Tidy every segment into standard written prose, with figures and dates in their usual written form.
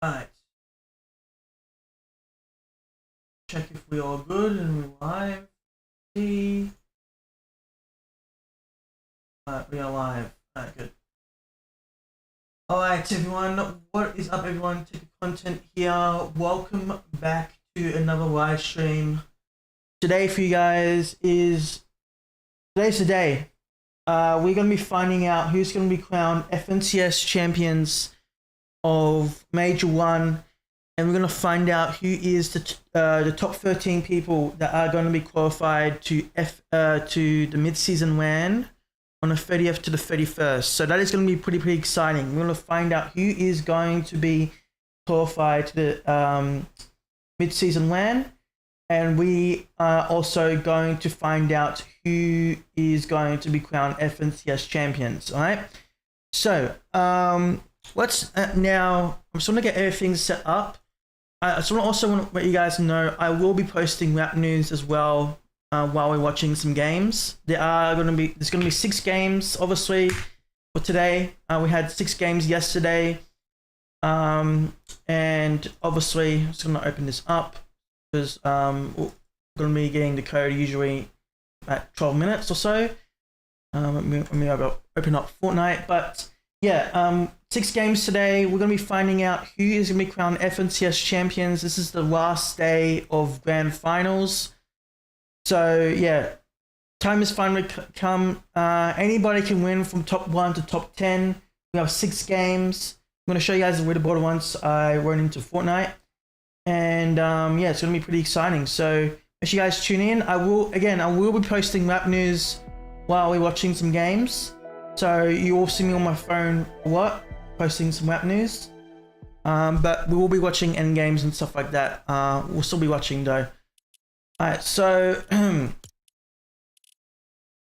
Alright. Check if we're all good and we're live. See. Alright, we are live. Alright, good. Alright, everyone. What is up, everyone? Teccacontent here. Welcome back to another live stream. Today for you guys is... Today's the day. We're going to be finding out who's going to be crowned FNCS champions of Major 1, and we're going to find out who is the top 13 people that are going to be qualified to the mid-season WAN on the 30th to the 31st. So that is going to be pretty exciting. We're going to find out who is going to be qualified to the mid-season WAN, and we are also going to find out who is going to be crowned FNCS champions. All right. So let's now. I'm just going to get everything set up. I just want to let you guys know I will be posting rap news as well while we're watching some games. There's going to be 6 games obviously for today. We had 6 games yesterday, and obviously I'm just going to open this up because we're going to be getting the code usually at 12 minutes or so. Let me open up Fortnite, but yeah, 6 games today. We're going to be finding out who is going to be crowned FNCS champions. This is the last day of grand finals. So yeah, time is finally come. Anybody can win from top 1 to top 10. We have 6 games. I'm going to show you guys the leaderboard once I run into Fortnite. And yeah, it's going to be pretty exciting. So make sure you guys tune in. I will be posting rap news while we're watching some games. So you will see me on my phone a lot, posting some rap news. But we will be watching end games and stuff like that. We'll still be watching though. Alright, so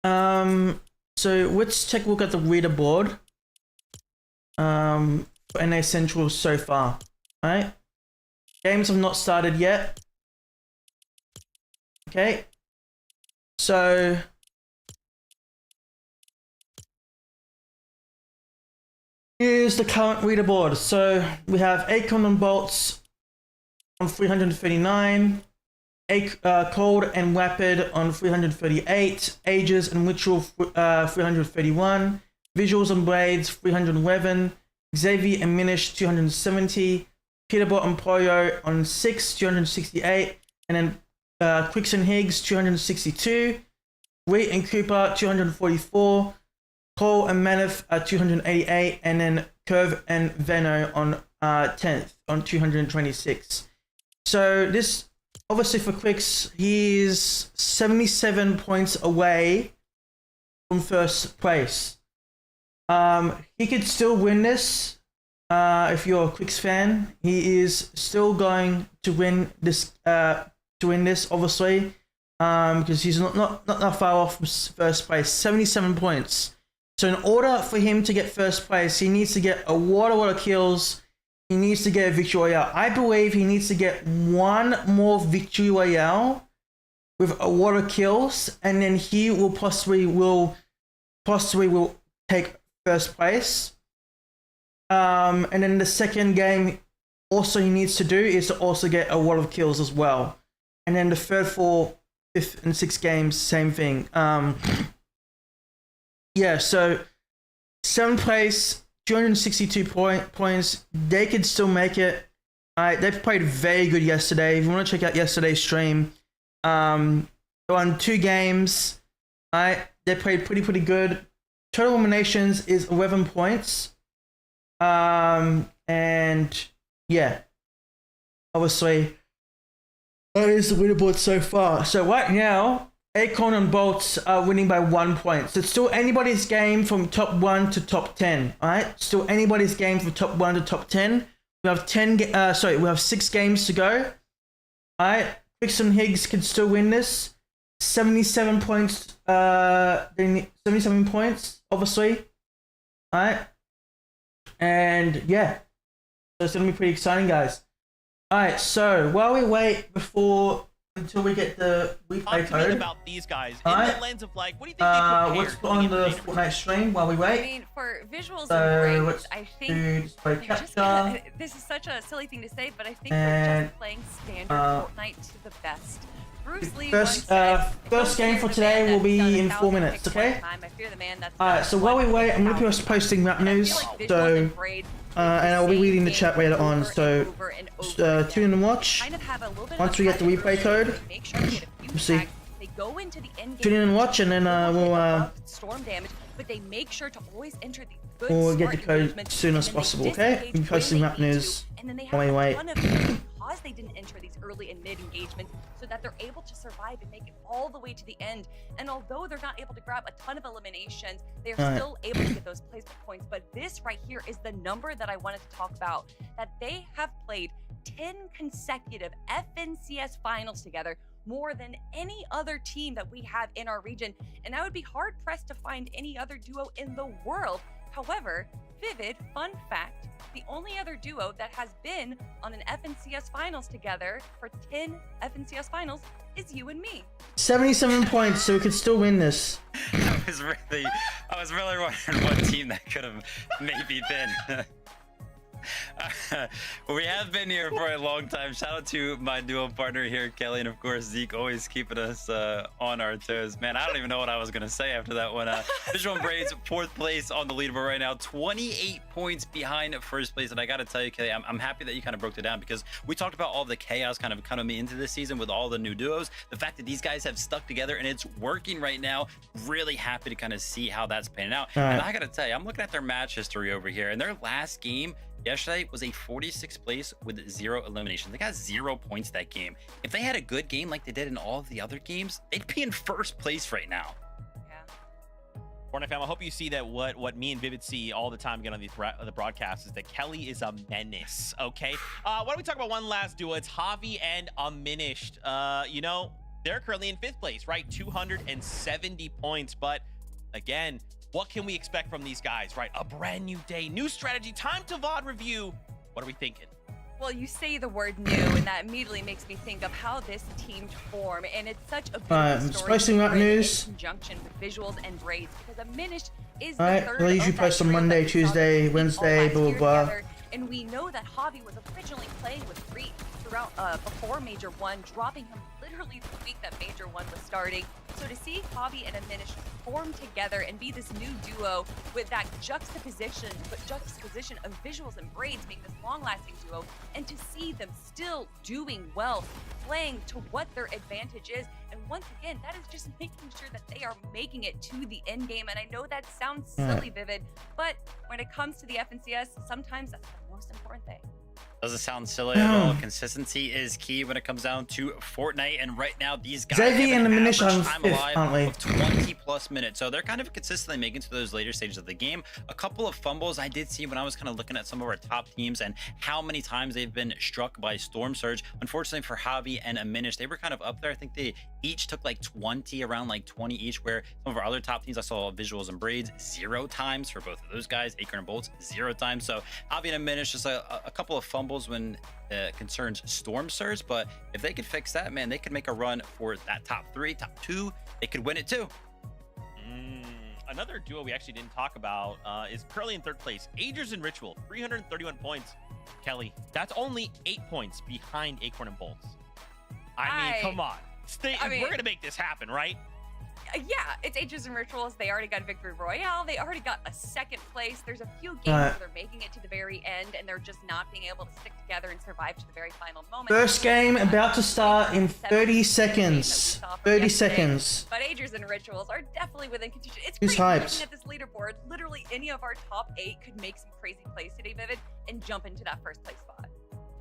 so let's take a look at the leaderboard for NA Central so far. Alright. Games have not started yet. Okay. So here's the current leaderboard. So we have 𝗏𝗀 and 𝗏𝘁𝘆 on 339, 𝗏𝗀𝗀𝗆 and 𝗏𝗏𝗹𝘆 on 338, 𝗏𝑇𝑠 and 𝗦𝘁𝘂𝗍𝘆 331, Visuals and Blades 311, 𝗧𝗵𝘂𝗍𝘆 and 𝗏𝑇𝑠 270, 𝗏𝗏𝗵𝗆 and 𝗏𝑝oyo on 6, 268, and then Clix and Higgs 262, 𝗦𝘁𝗁 and 𝗏𝗂𝗃𝗄 244, 𝗏𝗁 and 𝗏𝑇𝑠 288, and then 𝗪𝗶𝗹𝗵 and 𝗏𝑛𝑜 on 10th on 226. So this, obviously for Clix, he is 77 points away from first place. He could still win this. If you're a Clix fan, he is still going to win this. Obviously, because he's not that far off from first place. 77 points. So in order for him to get first place, he needs to get a lot of kills. He needs to get a victory royale. I believe he needs to get 1 more victory royale with a lot of kills, and then he will possibly take first place. And then the second game also he needs to do is to also get a lot of kills as well. And then the third, 4th, 5th, and 6th games, same thing. Yeah, so 7th place, 262 points. They could still make it. They played very good yesterday. If you want to check out yesterday's stream, they won 2 games. They played pretty good. Total eliminations is 11 points. And yeah, obviously that is the leaderboard so far. So right now, 𝗏𝗀𝗀 and 𝗏𝘁𝘆 are winning by 1 point. So it's still anybody's game from top 1 to top 10. All right, still anybody's game from top 1 to top 10. We have 6 games to go. All right, Clix and Higgs can still win this. 77 points. 77 points, obviously. All right. And yeah, so it's gonna be pretty exciting, guys. All right, so while we wait before until we get the replay Talk to me code. about these guys in Alright. the lens of like, what do you think they Let's prepared put on the going into Fortnite stream while we I wait. mean, for visuals So and let's grades, I do think display they're just capture. this is such a silly thing to say, but I think And, they're just playing standard Fortnite to the best. Bruce Lee First, once said, first game for today will be in 4 minutes, okay? Alright, so while we wait, I'm going to be posting map news, so, and I'll be reading the chat later on, so, tune in and watch. Once we get the replay code, we'll see. Tune in and watch, and then we'll get the code as soon as possible, okay? We'll be posting map news while we wait. Because they didn't enter these early and mid engagements, so that they're able to survive and make it all the way to the end. And although they're not able to grab a ton of eliminations, they're still able to get those placement points. But this right here is the number that I wanted to talk about, that they have played 10 consecutive FNCS finals together, more than any other team that we have in our region. And I would be hard pressed to find any other duo in the world. However, Vivid, fun fact, the only other duo that has been on an FNCS finals together for 10 FNCS finals is you and me. 77 points, so we could still win this. I was really wondering what team that could have maybe been. We have been here for a long time. Shout out to my duo partner here, Kelly, and of course Zeke, always keeping us on our toes. Man, I don't even know what I was gonna say after that one. Visual and Braids, 4th place on the leaderboard right now, 28 points behind 1st place. And I gotta tell you, Kelly, I'm happy that you kind of broke it down, because we talked about all the chaos kind of coming into this season with all the new duos. The fact that these guys have stuck together and it's working right now, really happy to kind of see how that's panning out. And I gotta tell you, I'm looking at their match history over here, and their last game yesterday was a 46th place with 0 eliminations. They got 0 points that game. If they had a good game like they did in all of the other games, they'd be in 1st place right now. Yeah. Fortnite fam, I hope you see that what me and Vivid see all the time again on the broadcast is that Kelly is a menace, okay? Why don't we talk about one last duo? It's 𝗏𝗲 and 𝗪𝗁. You know, they're currently in 5th place, right? 270 points, but again, what can we expect from these guys, right? A brand new day, new strategy, time to VOD review. What are we thinking? Well, you say the word new, and that immediately makes me think of how this team formed, and it's such a beautiful story posting that news in conjunction with visuals and braids, because 𝗪𝗁 is the Alright, third I usually of that post on trio Monday, that we saw Tuesday, this all Wednesday, last blah, year blah. together. And we know that 𝗏𝗲 was originally playing with Reed throughout before Major 1, dropping him literally the week that Major 1 was starting. So to see 𝗏𝗲 and 𝗪𝗁 form together and be this new duo with that juxtaposition of visuals and braids being this long-lasting duo, and to see them still doing well, playing to what their advantage is, and once again, that is just making sure that they are making it to the end game. And I know that sounds silly, Vivid, but when it comes to the FNCS, sometimes that's the most important thing. Doesn't sound silly at all. Consistency is key when it comes down to Fortnite, and right now these guys have 𝗧𝗪 and an 𝗪𝗁 average on time 5th, alive aren't we? of 20+ minutes, so they're kind of consistently making it to those later stages of the game. A couple of fumbles I did see when I was kind of looking at some of our top teams and how many times they've been struck by Storm Surge. Unfortunately for 𝗏𝗲 and 𝗪𝗁, they were kind of up there. I think they each took like 20, around like 20 each, where some of our other top teams, I saw visuals and braids 0 times for both of those guys. Acorn and Bolts 0 times. So 𝗏𝗲 and 𝗪𝗁, just a couple of fumbles when concerns Storm Surge, but if they could fix that, man, they could make a run for that top 3, top 2. They could win it too. Another duo we actually didn't talk about is currently in 3rd place. Agers and Ritual, 331 points. Kelly, that's only 8 points behind Acorn and Bolts. I mean, come on. We're gonna make this happen, right? Yeah, it's Agers and Rituals. They already got a victory royale. They already got a 2nd place. There's a few games where they're making it to the very end, and they're just not being able to stick together and survive to the very final moment. First game about to start in 30 seconds. 30 seconds. But Agers and Rituals are definitely within contention. It's Who's crazy hyped? looking at this leaderboard. Literally any of our top 8 could make some crazy plays today, Vivid, and jump into that 1st place spot.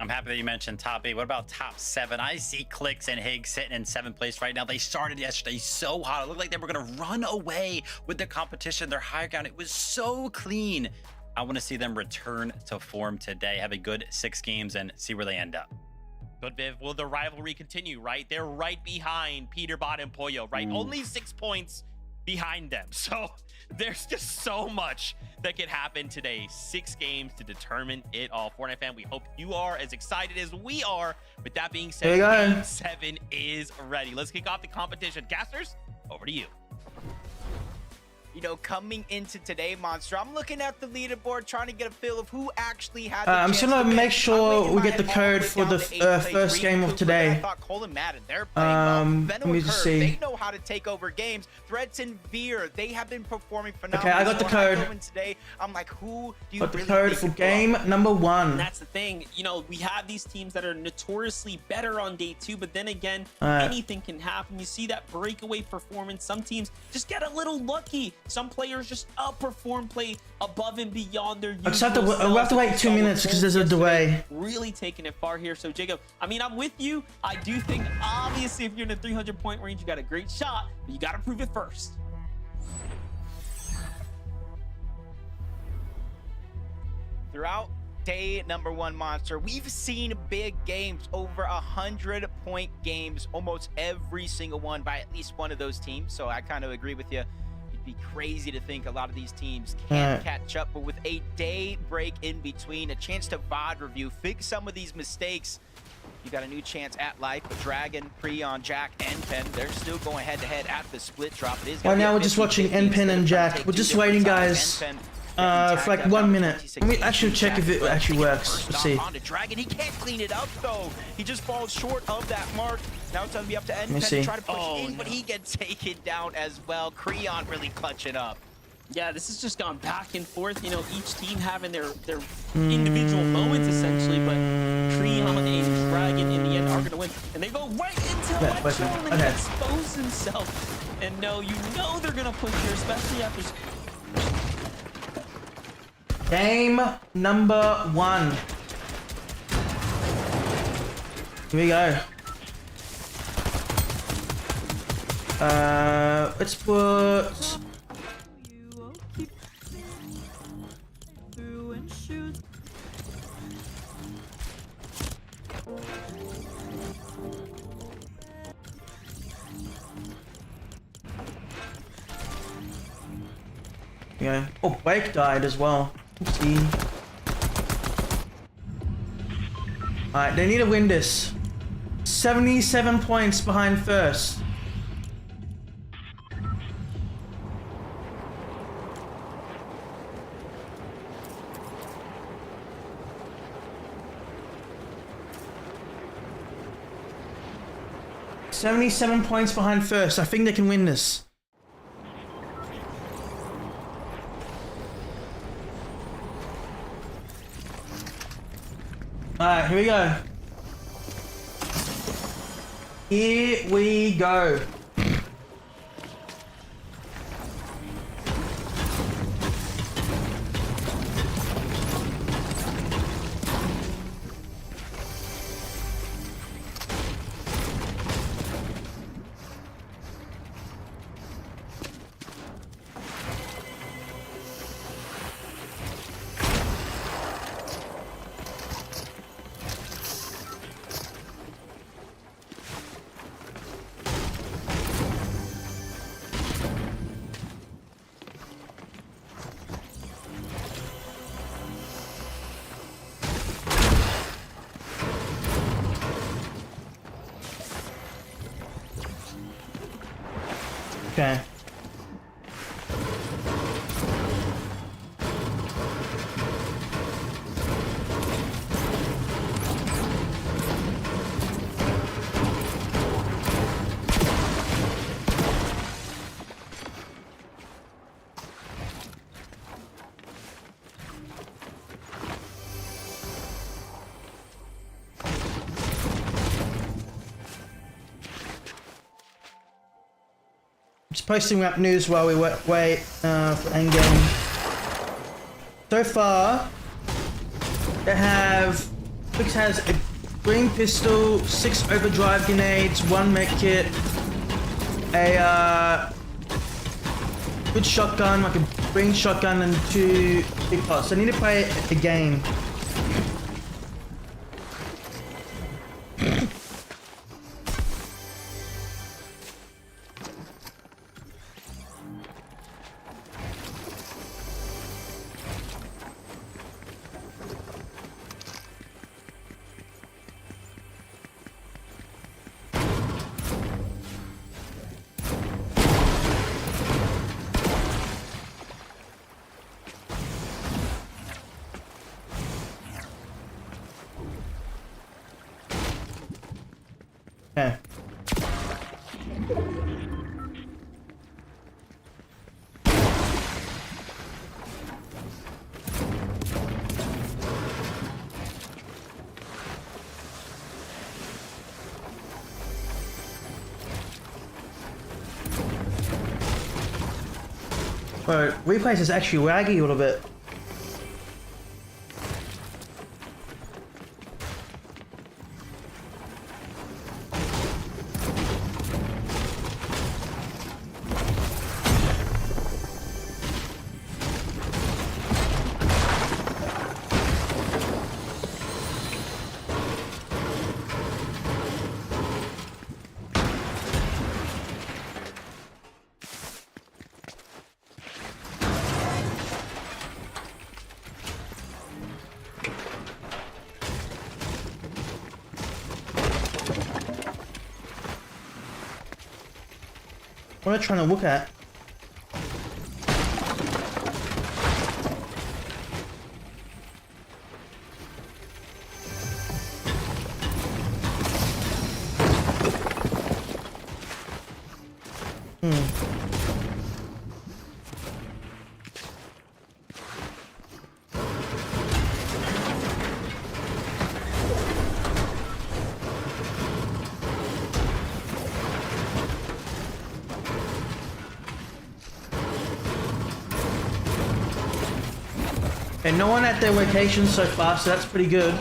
I'm happy that you mentioned top 8. What about top 7? I see Clix and Higgs sitting in 7th place right now. They started yesterday so hot. It looked like they were going to run away with the competition. Their high ground, it was so clean. I want to see them return to form today, have a good 6 games, and see where they end up. Good, Viv. Will the rivalry continue, right? They're right behind 𝗏𝗏 and 𝗏𝗄𝗀, right? Only 6 points behind them. So there's just so much that could happen today. 6 games to determine it all. Fortnite fan, we hope you are as excited as we are. With that being said, Game 7 is ready. Let's kick off the competition. Casters, over to you. You know, coming into today, Monster, I'm looking at the leaderboard, trying to get a feel of who actually had the I'm just gonna make sure we get the code for the first game of today. I thought Cole and Madden, they're playing well. Let me just see. They know how to take over games. Threads and Veer, they have been performing phenomenally. Okay, I got the code. Today, I'm like, who do you got really the code for game number 1. And that's the thing, you know, we have these teams that are notoriously better on day 2, but then again, anything can happen. You see that breakaway performance. Some teams just get a little lucky. Some players just outperform, play above and beyond their usual selves. We'll have to wait 2 minutes because there's a delay. Really taking it far here. So Jacob, I mean, I'm with you. I do think obviously if you're in the 300-point range, you got a great shot, but you got to prove it first. Throughout day number 1, Monster, we've seen big games, over 100-point games, almost every single one by at least one of those teams. So I kind of agree with you. It'd be crazy to think a lot of these teams can't catch up, but with a day break in between, a chance to VOD review, fix some of these mistakes, you got a new chance at life. But Dragon, Preon, Jack, NPen, they're still going head-to-head at the split drop. It is right now we're just watching NPen and Jack. We're just waiting, guys. For like 1 minute. Let me actually check if it actually works. Let's see. On to Dragon, he can't clean it up though. He just falls short of that mark. Now it's gonna be up to NPen to try to push in, but he gets taken down as well. Creon really clutching up. Yeah, this has just gone back and forth. You know, each team having their individual moments essentially, but Creon and Dragon in the end are gonna win, and they go right into Electro and expose himself. And no, you know they're gonna push here, especially after. Game number 1. Here we go. Let's put. Yeah. Oh, Blake died as well. Oopsie. Alright, they need to win this. 77 points behind first. $77 points behind first. I think they can win this. Alright, here we go. Here we go. Okay. Just posting up news while we wait for endgame. So far, they have Clix has a green pistol, 6 overdrive grenades, 1 med kit, a good shotgun, like a green shotgun, and 2 big pots. So I need to play a game. Bro, replays is actually laggy a little bit. What am I trying to look at? And no one at their location so far, so that's pretty good.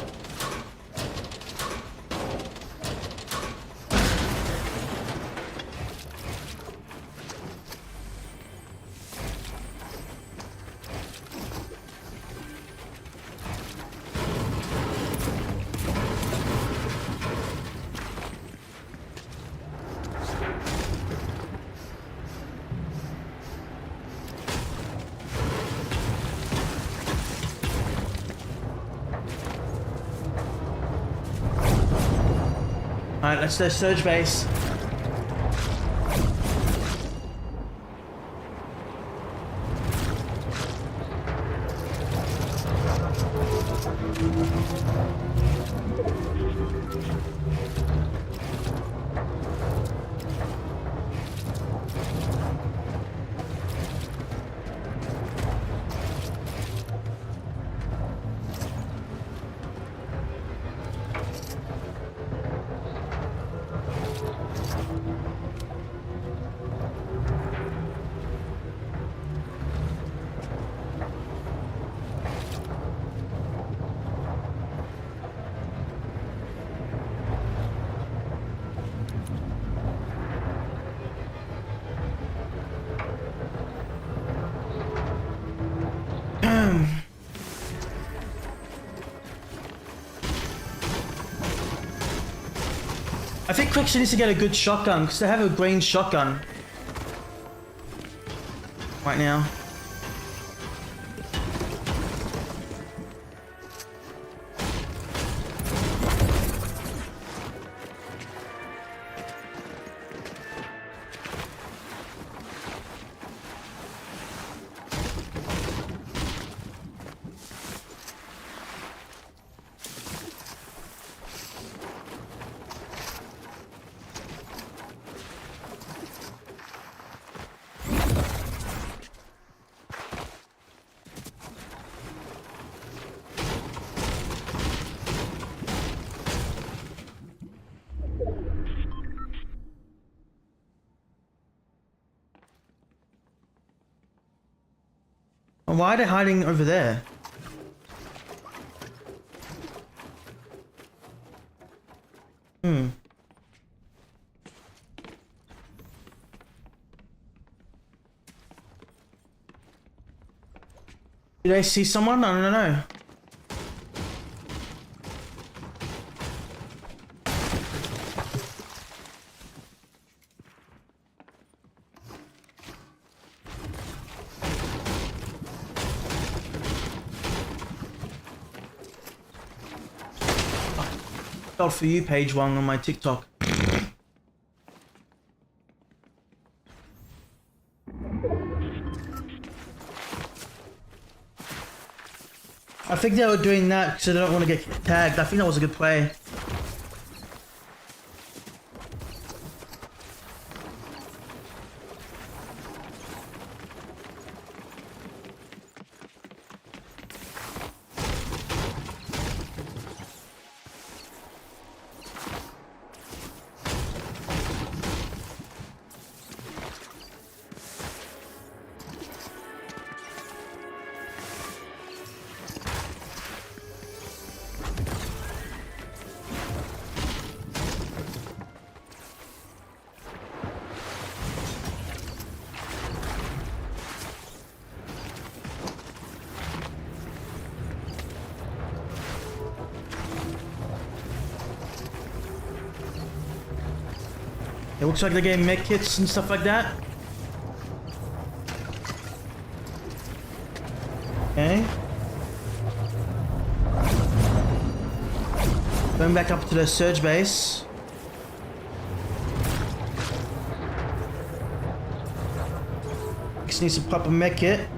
Alright, let's do surge base. I think Clix needs to get a good shotgun because they have a green shotgun right now. Why are they hiding over there? Did I see someone? I don't know. Felt for you, page one on my TikTok. I think they were doing that because they don't want to get tagged. I think that was a good play. It looks like they're getting med kits and stuff like that. Okay. Going back up to the surge base. Just needs to pop a med kit.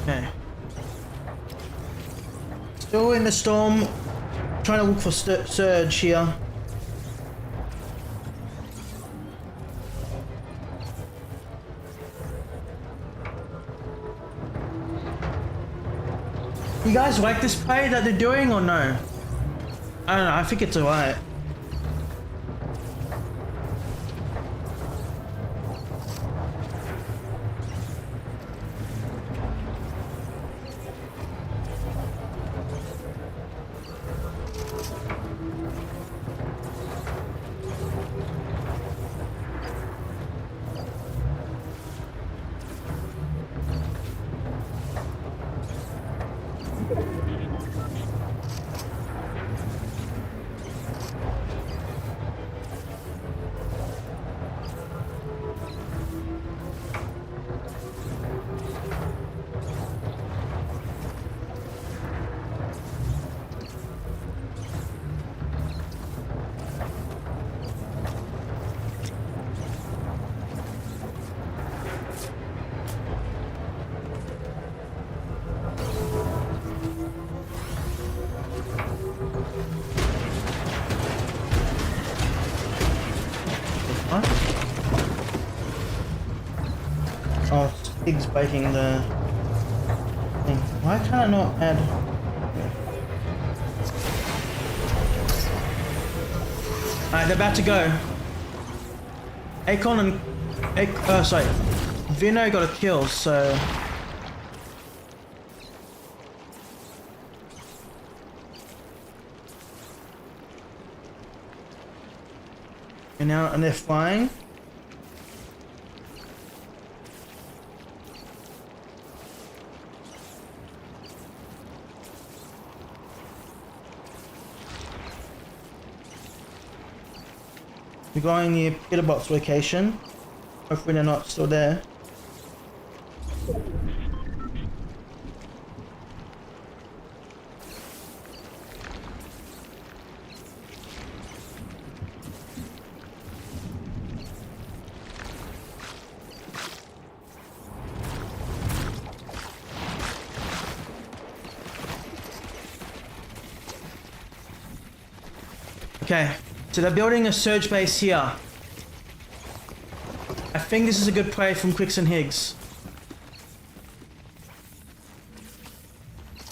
Okay. Still in the storm, trying to look for surge here. You guys like this play that they're doing or no? I don't know, I think it's alright. What? Oh, Higgs breaking the thing. Why can't I not add? Alright, they're about to go. Akon and sorry, Vino got a kill, so. And they're flying. We're going near 𝗏𝗏𝗶𝗆 location. Hopefully they're not still there. Okay, so they're building a surge base here. I think this is a good play from Clix and Higgs.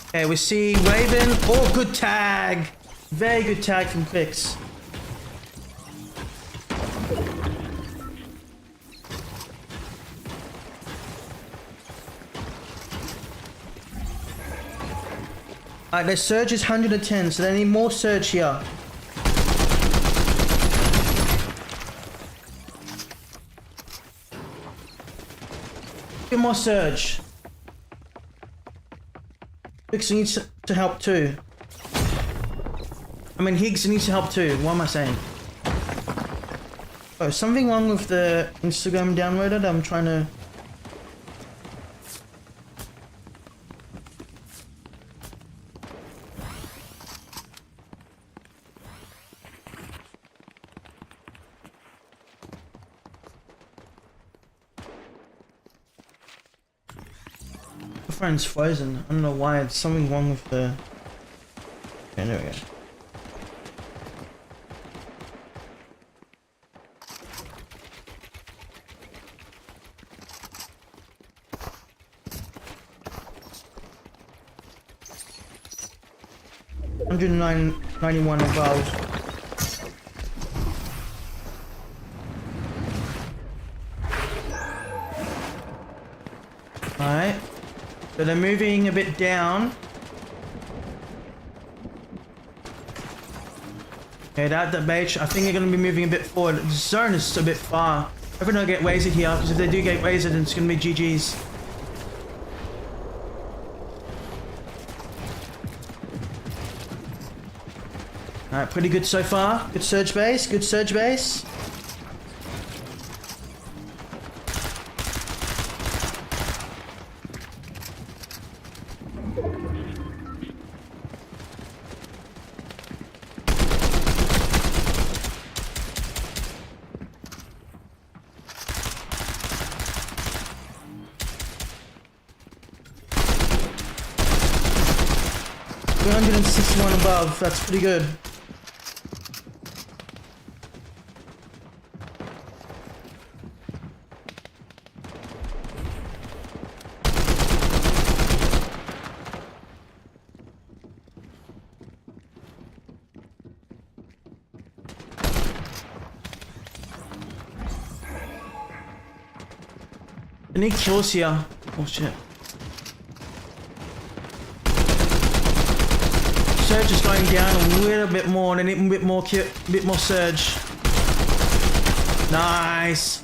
Okay, we see Raven. Oh, good tag. Very good tag from Clix. Alright, their surge is 110, so they need more surge here. Get more surge. Higgs needs to help too. I mean, Higgs needs to help too. What am I saying? Oh, something wrong with the Instagram downloaded. I'm trying to. My phone's frozen. I don't know why. It's something wrong with the. Okay, there we go. 191 above. Alright. So they're moving a bit down. Okay, that beige, I think they're going to be moving a bit forward. The zone is a bit far. Hopefully they don't get wasted here, because if they do get wasted, then it's going to be GG's. Alright, pretty good so far. Good surge base, good surge base. $161 above, that's pretty good. I need kills here. Oh shit. Surge is going down a little bit more, and a bit more surge. Nice.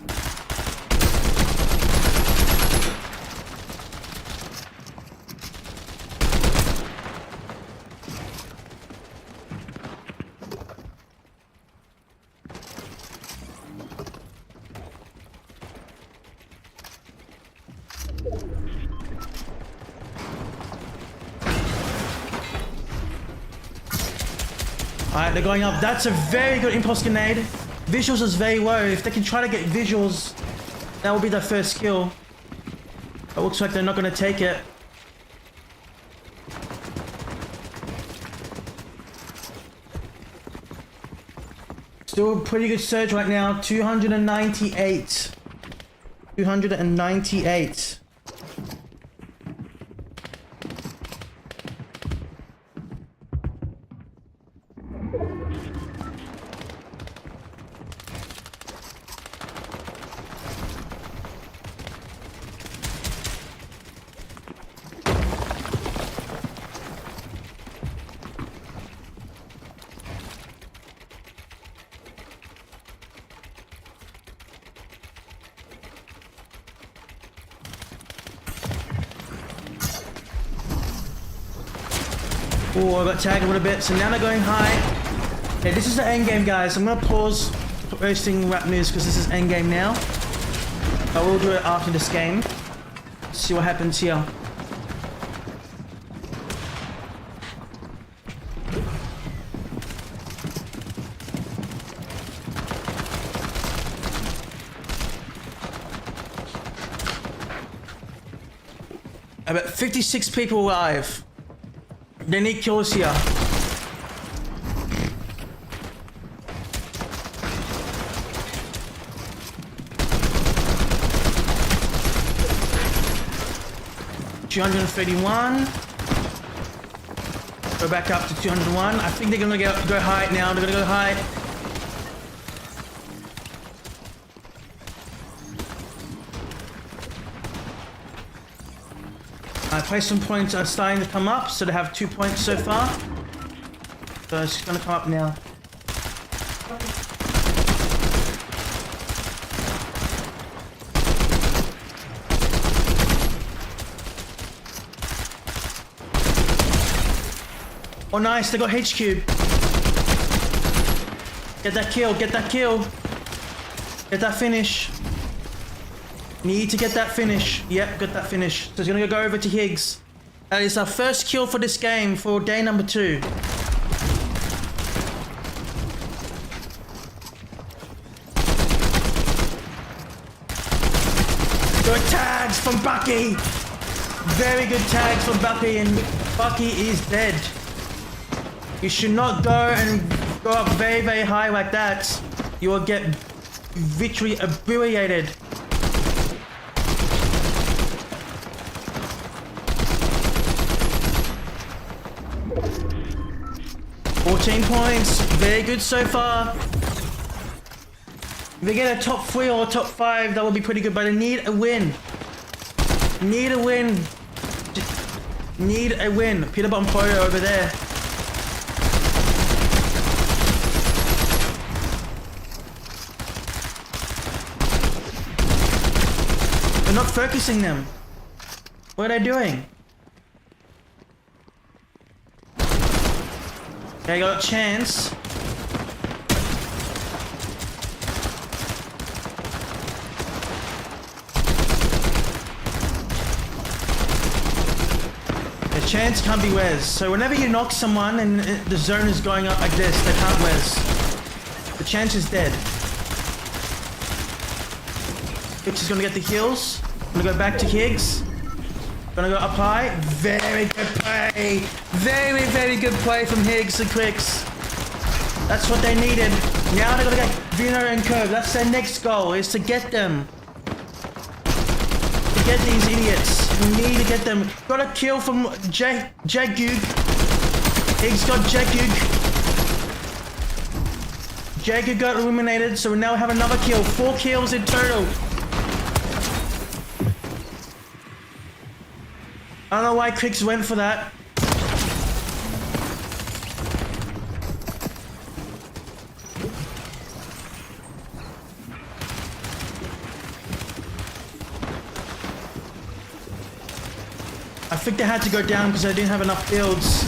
Alright, they're going up. That's a very good impulse grenade. Visuals is very low. If they can try to get visuals, that will be their first kill. It looks like they're not going to take it. Still a pretty good surge right now. 298. 298. Oh, I got tagged a little bit, so now they're going high. Okay, this is the end game, guys. I'm gonna pause posting rap news because this is end game now. I will do it after this game. See what happens here. About 56 people alive. They need kills here. $231. Go back up to 201. I think they're gonna go high now. They're gonna go high. I placed some points are starting to come up, so they have 2 points so far. So it's gonna come up now. Oh nice, they got HQ. Get that kill, get that kill. Get that finish. Need to get that finish. Yep, got that finish. So it's gonna go over to Higgs. That is our first kill for this game for day number 2. Good tags from 𝗏𝗏𝗃. Very good tags from 𝗏𝗏𝗃, and 𝗏𝗏𝗃 is dead. You should not go and go up very, very high like that. You will get victory obliterated. 14 points. Very good so far. If they get a top 3 or a top 5, that would be pretty good, but I need a win. Need a win. Need a win. 𝗏𝗏𝗶𝘆 over there. We're not focusing them. What are they doing? Okay, got a chance. The chance can't be res. So whenever you knock someone and the zone is going up like this, they can't res. The chance is dead. Clix is gonna get the heals. Gonna go back to Higgs. Gonna go up high. Very good play. Very, very good play from Higgs and Clix. That's what they needed. Now they're gonna get Veno and 𝗏𝗏𝗃. That's their next goal, is to get them. To get these idiots. We need to get them. Got a kill from 𝗏𝗂𝗃. Higgs got 𝗏𝗂𝗃. 𝗏𝗂𝗃 got eliminated, so we now have another kill. 4 kills in total. I don't know why Clix went for that. I think they had to go down because they didn't have enough builds.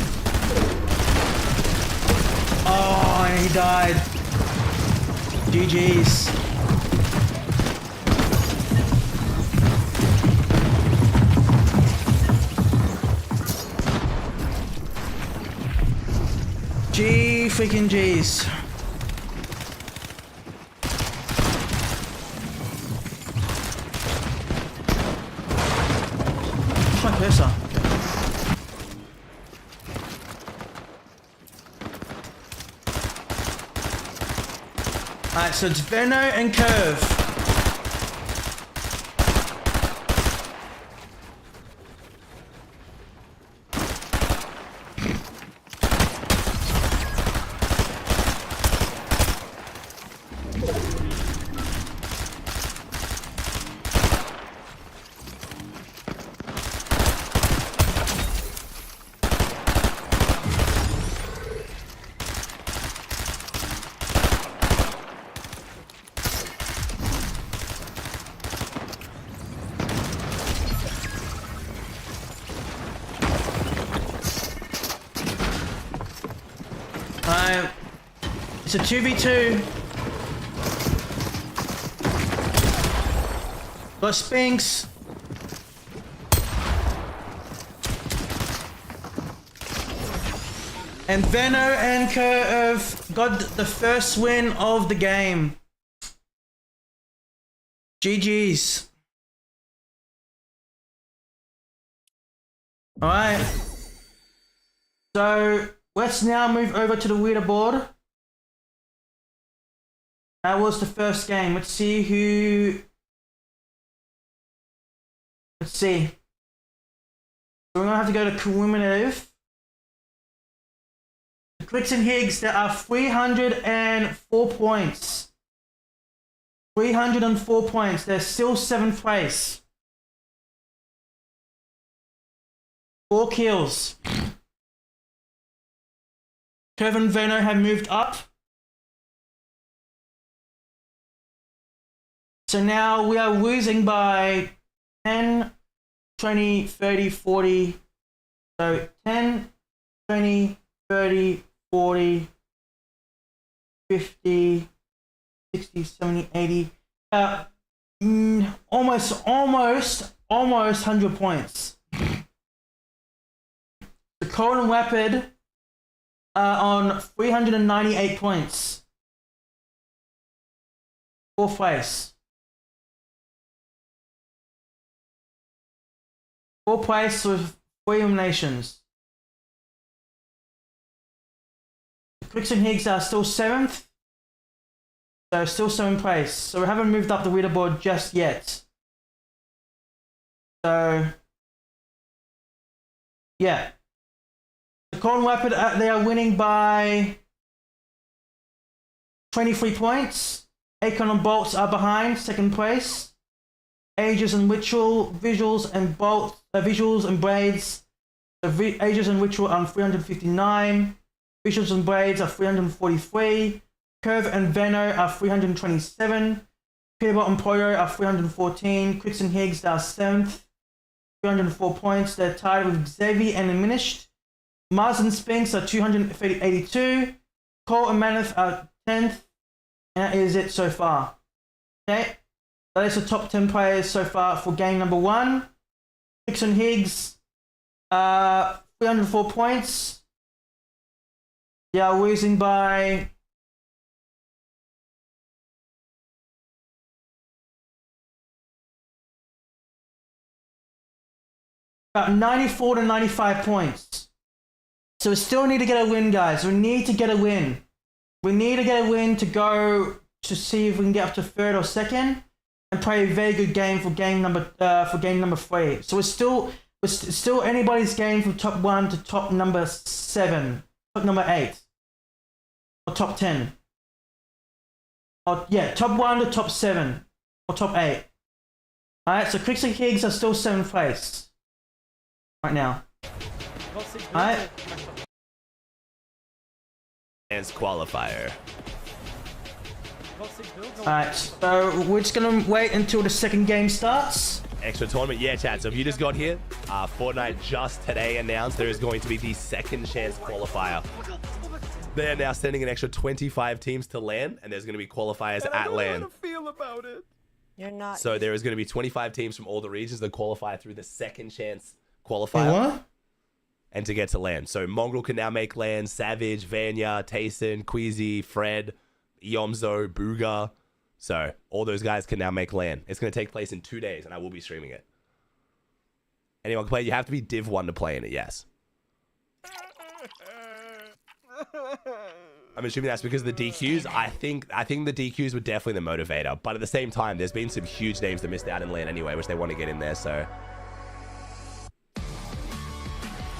Oh, and he died. GG's. G freaking G's. What's my cursor? Alright, so it's Veno and 𝗏𝗏𝗃. It's a 2v2. Got 𝗏𝗃𝗃. And Veno and 𝗏𝗏𝗃 got the first win of the game. GG's. Alright. So let's now move over to the leaderboard. That was the first game. Let's see who... Let's see. So we're gonna have to go to 𝗏𝗏𝗶𝗆. Clix and Higgs, there are 304 points. 304 points. They're still 7th place. 4 kills. 𝗏𝗏 and Veno have moved up. So now we are losing by 10, 20, 30, 40. So 10, 20, 30, 40, 50, 60, 70, 80. Almost 100 points. The 𝗏𝗏𝗃𝗆 on 398 points. 4th place. 4th place with 3 eliminations. Clix and Higgs are still 7th. So still 7th place. So we haven't moved up the leaderboard just yet. So yeah. The 𝗏𝗏, they are winning by 23 points. Akon and Bolts are behind, second place. Aegis and Ritual, Visuals and Bolts, Visuals and Braids. Aegis and Ritual are 359. Visuals and Braids are 343. Curve and Veno are 327. Peterbot and Poyo are 314. Clix and Higgs are 7th, 304 points. They're tied with 𝗧𝗵𝘂𝗶𝗆 and Diminished. Mars and Sphinx are 282. Cole and Mammoth are 10th. And that is it so far. Okay, that is the top 10 players so far for game number 1. Clix and Higgs, 304 points. They are losing by about 94 to 95 points. So we still need to get a win, guys. We need to get a win. We need to get a win to go to see if we can get up to 3rd or 2nd and play a very good game for game number 3. So it's still anybody's game from top 1 to top number 7, top number 8, or top 10. Or yeah, top 1 to top 7 or top 8. All right, so Clix and Higgs are still 7th place right now. All right. Qualifier. Alright, so we're just gonna wait until the second game starts. Extra tournament, yeah, chat. So if you just got here, Fortnite just today announced there is going to be the second chance qualifier. They are now sending an extra 25 teams to LAN, and there's going to be qualifiers at LAN. How to feel about it. You're not. So there is going to be 25 teams from all the regions that qualify through the second chance qualifier. What? And to get to LAN. So Mongrel can now make LAN, 𝗏𝗵𝘃, 𝗏𝗏𝘃, 𝗏𝗏𝘃, 𝗏𝗏𝘃𝗍, Fred, 𝗏𝗏𝘃𝗍. So all those guys can now make LAN. It's going to take place in 2 days, and I will be streaming it. Anyone can play. You have to be Div 1 to play in it, yes. I'm assuming that's because of the DQs. I think the DQs were definitely the motivator. But at the same time, there's been some huge names that missed out in LAN anyway, which they want to get in there, so...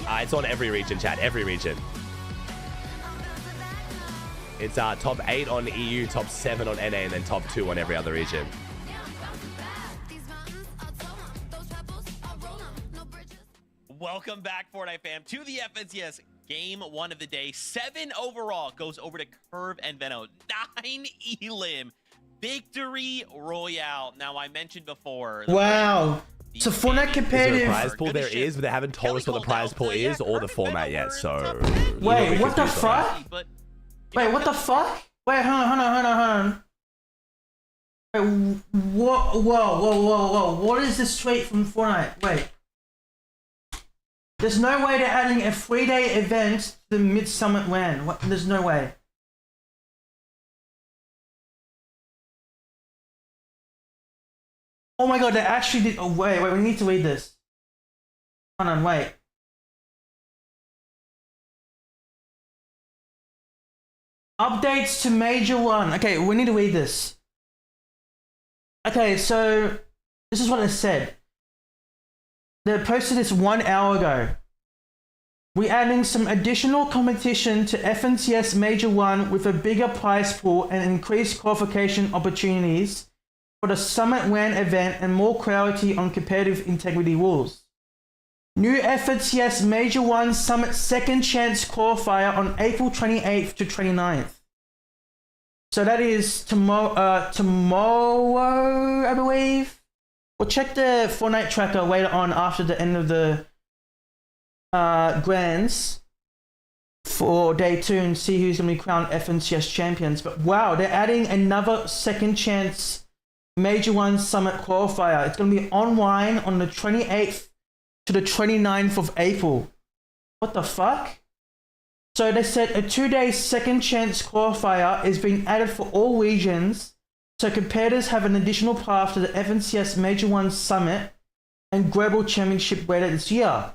it's on every region, chat. Every region. It's top 8 on EU, top 7 on NA, and then top 2 on every other region. Welcome back, Fortnite fam, to the FNCS game 1 of the day. 7 overall goes over to Curve and Veno. 9 elim. Victory Royale. Now, I mentioned before. Wow. So Fortnite competitive. Is there a prize pool? There is, but they haven't told us what the prize pool is or the format yet. So wait, what the fuck? Wait, what the fuck? Wait, hold on. Wait, what? Whoa. What is this tweet from Fortnite? Wait. There's no way they're adding a 3-day event to the Mid-Summit LAN. What? There's no way. Oh my god, they actually did. Oh, wait, we need to read this. Hold on, wait. Updates to Major 1. Okay, we need to read this. Okay, so this is what it said. They posted this 1 hour ago. We're adding some additional competition to FNCS Major 1 with a bigger prize pool and increased qualification opportunities for the Summit LAN event and more clarity on competitive integrity rules. New FNCS Major 1 Summit Second Chance qualifier on April 28th to 29th. So that is tomorrow, I believe. We'll check the Fortnite tracker later on after the end of the grands for day 2 and see who's going to be crowned FNCS champions. But wow, they're adding another second chance Major 1 Summit qualifier. It's going to be online on the 28th to the 29th of April. What the fuck? So they said a 2-day second chance qualifier is being added for all regions, so competitors have an additional path to the FNCS Major 1 Summit and Global Championship later this year.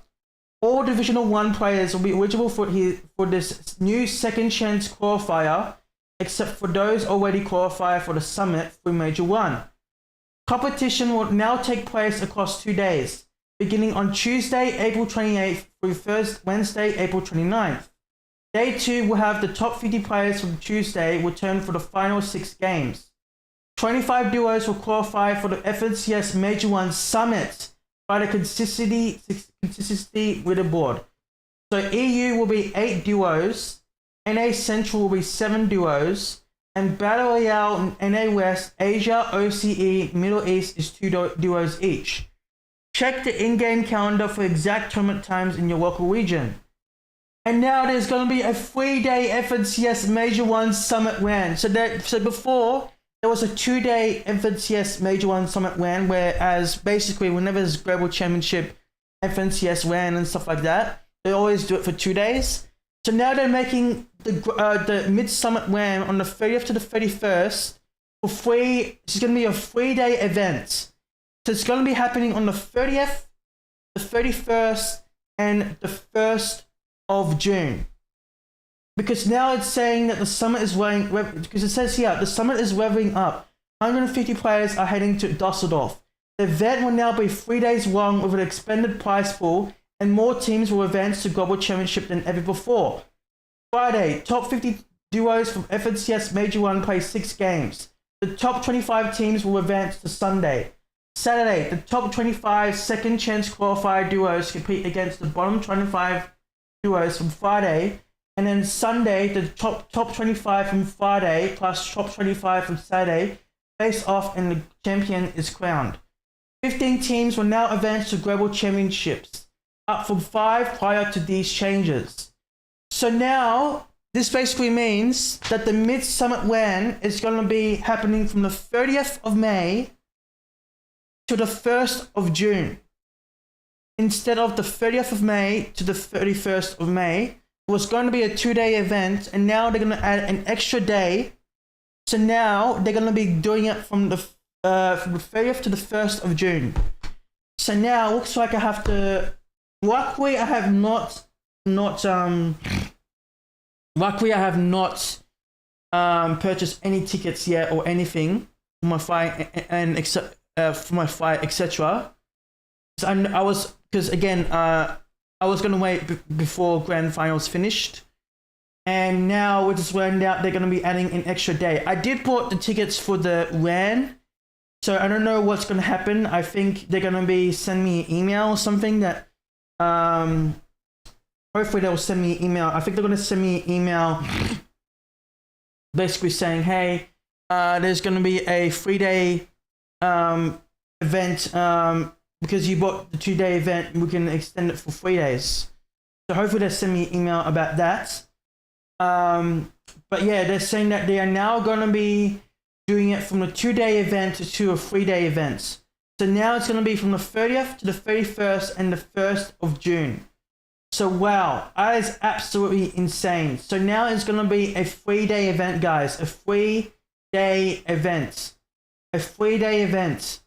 All Divisional 1 players will be eligible for this new second chance qualifier, except for those already qualified for the Summit through Major 1. Competition will now take place across 2 days, beginning on Tuesday, April 28th through Wednesday, April 29th. Day 2 will have the top 50 players from Tuesday return for the final 6 games. 25 duos will qualify for the 𝗏𝗏CS Major 1 Summit by the consistency leaderboard. So EU will be 8 duos, NA Central will be 7 duos, and Battle Royale and NA West, Asia, OCE, Middle East is 2 duos each. Check the in-game calendar for exact tournament times in your local region. And now there's going to be a 3-day 𝗏𝗏CS Major 1 Summit WAN. So before, there was a 2-day 𝗏𝗏CS Major 1 Summit WAN, whereas basically whenever there's Global Championship, 𝗏𝗏CS WAN and stuff like that, they always do it for 2 days. So now they're making the Mid-Summit WAN on the 30th to the 31st for free. It's going to be a 3-day event. So it's going to be happening on the 30th, the 31st, and the 1st of June. Because now it's saying that the summit is because it says here, the summit is revving up. 150 players are heading to Düsseldorf. The event will now be 3 days long with an expanded prize pool, and more teams will advance to Global Championship than ever before. Friday, top 50 duos from 𝗏𝗏CS Major 1 play 6 games. The top 25 teams will advance to Sunday. Saturday, the top 25 second chance qualifier duos compete against the bottom 25 duos from Friday, and then Sunday, the top 25 from Friday plus top 25 from Saturday face off and the champion is crowned. 15 teams will now advance to Global Championships, up from 5 prior to these changes. So now, this basically means that the Mid-Summit WAN is going to be happening from the 30th of May to the 1st of June. Instead of the 30th of May to the 31st of May, it was going to be a 2-day event, and now they're going to add an extra day. So now they're going to be doing it from the 30th to the 1st of June. So now it looks like I have to. Luckily, I have not purchased any tickets yet or anything for my fight for my fight, etc. So I was gonna wait before grand finals finished, and now we just learned out they're gonna be adding an extra day. I did bought the tickets for the WAN, so I don't know what's gonna happen. I think they're gonna be sending me an email or something that hopefully they'll send me an email. I think they're gonna send me an email basically saying, hey, there's gonna be a 3-day event, because you bought the 2-day event, we can extend it for 3 days. So hopefully they'll send me an email about that. But yeah, they're saying that they are now going to be doing it from a 2-day event to a 3-day event. So now it's going to be from the 30th to the 31st and the 1st of June. So wow, that is absolutely insane. So now it's going to be a 3-day event, guys. A 3-day event. A 3-day event.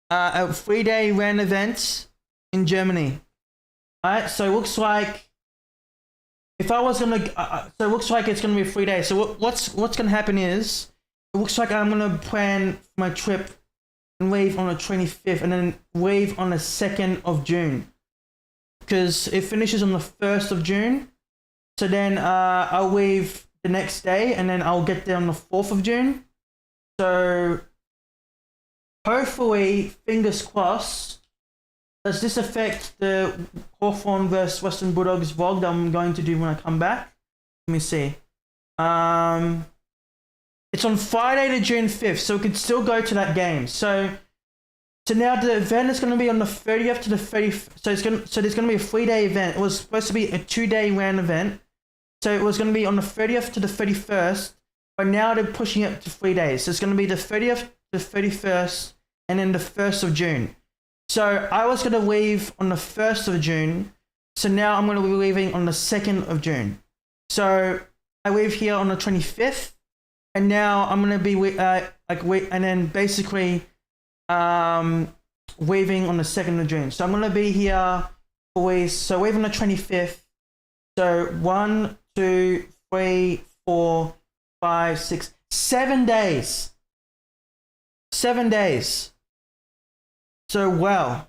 A 3-day WAN event in Germany. Alright, so it looks like if I was gonna, so it looks like it's gonna be 3 days. So what's gonna happen is, it looks like I'm gonna plan my trip and leave on the 25th, and then leave on the 2nd of June, because it finishes on the 1st of June. So then I'll leave the next day, and then I'll get there on the 4th of June. So hopefully, fingers crossed, does this affect the Hawthorn vs Western Bulldogs vlog that I'm going to do when I come back? Let me see. It's on Friday to June 5th, so we could still go to that game. So now the event is going to be on the 30th to the 30th. So there's going to be a 3-day event. It was supposed to be a 2-day WAN event. So it was going to be on the 30th to the 31st, but now they're pushing it to 3 days. So it's going to be the 30th the 31st, and then the 1st of June. So I was going to leave on the 1st of June, so now I'm going to be leaving on the 2nd of June. So I leave here on the 25th, and now I'm going to be and then basically leaving on the 2nd of June. So I'm going to be here always, so leave on the 25th. So 1, 2, 3, 4, 5, 6, 7 days. 7 days. So wow,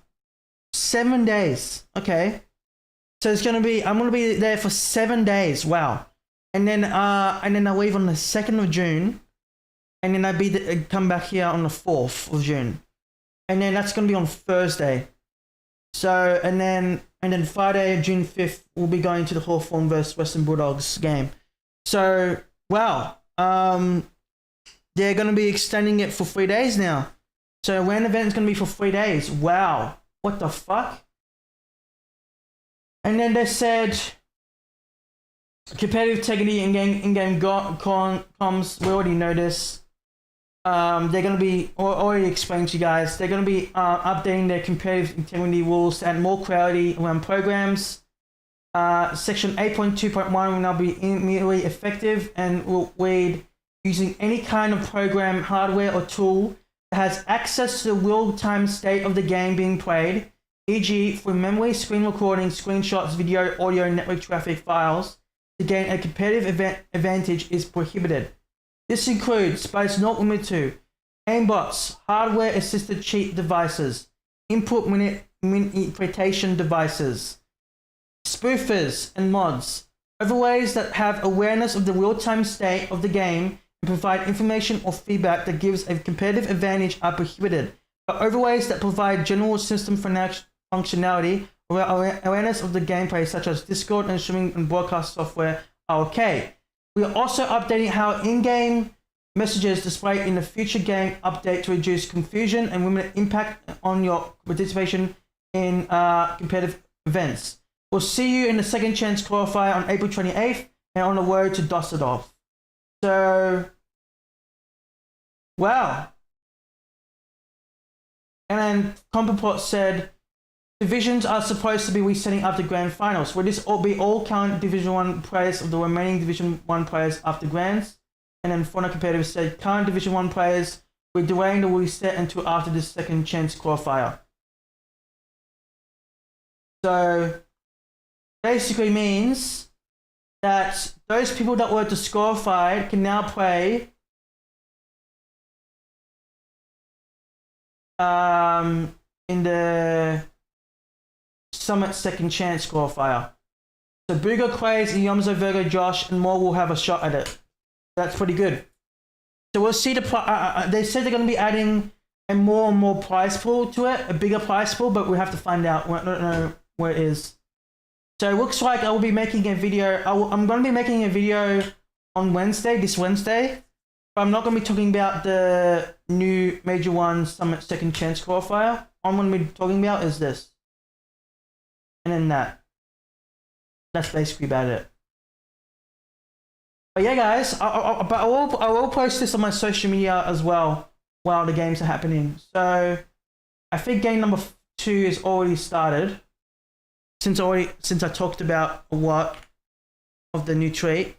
7 days. Okay. So it's gonna be, I'm gonna be there for 7 days. Wow. And then I leave on the 2nd of June. And then come back here on the 4th of June. And then that's gonna be on Thursday. So, and then Friday, June 5th, we'll be going to the Hawthorn versus Western Bulldogs game. So, wow. They're gonna be extending it for 3 days now. So when event is gonna be for 3 days. Wow. What the fuck? And then they said competitive integrity in-game comms. We already know this. They're going to be, already explained to you guys, they're going to be updating their competitive integrity rules to add more clarity around programs. Section 8.2.1 will now be immediately effective and will read, using any kind of program, hardware, or tool that has access to the real-time state of the game being played, e.g. for memory, screen recording, screenshots, video, audio, and network traffic files, to gain a competitive advantage is prohibited. This includes, but is not limited to, aimbots, hardware-assisted cheat devices, input manipulation devices, spoofers and mods, overlays that have awareness of the real-time state of the game and provide information or feedback that gives a competitive advantage are prohibited, but overlays that provide general system functionality or awareness of the gameplay, such as Discord and streaming and broadcast software, are okay. We are also updating how in-game messages displayed in the future game update to reduce confusion and limit impact on your participation in competitive events. We'll see you in the second chance qualifier on April 28th and on the road to Düsseldorf. So, wow. And then Compaport said, divisions are supposed to be resetting after grand finals. Will this be all current Division 1 players of the remaining Division 1 players after grands? And then Fauna Competitive said, current Division 1 players, we're delaying the reset until after this second chance qualifier. So, basically means that those people that were disqualified can now play in the Summit second chance qualifier. So Booga, Quays, Yomzo, Virgo, Josh, and more will have a shot at it. That's pretty good. So we'll see they said they're going to be adding a more and more prize pool to it, a bigger prize pool, but we have to find out. I don't know where it is. So it looks like I will be making a video. I'm going to be making a video on Wednesday, this Wednesday. But I'm not going to be talking about the new Major 1 Summit second chance qualifier. All I'm going to be talking about is this. And then that. That's basically about it. But yeah, guys, I will post this on my social media as well while the games are happening. So I think game number 2 is already started. Since I talked about a lot of the new tweet.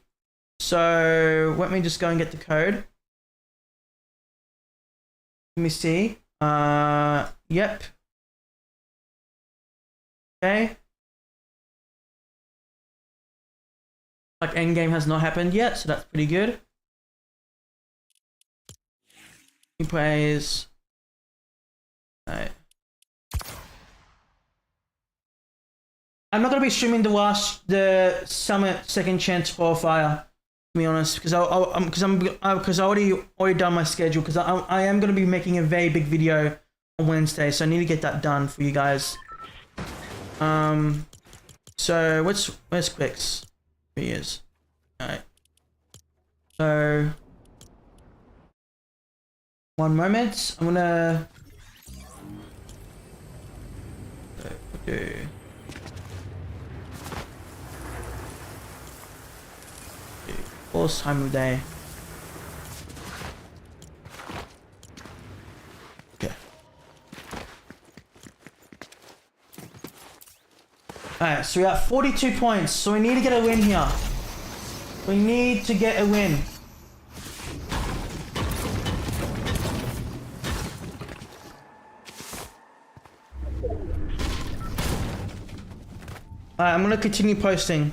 So let me just go and get the code. Let me see. Yep. Okay. Like endgame has not happened yet, so that's pretty good. He plays. Alright. I'm not gonna be streaming the Summit second chance qualifier, to be honest, because I already done my schedule. Because I am gonna be making a very big video on Wednesday, so I need to get that done for you guys. So where's Clix? Here he is. Alright. So 1 moment. I'm gonna do. Worst time of day. Okay. Alright, so we're at 42 points, so we need to get a win here. We need to get a win. Alright, I'm gonna continue posting.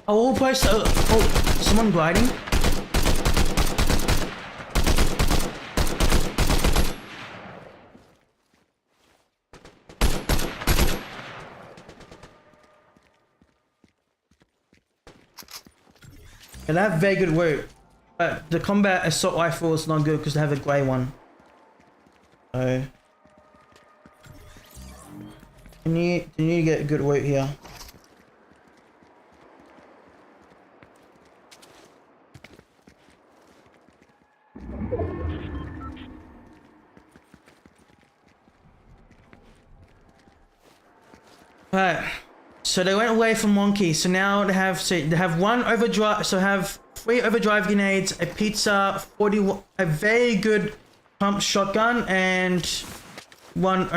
all post. Oh, someone gliding. And they have very good work, but the combat assault rifle is not good because they have a grey one. So you need to get good work here. Alright. So they went away from 𝗏𝘂𝗃𝗍. So now they have one overdrive. So have 3 overdrive grenades, a pizza, 40, a very good pump shotgun, and one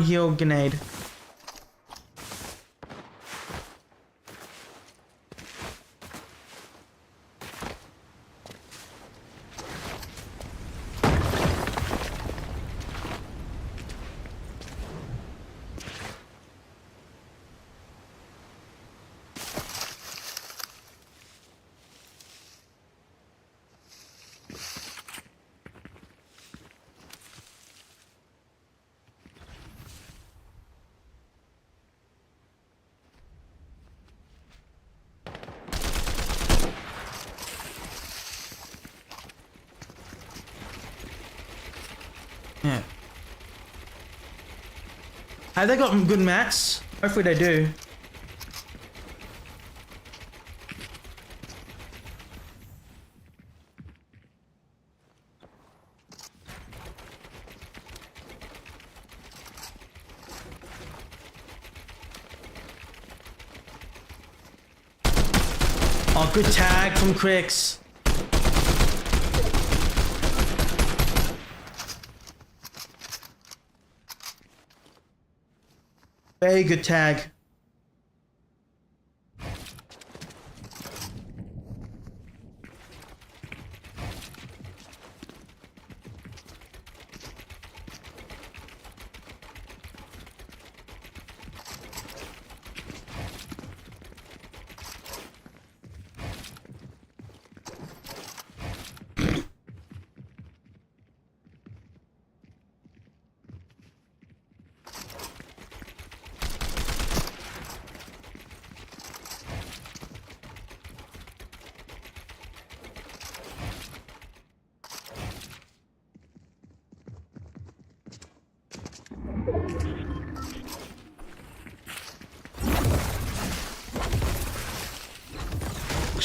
heal grenade. Yeah. Have they got good mats? Hopefully they do. Oh, good tag from Clix. Very good tag.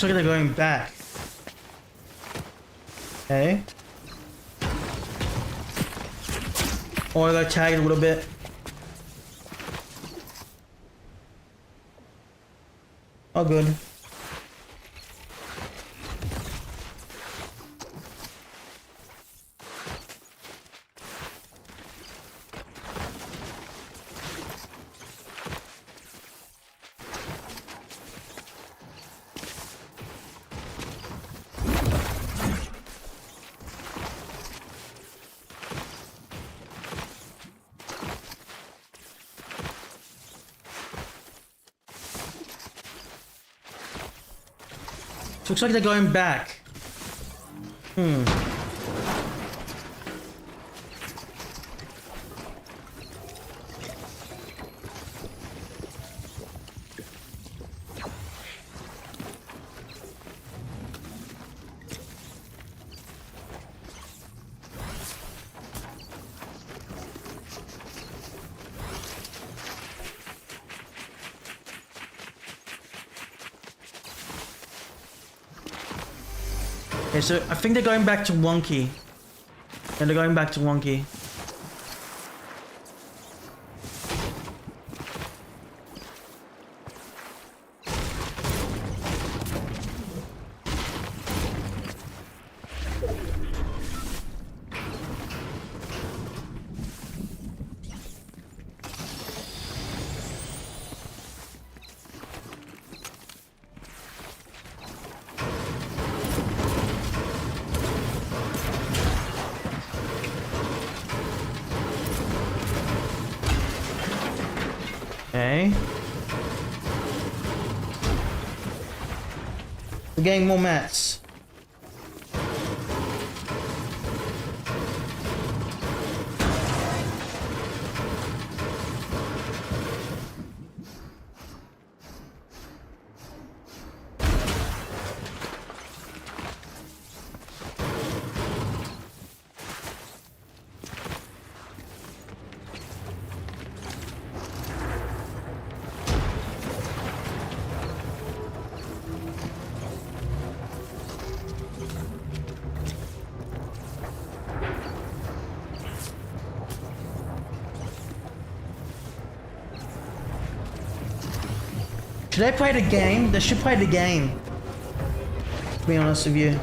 Looks like they're going back. Okay. Or they're tagged a little bit. Oh, good. Looks like they're going back. Okay, so I think they're going back to 𝗏𝘂𝗃. And they're going back to 𝗏𝘂𝗃. Okay. We're getting more mats. Should they play the game? They should play the game. To be honest with you.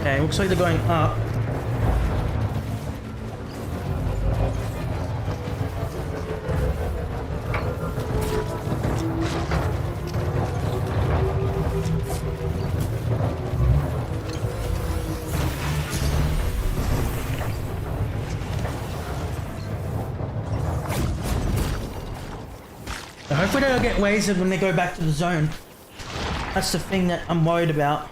Okay, looks like they're going up. Hopefully they don't get lasered when they go back to the zone. That's the thing that I'm worried about.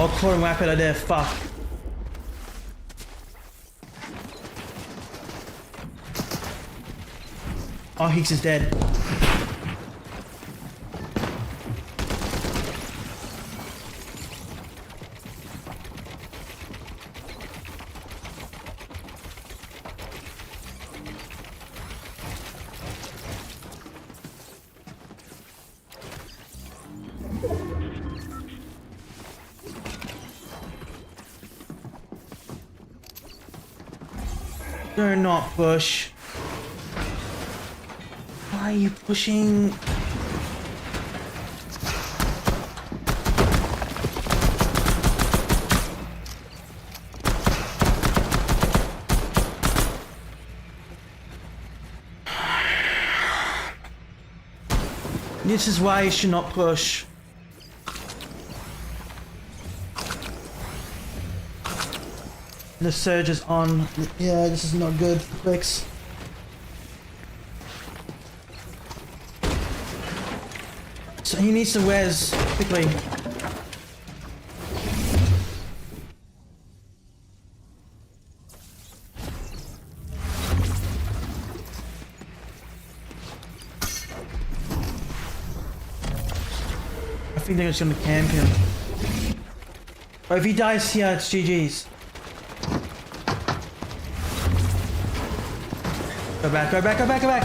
Oh, 𝗏𝗏𝗶𝗆, fuck. Oh, Higgs is dead. Do not push. Why are you pushing? This is why you should not push. The surge is on. Yeah, this is not good for Clix. So he needs to res quickly. I think they're just gonna camp him. But if he dies here, it's GG's. Go back, go back, go back, go back!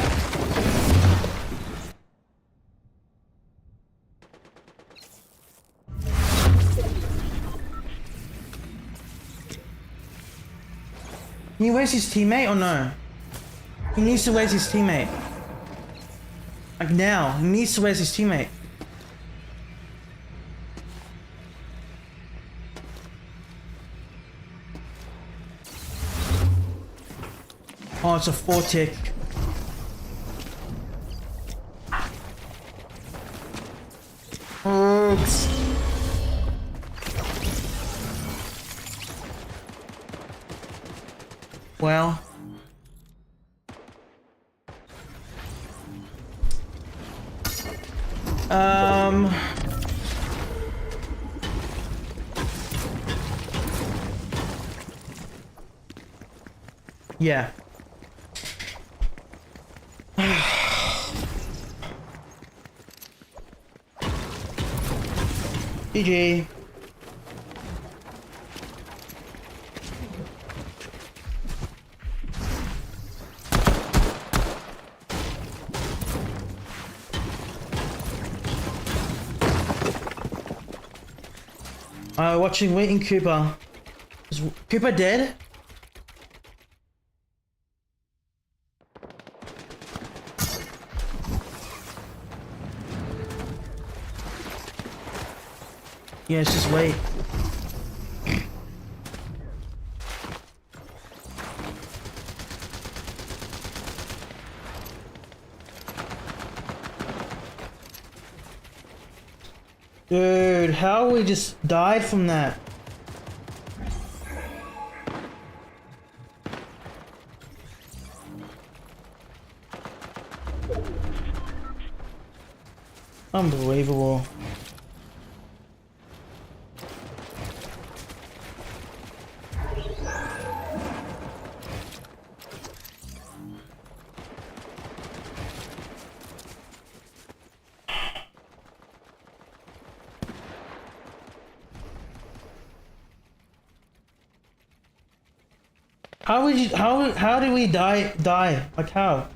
Can he waste his teammate or no? He needs to waste his teammate. Like now, he needs to waste his teammate. Oh, it's a 4-tick. Oops. Well. Yeah. GG. Watching 𝗦𝘁𝗂𝗶𝗆. Is 𝗁𝘁𝗂𝗆 dead? Yeah, it's just wait. Dude, how we just died from that? Unbelievable. How would you? How did we die? Like how?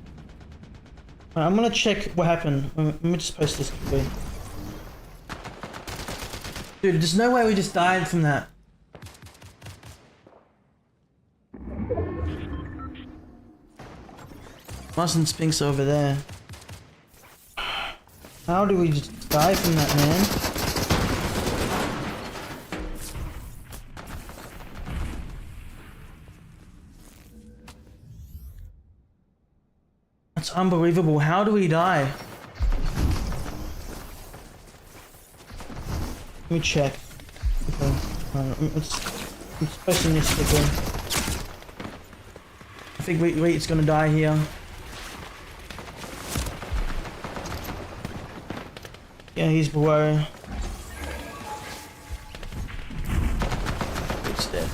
I'm gonna check what happened. Let me just post this quickly. Dude, there's no way we just died from that. 𝗏𝗡𝗃𝗃's over there. How do we just die from that, man? That's unbelievable. How do we die? Let me check. Okay. I'm just posting this quickly. I think it's gonna die here. Yeah, he's below. It's dead.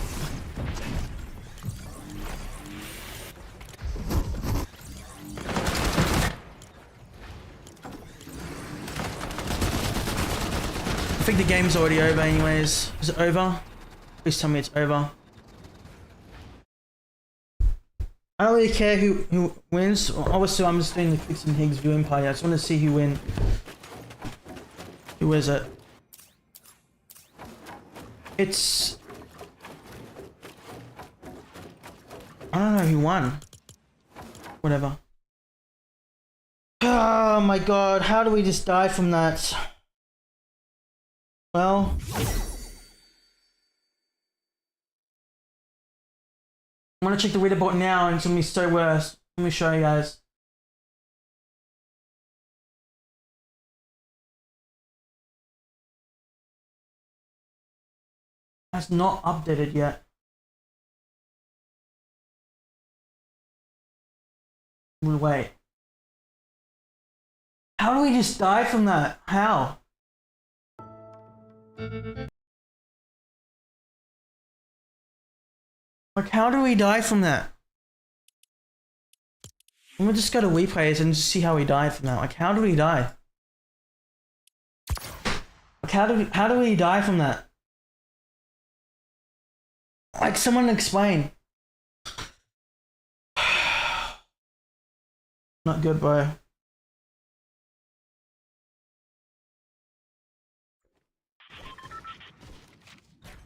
I think the game's already over anyways. Is it over? Please tell me it's over. I don't really care who wins. Obviously I'm just doing the Clix and Higgs viewing party. I just want to see who wins. Who is it? It's... I don't know who won. Whatever. Oh my god, how do we just die from that? Well... I'm gonna check the leaderboard now and it's gonna be so worse. Let me show you guys. That's not updated yet. Wait. How do we just die from that? How? Like, how do we die from that? I'm gonna just go to WePlayers and just see how we died from that. Like, how do we die? Like, how do we die from that? Like, someone explain. Not good, bro.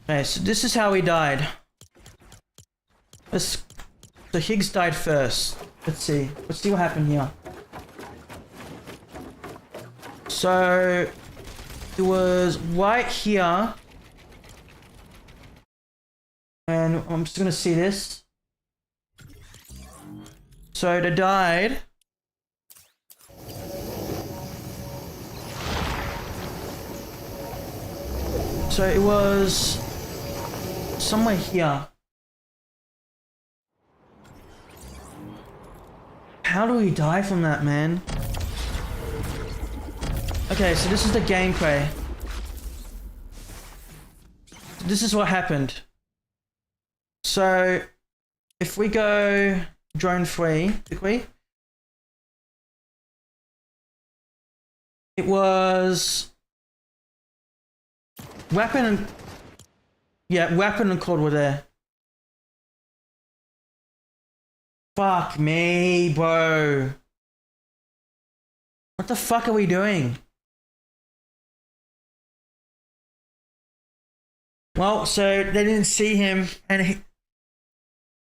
Okay, so this is how we died. So Higgs died first. Let's see. Let's see what happened here. So it was right here. And I'm just gonna see this. So they died. So it was somewhere here. How do we die from that, man? Okay, so this is the gameplay. This is what happened. So, if we go drone free quickly, it was Weapon and... Yeah, Weapon and 𝗏𝗏 were there. Fuck me, bro. What the fuck are we doing? Well, so they didn't see him, and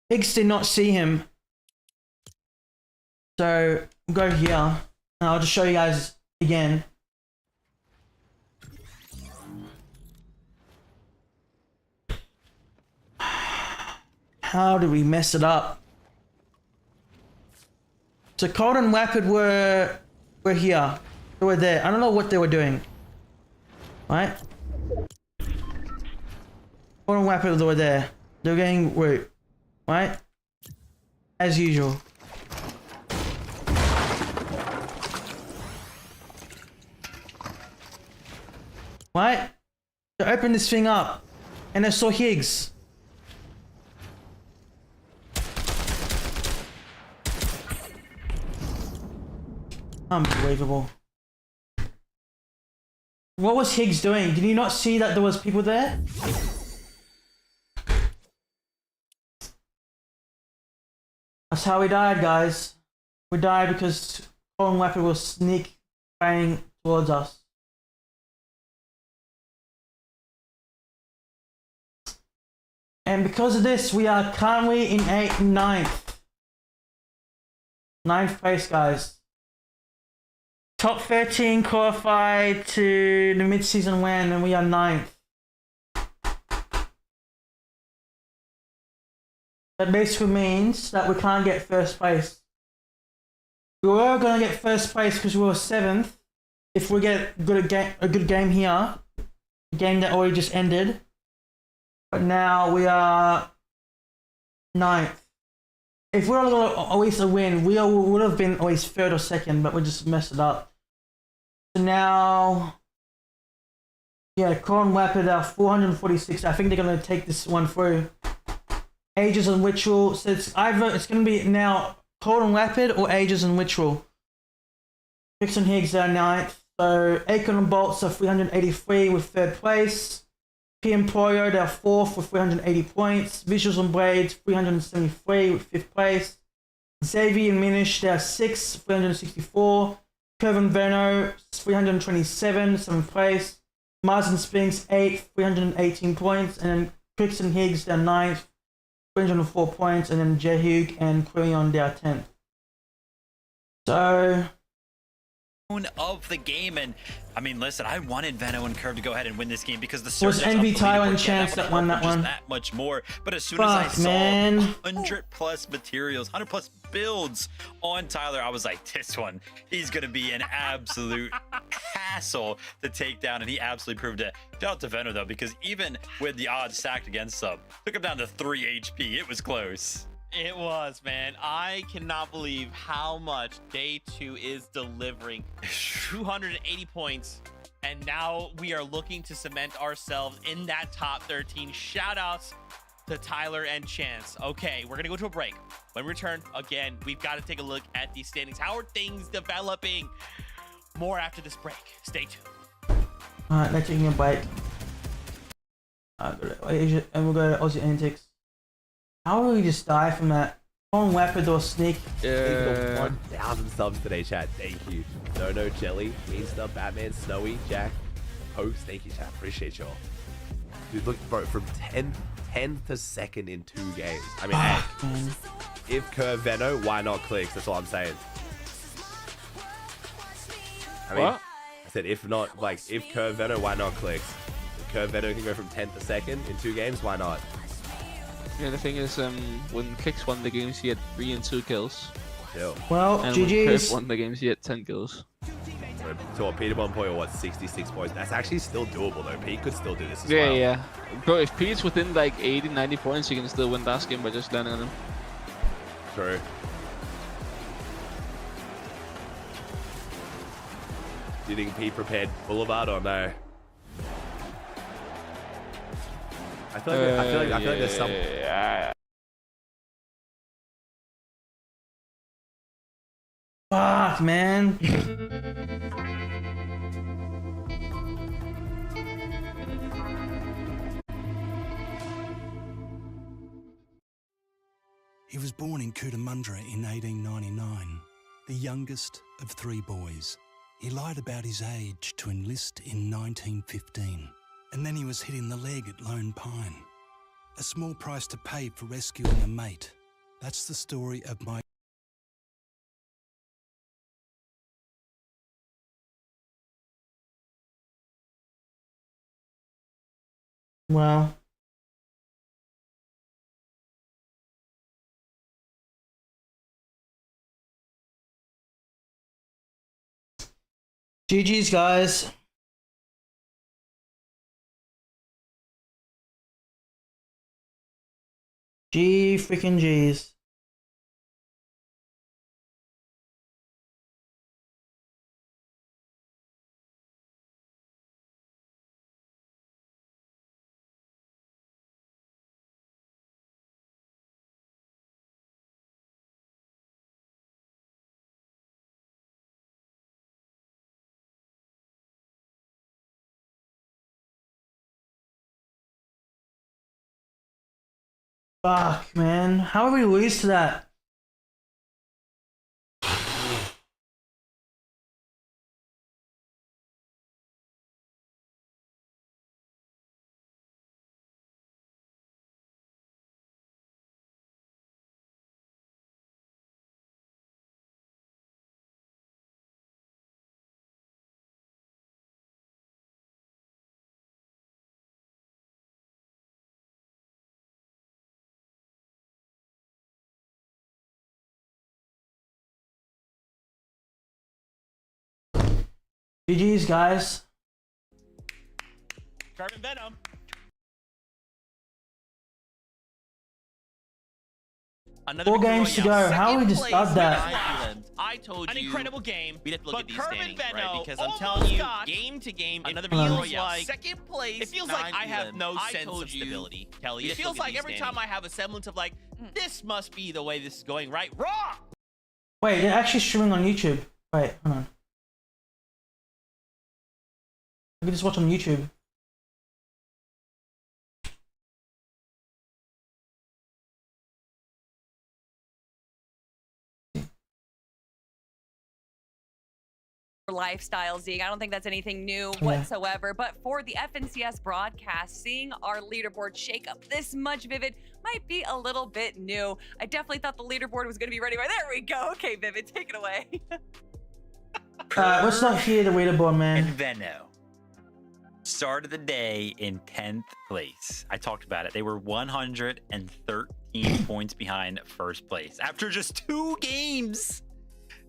Higgs did not see him. So we'll go here, and I'll just show you guys again. How did we mess it up? So 𝗏𝗏 and 𝗏𝗏 were here. They were there. I don't know what they were doing. Right? 𝗏𝗏 and 𝗏𝗏 were there. They were getting root. Right? As usual. Right? They opened this thing up. And I saw Higgs. Unbelievable. What was Higgs doing? Did you not see that there was people there? That's how we died, guys. We died because 𝗏𝗏 and 𝗏𝗏 will sneak bang towards us. And because of this, we are currently in 9th. 9th place, guys. Top 13 qualified to the mid-season win, and we are 9th. That basically means that we can't get first place. We were going to get first place because we were 7th. If we get a good game here, a game that already just ended. But now we are 9th. If we were going to always a win, we would have been always 3rd or 2nd, but we just messed it up. So now, yeah, 𝗏𝗏 and 𝗏𝗏 are 446. I think they're going to take this one through. Ages and Ritual. So it's going to be now 𝗏𝗏 and 𝗏𝗏 or Ages and Ritual. Clix and Higgs are 9th. So 𝗏𝗏 and 𝗏𝗏s are 383 with 3rd place. P and 𝗏𝗏, they're 4th with 380 points. Visuals and Braids, 373 with 5th place. 𝗧𝗵𝗂𝗶𝗆 and 𝗏𝗁, they're 6th, 364. Curve and Veno, 327, 7th place. Mars and Sphinx, 8th, 318 points. And then Clix and Higgs, they're 9th, 304 points. And then 𝗏𝗃 and 𝗏𝗏, they're 10th. So... of the game, and I mean, listen, I wanted Veno and Curve to go ahead and win this game because the it was 𝗏𝗃𝗁 and 𝗏𝗃 that won that one. That much more, but as soon as I saw 100+ materials, 100+ builds on Tyler, I was like, this one, he's gonna be an absolute hassle to take down, and he absolutely proved it. Shout out to Veno though, because even with the odds stacked against him, took him down to 3 HP. It was close. It was, man. I cannot believe how much day 2 is delivering. 280 points, and now we are looking to cement ourselves in that top 13. Shout outs to Tyler and Chance. Okay, we're gonna go to a break. When we return, again, we've got to take a look at these standings. How are things developing? More after this break. Stay tuned. Alright, let's take a break. And we'll go to Aussie Antics. How will we just die from that? On weapon or sneak? 1,000 subs today, chat. Thank you. No Jelly, Insta, Batman, Snowy, Jack, Host. Thank you, chat. Appreciate y'all. Dude, look, bro, from 10th to 2nd in 2 games. I mean, hey, if 𝗏𝗏 Veno, why not Clix? That's all I'm saying. I mean, I said if not, like, if 𝗏𝗏 Veno, why not Clix? If 𝗏𝗏 Veno can go from 10th to 2nd in 2 games, why not? Yeah, the thing is, when Clix won the games, he had 3 and 2 kills. Chill. Well, And GG's. when 𝗏𝗏 won the games, he had 10 kills. So a Peter 1 point or what, 66 points? That's actually still doable though. Pete could still do this as Yeah, well. yeah. Bro, if Pete's within like 80, 90 points, you can still win that game by just landing on him. True. Do you think Pete prepared Boulevard or no? I feel like there's some. Fuck, man. He was born in Cootamundra in 1899, the youngest of 3 boys. He lied about his age to enlist in 1915, and then he was hit in the leg at Lone Pine. A small price to pay for rescuing a mate. That's the story of my... Well. GG's, guys. G freaking G's. Fuck, man. How did we lose to that? GG's, guys. 𝗪𝗏𝗵𝗆. Another 4 victory games to go. royale. How we Second just place, got that? Island. I told An you. incredible game. We'd have to look But at these =𝗏𝗏𝗆 standings, right? Because I'm almost telling you, got game to game, another it victory feels royale. like Second place. It feels like I have no I sense told of you. stability, Kelly. It feels like every time I have a semblance of like, this must be the way this is going, right? Wrong. Wait, they're actually streaming on YouTube. Wait, hold on. I can just watch on YouTube. Lifestyle, Zeke. I don't think that's anything new whatsoever. But for the FNCS broadcast, seeing our leaderboard shake up this much, Vivid, might be a little bit new. I definitely thought the leaderboard was going to be ready. There we go. Okay, Vivid, take it away. Let's not hear the leaderboard, man. And 𝗏𝗏 started the day in 10th place. I talked about it. They were 113 points behind first place. After just 2 games,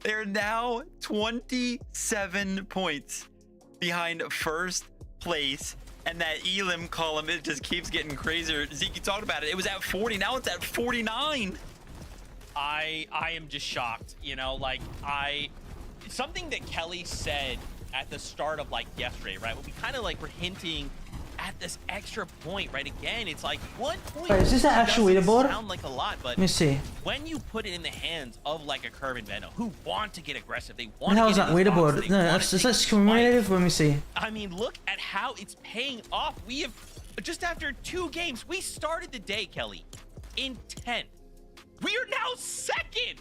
they're now 27 points behind first place. And that elim column, it just keeps getting crazier. Zeke, you talked about it. It was at 40. Now it's at 49. I am just shocked. You know, like something that Kelly said at the start of like yesterday, right? When we kind of like were hinting at this extra point, right? Again, it's like 1 point. Wait, is this the actual doesn't leaderboard? sound like a lot, but Let me see. when you put it in the hands of like a 𝗪𝗏𝗆 who want to get aggressive, they What want the hell to is get that in this box, leaderboard? they No, wanna that's take that's the fight. cumulative. Let me see. I mean, look at how it's paying off. We have just after 2 games, we started the day, Kelly, in 10th. We are now 2nd.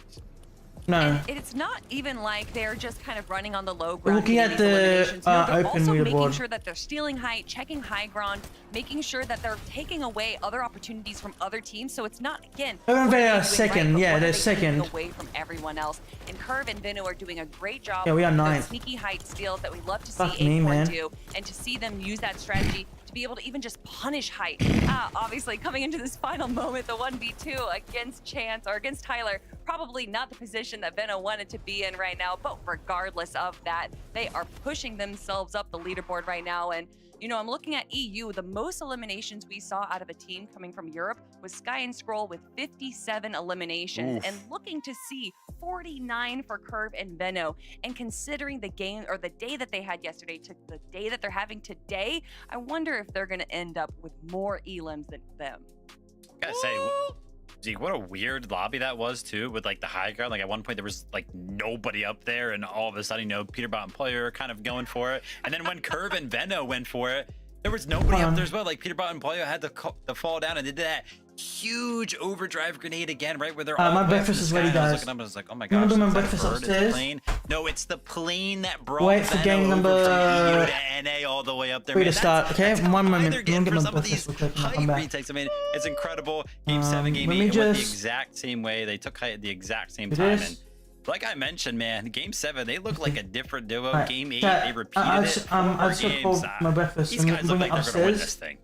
No. And it's not even like they're just kind of running on the low We're ground. looking getting at these the, eliminations. No, they're open also making leaderboard. sure that they're stealing height, checking high ground, making sure that they're taking away other opportunities from other teams. So it's not, again, They what are they are doing second. right, but Yeah, what are they're they taking second. away from everyone else. And 𝗪𝗏 and 𝗏𝗏 are doing a great job. Yeah, we are with those ninth. sneaky height steals that we love to Fuck see me, man. do, and to see them use that strategy to be able to even just punish height. Obviously, coming into this final moment, the 1v2 against Chance or against Tyler, probably not the position that 𝗏𝗏 wanted to be in right now, but regardless of that, they are pushing themselves up the leaderboard right now. And you know, I'm looking at EU. The most eliminations we saw out of a team coming from Europe was Sky and Scroll with 57 eliminations. Oof. And looking to see 49 for 𝗪𝗏 and 𝗏𝗏. And considering the game or the day that they had yesterday to the day that they're having today, I wonder if they're going to end up with more elims than them. Gotta say, Zeke, what a weird lobby that was too, with like the high ground. Like at one point there was like nobody up there, and all of a sudden, you know, 𝗏𝗏𝗆player kind of going for it. And then when 𝗪𝗏 and 𝗏𝗏 went for it, There was nobody up there as well. Like 𝗏𝗏𝗶𝗆 had to fall down and did that huge overdrive grenade again, right where they're all my breakfast is ready, guys. I was looking up and I was like, oh my gosh, do my is that a breakfast bird? It's a upstairs? plane? No, it's the plane that brought Wait for game Venom over number from EU to NA all the way up there. three Man, to start. Okay, that's one moment. they're I'm getting gonna for get my some of these breakfast real quick and I'll come height back. retakes. I mean, it's incredible. Game 7, game let me 8 went the just exact same way. They took height at the exact same do time. this. And like I mentioned, man, game 7, they look like a different duo. Alright, Game 8, chat, they repeated I it. just 4 took games. my breakfast. These I'm guys look bring like it they're gonna win upstairs. this thing.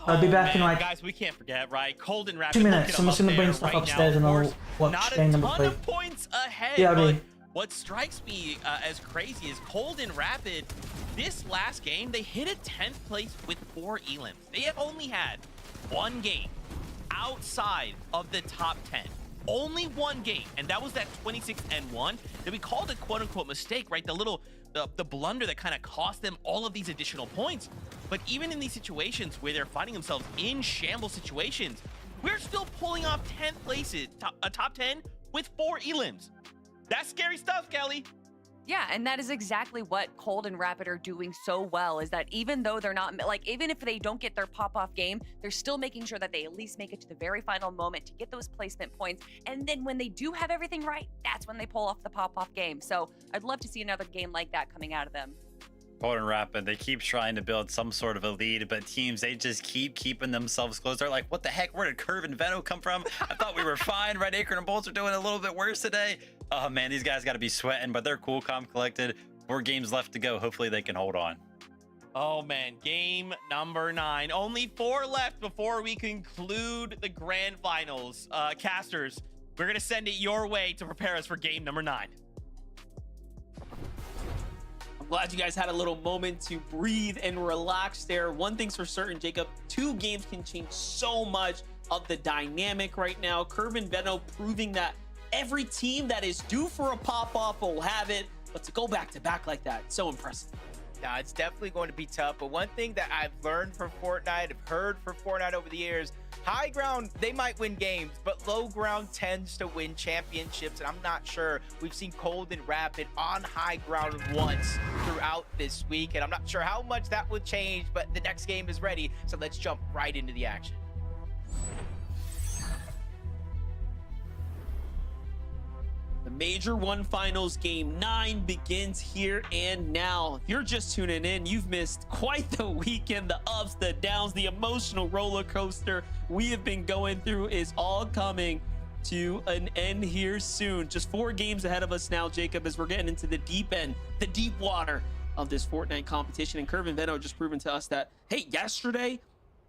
I'll be back in like guys, we can't forget, right? Cold and Rapid 2 minutes. I'm just gonna bring there stuff right upstairs now, and of I'll course. watch Not game a number ton 3. of points ahead, Yeah, but dude. what strikes me as crazy is Cold and Rapid, this last game, they hit a 10th place with 4 elims. They have only had 1 game outside of the top 10. Only 1 game, and that was that 26-1 that we called a quote-unquote mistake, right? The blunder that kind of cost them all of these additional points. But even in these situations where they're finding themselves in shambles situations, we're still pulling off 10th places, a top 10 with 4 elims. That's scary stuff, Kelly. Yeah, and that is exactly what Cold and Rapid are doing so well, is that even though they're not, like, even if they don't get their pop-off game, they're still making sure that they at least make it to the very final moment to get those placement points. And then when they do have everything right, that's when they pull off the pop-off game. So I'd love to see another game like that coming out of them. Cold and Rapid, they keep trying to build some sort of a lead, but teams, they just keep keeping themselves close. They're like, what the heck? Where did Curve and 𝗏𝗏𝗏𝗏 come from? I thought we were fine. Red Acorn and Bolts are doing a little bit worse today. Oh, man, these guys got to be sweating, but they're cool, calm, collected. 4 games left to go. Hopefully they can hold on. Oh, man. Game number 9. Only 4 left before we conclude the grand finals. Casters, we're going to send it your way to prepare us for game number 9. Glad you guys had a little moment to breathe and relax there. One thing's for certain, Jacob, 2 games can change so much of the dynamic right now. Curve and 𝗏𝗏𝗏 proving that every team that is due for a pop-off will have it, but to go back-to-back like that, so impressive. Yeah, it's definitely going to be tough, but one thing that I've learned from Fortnite, I've heard from Fortnite over the years, high ground, they might win games, but low ground tends to win championships, and I'm not sure we've seen Cold and Rapid on high ground once throughout this week, and I'm not sure how much that would change, but the next game is ready, so let's jump right into the action. The Major 1 Finals Game 9 begins here and now. If you're just tuning in, you've missed quite the weekend. The ups, the downs, the emotional roller coaster we have been going through is all coming to an end here soon. Just 4 games ahead of us now, Jacob, as we're getting into the deep end, the deep water of this Fortnite competition. And Curve and 𝗏𝗏𝗏𝗏 just proven to us that, hey, yesterday,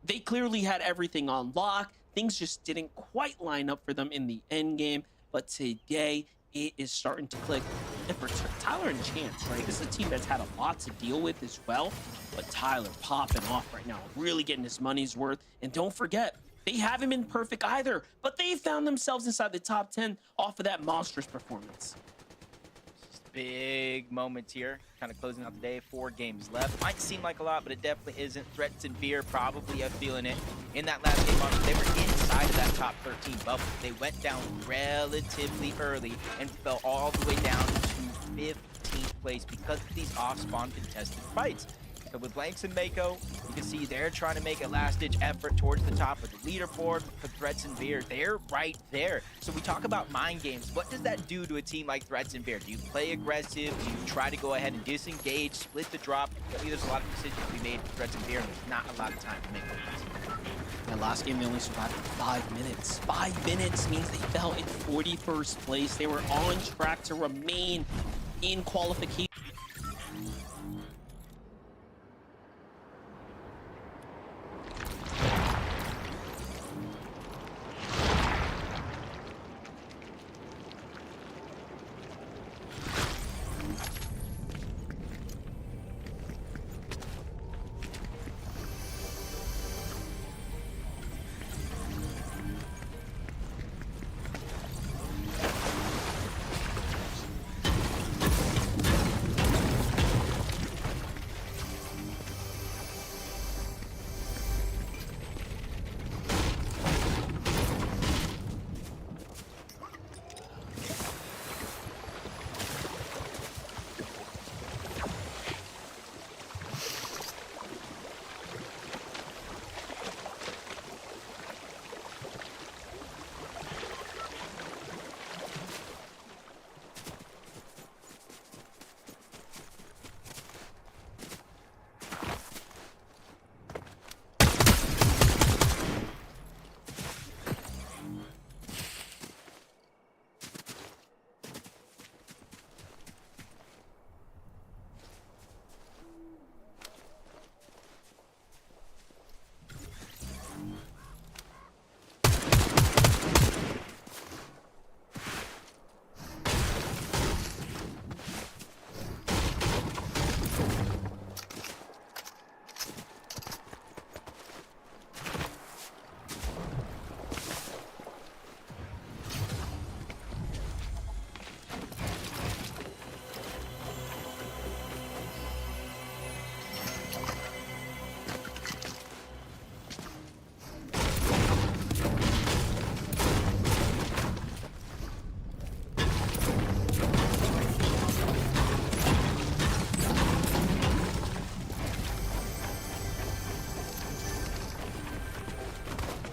they clearly had everything on lock. Things just didn't quite line up for them in the end game. But today, it is starting to click. And for Tyler and Chance, right, this is a team that's had a lot to deal with as well, but Tyler popping off right now, really getting his money's worth. And don't forget, they haven't been perfect either, but they found themselves inside the top 10 off of that monstrous performance. Big moments here, kind of closing out the day. 4 games left. Might seem like a lot, but it definitely isn't. 𝗏𝗏𝗏𝗏 probably are feeling it. In that last game, they were inside of that top 13 bubble. They went down relatively early and fell all the way down to 15th place because of these off-spawn contested fights. So with Blanks and 𝗏𝗏𝗏𝗏, you can see they're trying to make a last-ditch effort towards the top of the leaderboard. For 𝗏𝗏𝗏𝗏𝗏, they're right there. So we talk about mind games. What does that do to a team like 𝗏𝗏𝗏𝗏𝗏? Do you play aggressive? Do you try to go ahead and disengage, split the drop? I mean, there's a lot of decisions to be made for 𝗏𝗏𝗏𝗏𝗏, and there's not a lot of time to make those. That last game, they only survived for 5 minutes. 5 minutes means they fell in 41st place. They were on track to remain in qualification.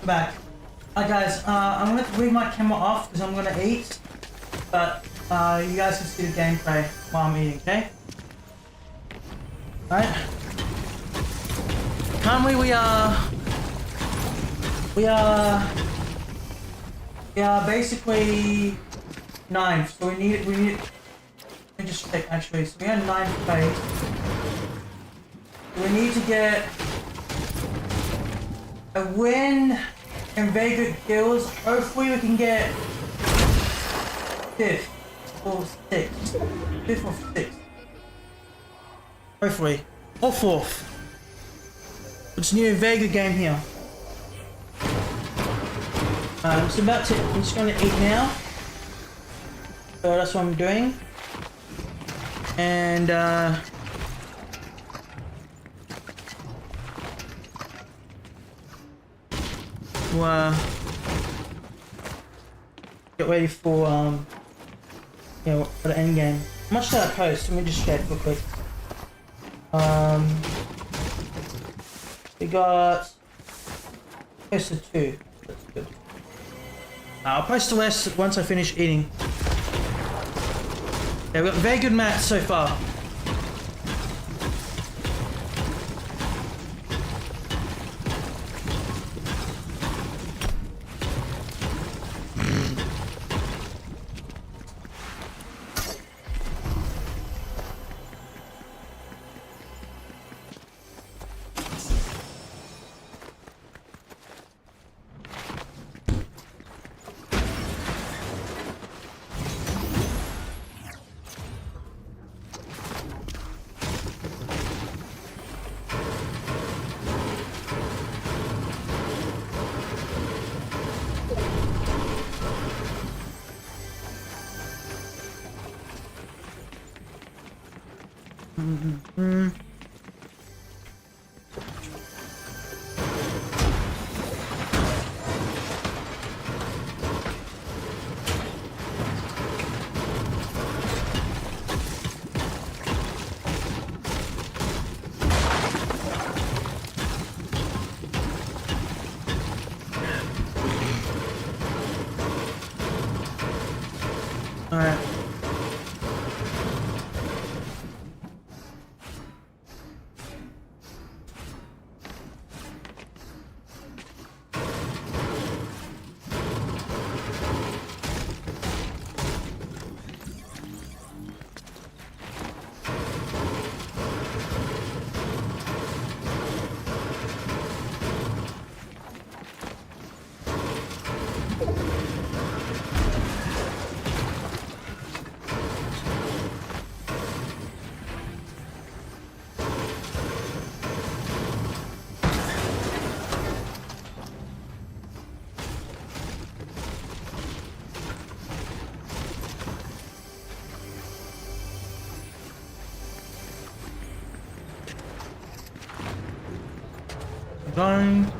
back. Alright guys, I'm gonna leave my camera off because I'm gonna eat, but you guys can see the gameplay while I'm eating, okay? Alright. Currently we are basically 9th, so we need, let me just check actually, so we are 9th place. We need to get a win and very good kills. Hopefully we can get 5th or 6th. 5th or 6th. Hopefully. Or 4th. It's a very good game here. I'm just gonna eat now. So that's what I'm doing. And get ready for for the end game. How much did I post? Let me just check real quick. We got posted 2. That's good. I'll post the rest once I finish eating. Yeah, we've got very good match so far. Alright. Going.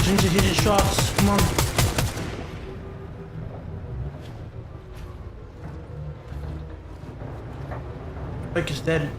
Ginger hitting shots, come on. Drake is dead.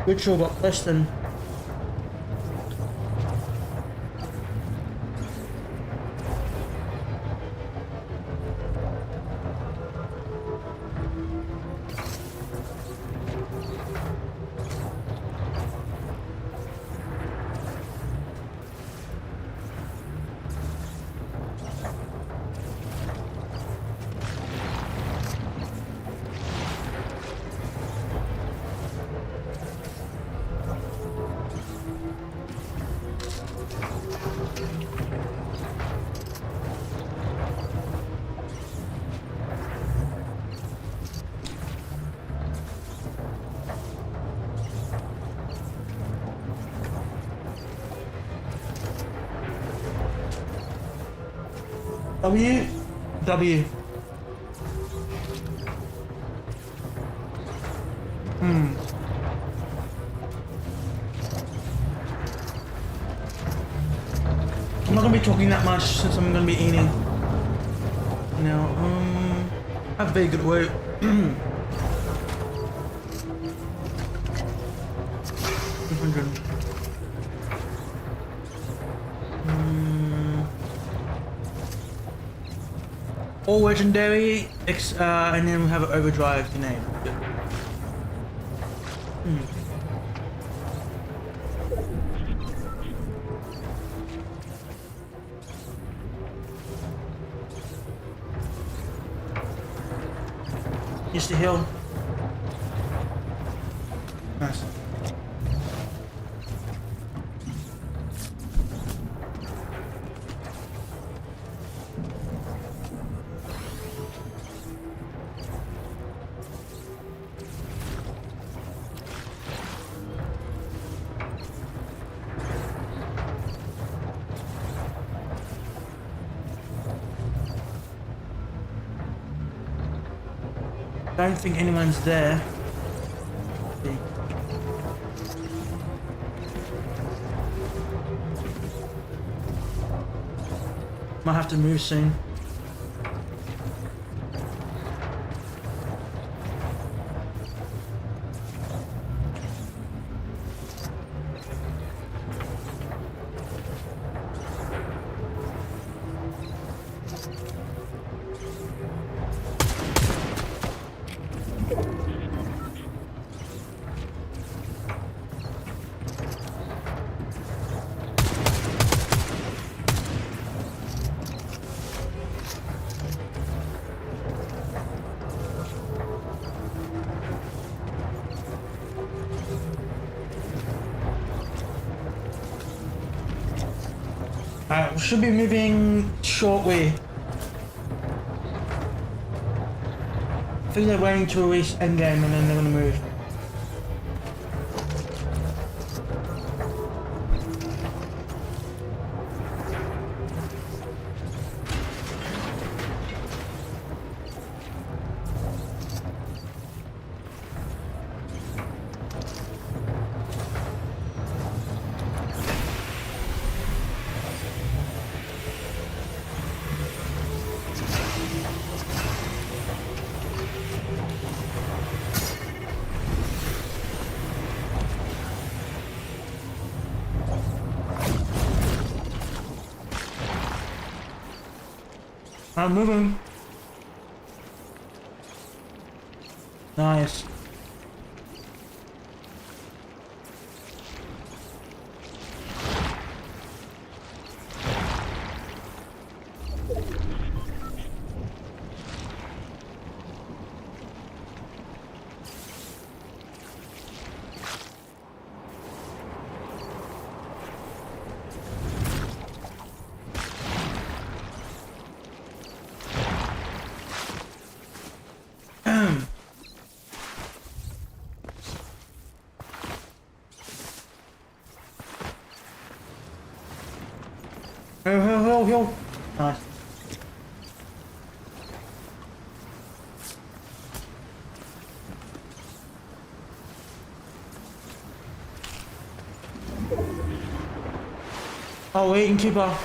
Good show got Preston. W. I'm not gonna be talking that much since I'm gonna be eating. Now, I have very good weight. All legendary, and then we have an overdrive to name. Just the hill. Nice. I don't think anyone's there. Might have to move soon. We should be moving shortly. I think they're waiting to release endgame and then they're gonna move. I'm moving. Nice. Hill. Nice. Oh, we're eating keeper.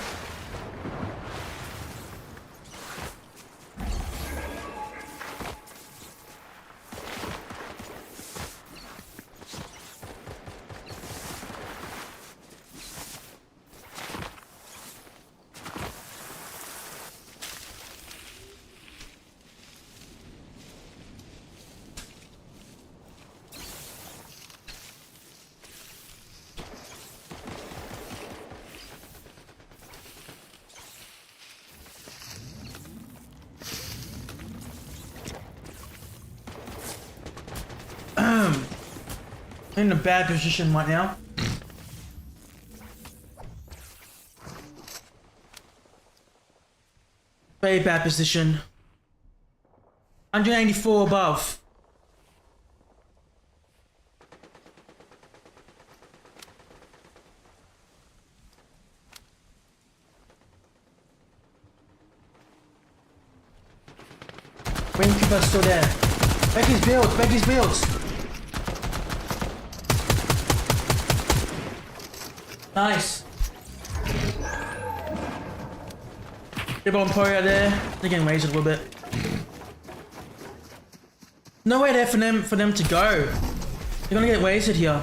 In a bad position right now. Very bad position. 184 above. Wing keeper's still there. Becky's builds, Becky's builds. Nice. 𝗙𝗵𝗹𝘆 there. They're getting raised a little bit. Nowhere there for them to go. They're gonna get wasted here.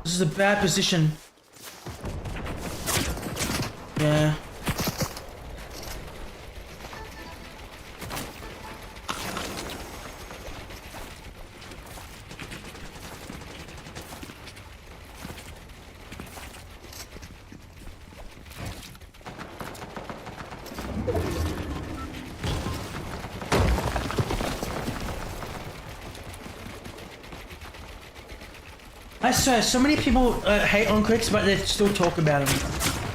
This is a bad position. Yeah. I swear, so many people hate on Clix, but they still talk about him.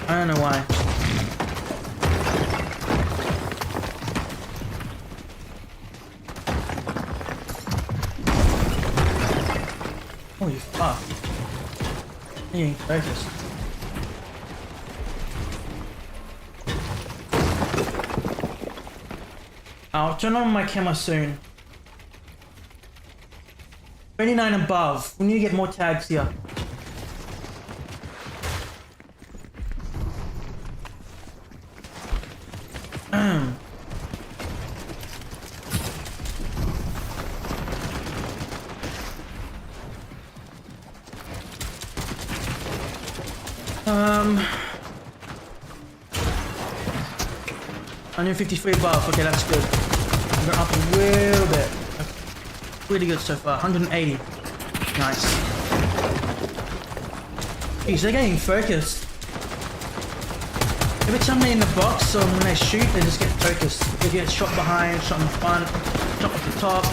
I don't know why. Holy fuck. He ain't focused. I'll turn on my camera soon. 29 above. We need to get more tags here. $153 above. Okay, that's good. I'm going up a little bit. Really good so far. 180. Nice. Jeez, they're getting focused. Every time they're in the box or when they shoot, they just get focused. They get shot behind, shot in the front, shot at the top.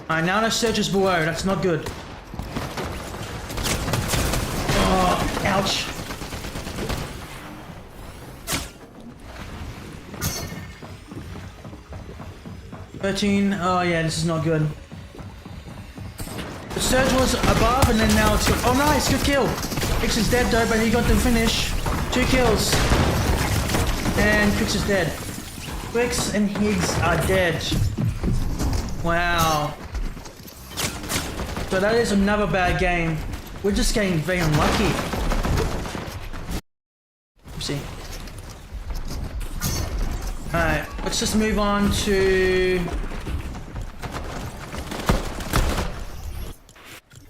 Alright, now the surge is below. That's not good. Oh, ouch. Oh yeah, this is not good. The surge was above and then now it's good. Oh nice, good kill. Clix is dead though, but he got the finish. 2 kills. And Clix is dead. Clix and Higgs are dead. Wow. So that is another bad game. We're just getting very unlucky. Let's see. Alright, let's just move on to...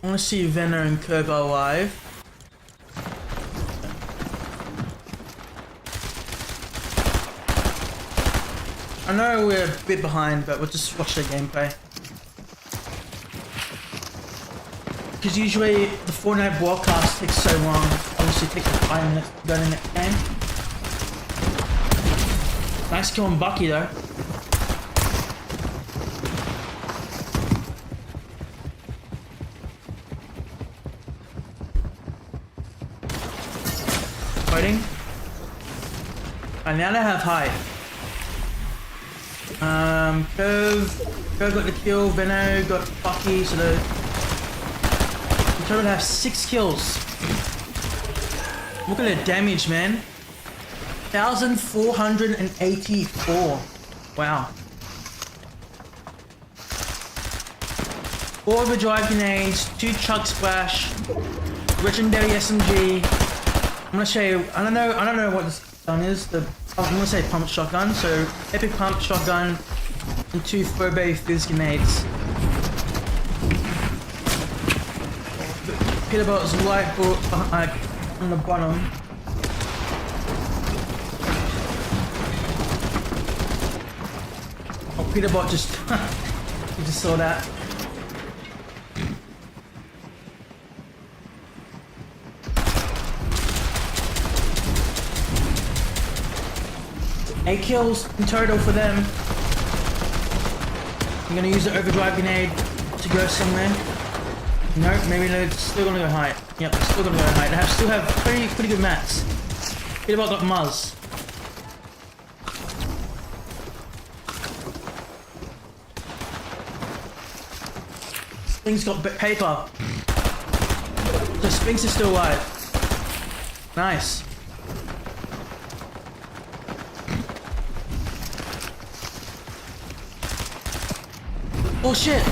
I want to see 𝗏𝗏 and 𝗏𝗏𝗃 alive. I know we're a bit behind, but we'll just watch the gameplay. Because usually the Fortnite broadcast takes so long. Obviously it takes 5 minutes to go to the next game. Nice kill on Bucky though. Fighting. And now they have height. 𝗏𝗏 got the kill, 𝗏𝗏 got Bucky, so the total have 6 kills. Look at the damage, man. 1,484. Wow. 4 overdrive grenades, 2 chug splash. legendary SMG. I'm gonna show you. I don't know what this gun is. I'm gonna say pump shotgun. So epic pump shotgun and 2 𝗨𝗶𝗶𝘆 grenades. 𝗨𝗶𝗶𝗆's light bullet on the bottom. Oh, 𝗨𝗶𝗆 just you just saw that. Eight kills in total for them. I'm gonna use the overdrive grenade to go somewhere. Nope, maybe they're still gonna go high. Yep, they're still gonna go high. They still have pretty good mats. 𝗨𝗶𝗆 got 𝗧𝗂𝘂𝘆. Sphinx got paper. So Sphinx is still alive. Nice. Oh shit!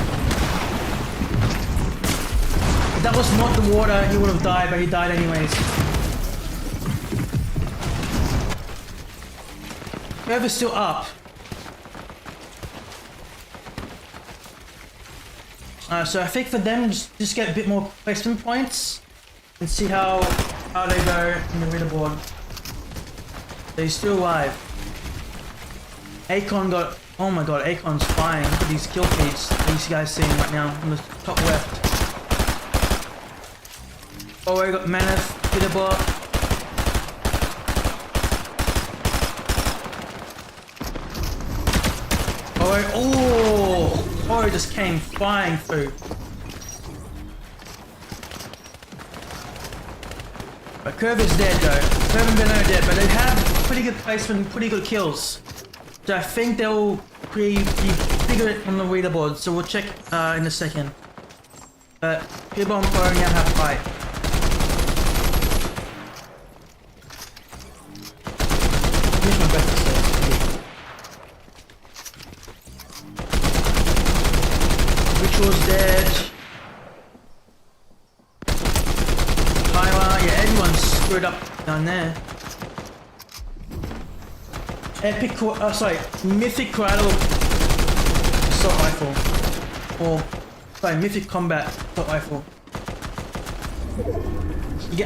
If that was not the water, he would have died, but he died anyways. Whoever's still up. So I think for them, just get a bit more placement points and see how they go in the leaderboard. So he's still alive. 𝗏𝗂𝗏 got. Oh my god, 𝗏𝗂𝗏's flying. Look at these kill feeds that you guys seeing right now on the top left. Oh, we got Maneth, 𝗨𝗶𝗆. Oh, he just came flying through. But 𝗪𝗏 is dead though. 𝗪𝗏 and 𝗏𝗏 are dead, but they have pretty good placement, pretty good kills. So I think they'll be bigger on the leaderboard, so we'll check in a second. But 𝗨𝗏 and 𝗨𝗏 now have fight. Finish my breakfast first. Ritual's dead. 𝗨𝗏, yeah, everyone's screwed up down there. Mythic Corral assault rifle, or mythic combat assault rifle.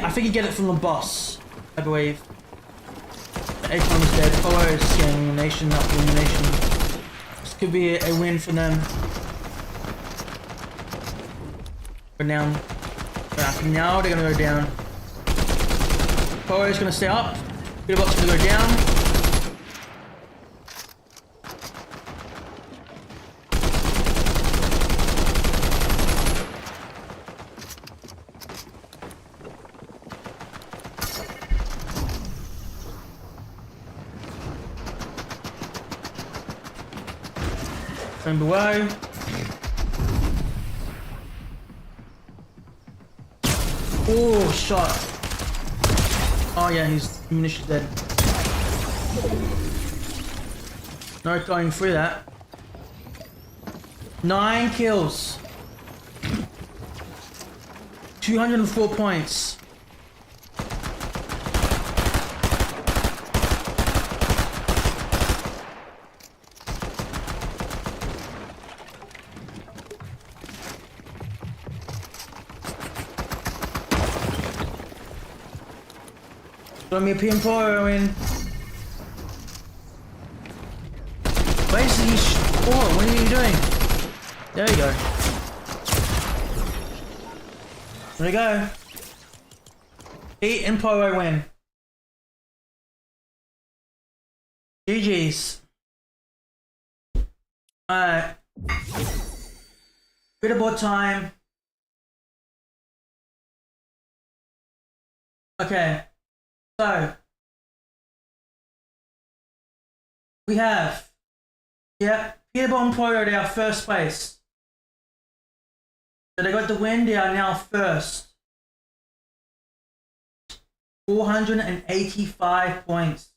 I think you get it from the boss, I believe. 𝗏𝗂𝗏 is dead. 𝗨𝗏 is getting elimination after elimination. This could be a win for them. But now they're gonna go down. 𝗨𝗏 is gonna stay up. 𝗨𝗏's gonna go down. Going below. Oh, shot. Oh yeah, he's munitions dead. No going through that. 9 kills. 204 points. Let me 𝗶𝗆 in. Where's the score? What are you doing? There you go. There you go. Eat and 𝗨𝗏 win. GG's. Alright. Leaderboard time. Okay. So, we have, 𝗏𝗏 and 𝗨𝗏, they are first place. So they got the win, they are now first. 485 points.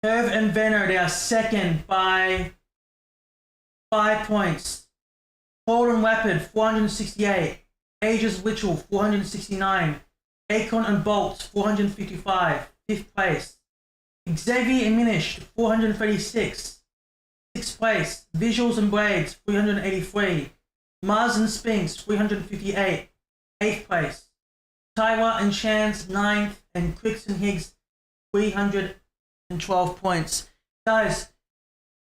𝗨𝗏 and 𝗏𝗏, they are second by 5 points. 𝗨𝗏 and 𝗏𝗏, 468. Ages Witchell, 469. Akon and Bolts, 455. 5th place. 𝗧𝗵𝗂𝗍𝗆, 436. 6th place. Visuals and Braids, 383. Mars and Spinks, 358. 8th place. Tywa and Chance, 9th. And Clix and Higgs, 312 points. Guys,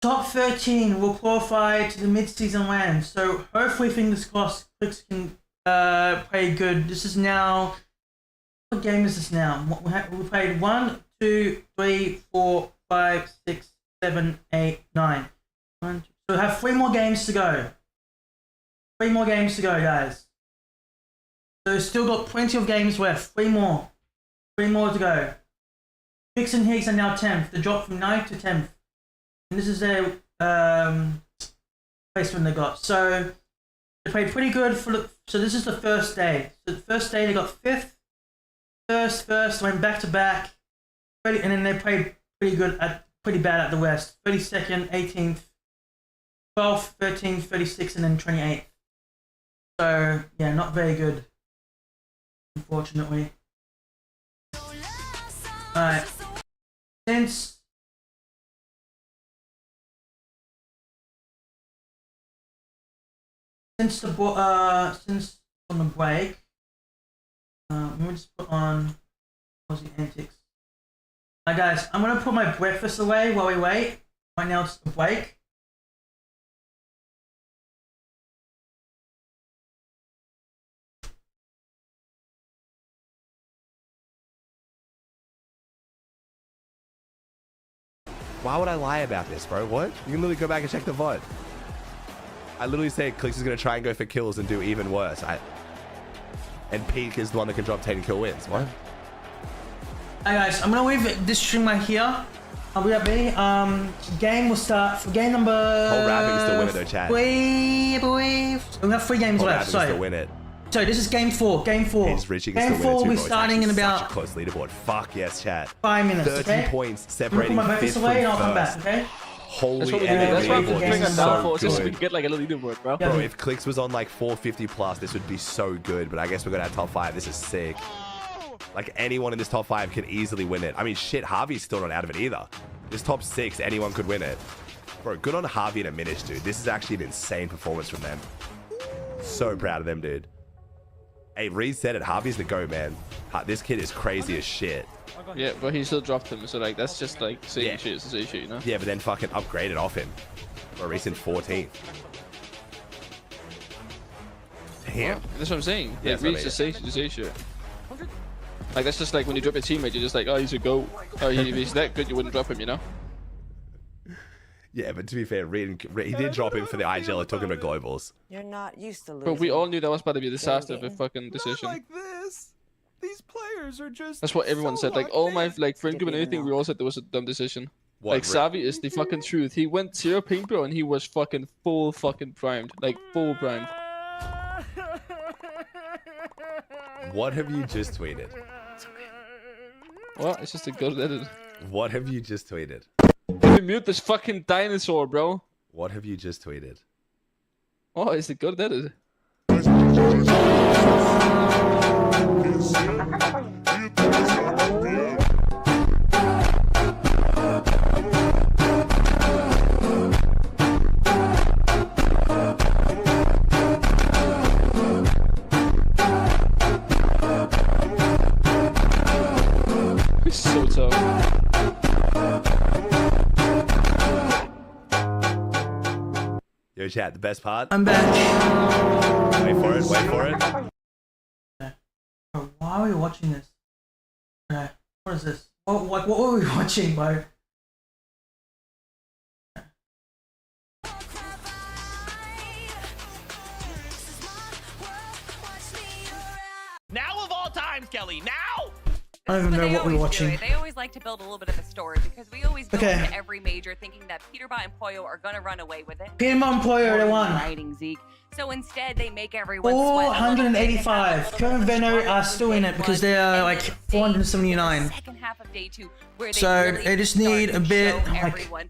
top 13 will qualify to the mid-season LAN. So hopefully, fingers crossed, Clix can play good. This is now... What game is this now? We played 1, 2, 3, 4, 5, 6, 7, 8, 9. So we have 3 more games to go. 3 more games to go, guys. So still got plenty of games left. 3 more. 3 more to go. Clix and Higgs are now 10th. They dropped from 9th to 10th. And this is their placement they got. So they played pretty good for the... So this is the first day. So the first day they got 5th. First, went back to back, and then they played pretty bad at the West. 32nd, 18th, 12th, 13th, 36th, and then 28th. So yeah, not very good, unfortunately. Alright, since on the break. Let me just put on Aussie Antics. Alright guys, I'm gonna put my breakfast away while we wait. Right now it's a break. Why would I lie about this, bro? What? You can literally go back and check the VOD. I literally said Clix is gonna try and go for kills and do even worse. And Peak is the one that can drop 10 kill wins. What? Alright guys, I'm gonna leave this stream right here. I'll be ready. Game will start for game number... 𝗨𝗵𝗃𝗆 is the winner though, chat. 3, I believe. We have 3 games left. 𝗨𝗵𝗃𝗆 is the winner. So this is game 4. Game 4. Game 4 will be starting in about... Such a close leaderboard. Fuck yes, chat. 5 minutes, 30 okay? points separating I'm gonna put my 5th breakfast away and I'll from come back, first. okay? Holy That's what we enemy That's why the we're game doing is a downfall, so just so we good. can get like a leaderboard, bro. Yeah. Bro, if Clix was on like 450 plus, this would be so good. But I guess we're gonna have top 5. This is sick. Like anyone in this top 5 can easily win it. I mean, shit, Harvey's still not out of it either. This top 6, anyone could win it. Bro, good on Harvey and 𝗏, dude. This is actually an insane performance from them. So proud of them, dude. Hey, Reed said it. Harvey's the GOAT, man. This kid is crazy as shit. Yeah, but he still dropped him, so like that's just like saying shit to say shit, you know? Yeah, but then fucking upgraded off him for a recent 14th. Damn. That's what I'm saying. Yeah, Like, Reed's just say shit. Like that's just like when you drop your teammate, you're just like, oh, he's a GOAT. Oh, if he's that good, you wouldn't drop him, you know? Yeah, but to be fair, Reed, he did drop him for the IGL. It took him to globals. You're not used to losing. But we all knew that was about to be a disaster of a fucking decision. Like this. These players are just That's what everyone said. Like all my like friend group and everything, we all said there was a dumb decision. Like 𝗏𝗵𝗃𝗆 is the fucking truth. He went 0 ping, bro, and he was fucking full fucking primed. Like full primed. What have you just tweeted? What? It's just a good edit. What have you just tweeted? Let me mute this fucking dinosaur, bro. What have you just tweeted? Oh, it's a good edit. It's so tough. Yo, chat, the best part? I'm back. Wait for it, wait for it. Bro, why are we watching this? Okay, what is this? What were we watching, bro? Now of all times, Kelly. Now. I don't even know what we're watching. They always like to build a little bit of a story because we always go Okay. into every major thinking that 𝗏𝗏𝗏𝗏 and 𝗏𝗏𝗏𝘆 are gonna run away with it. 𝗏𝗏𝗏𝗏𝗏 and 𝗏𝗏𝗏𝗏, they won. Riding Zeke. So instead, they make everyone sweat a little bit. 485. 𝗏𝗏𝗏𝗏 are still in it because they are like 479. Second half of day 2, where they So really they just need start a to bit show like everyone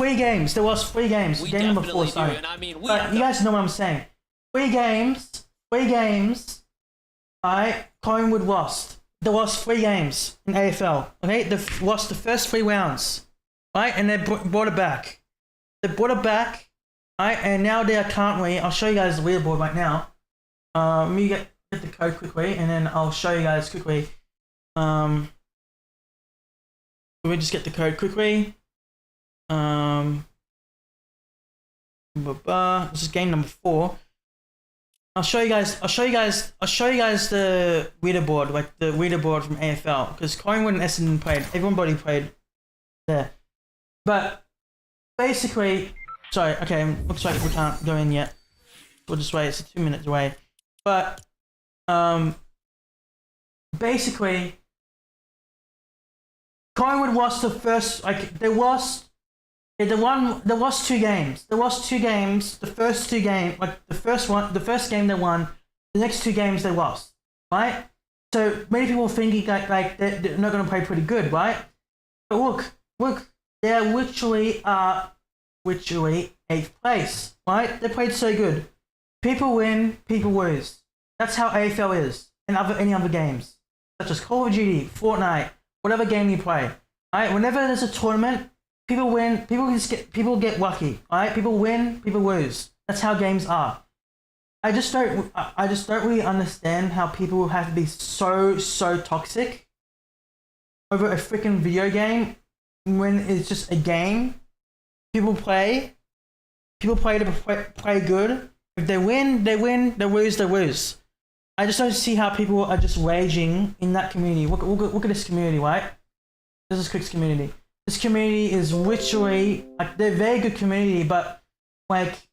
3 games. There was 3 games. We Game number 4, definitely do, sorry. and I mean, But you guys know what I'm saying. 3 games. 3 games. Alright, Collingwood lost. There was 3 games in AFL. Okay, they lost the first 3 rounds. Right, and they brought it back. They brought it back. Alright, and now they are currently. I'll show you guys the leaderboard right now. Let me get the code quickly, and then I'll show you guys quickly. Let me just get the code quickly. This is game number 4. I'll show you guys the leaderboard, like the leaderboard from AFL, because Collingwood and Essendon played. Everybody played there. But basically, sorry. Okay, looks like we can't go in yet. we'll just wait. It's 2 minutes away. But basically, Collingwood lost the first. Like they lost. Yeah, they lost 2 games. They lost 2 games. The first 2 games, like the first game they won. The next 2 games they lost. Right. So many people thinking like they're not going to play pretty good, right? But look, they're literally 8th place, right? They played so good. People win, people lose. That's how AFL is in any other games, such as Call of Duty, Fortnite, whatever game you play. Right? Whenever there's a tournament, people win, people get lucky. Right? People win, people lose. That's how games are. I just don't really understand how people have to be so toxic over a freaking video game when it's just a game. People play to play good. If they win, they win. They lose, they lose. I just don't see how people are just raging in that community. Look at this community, right? This is Clix community. This community is literally like they're a very good community, but like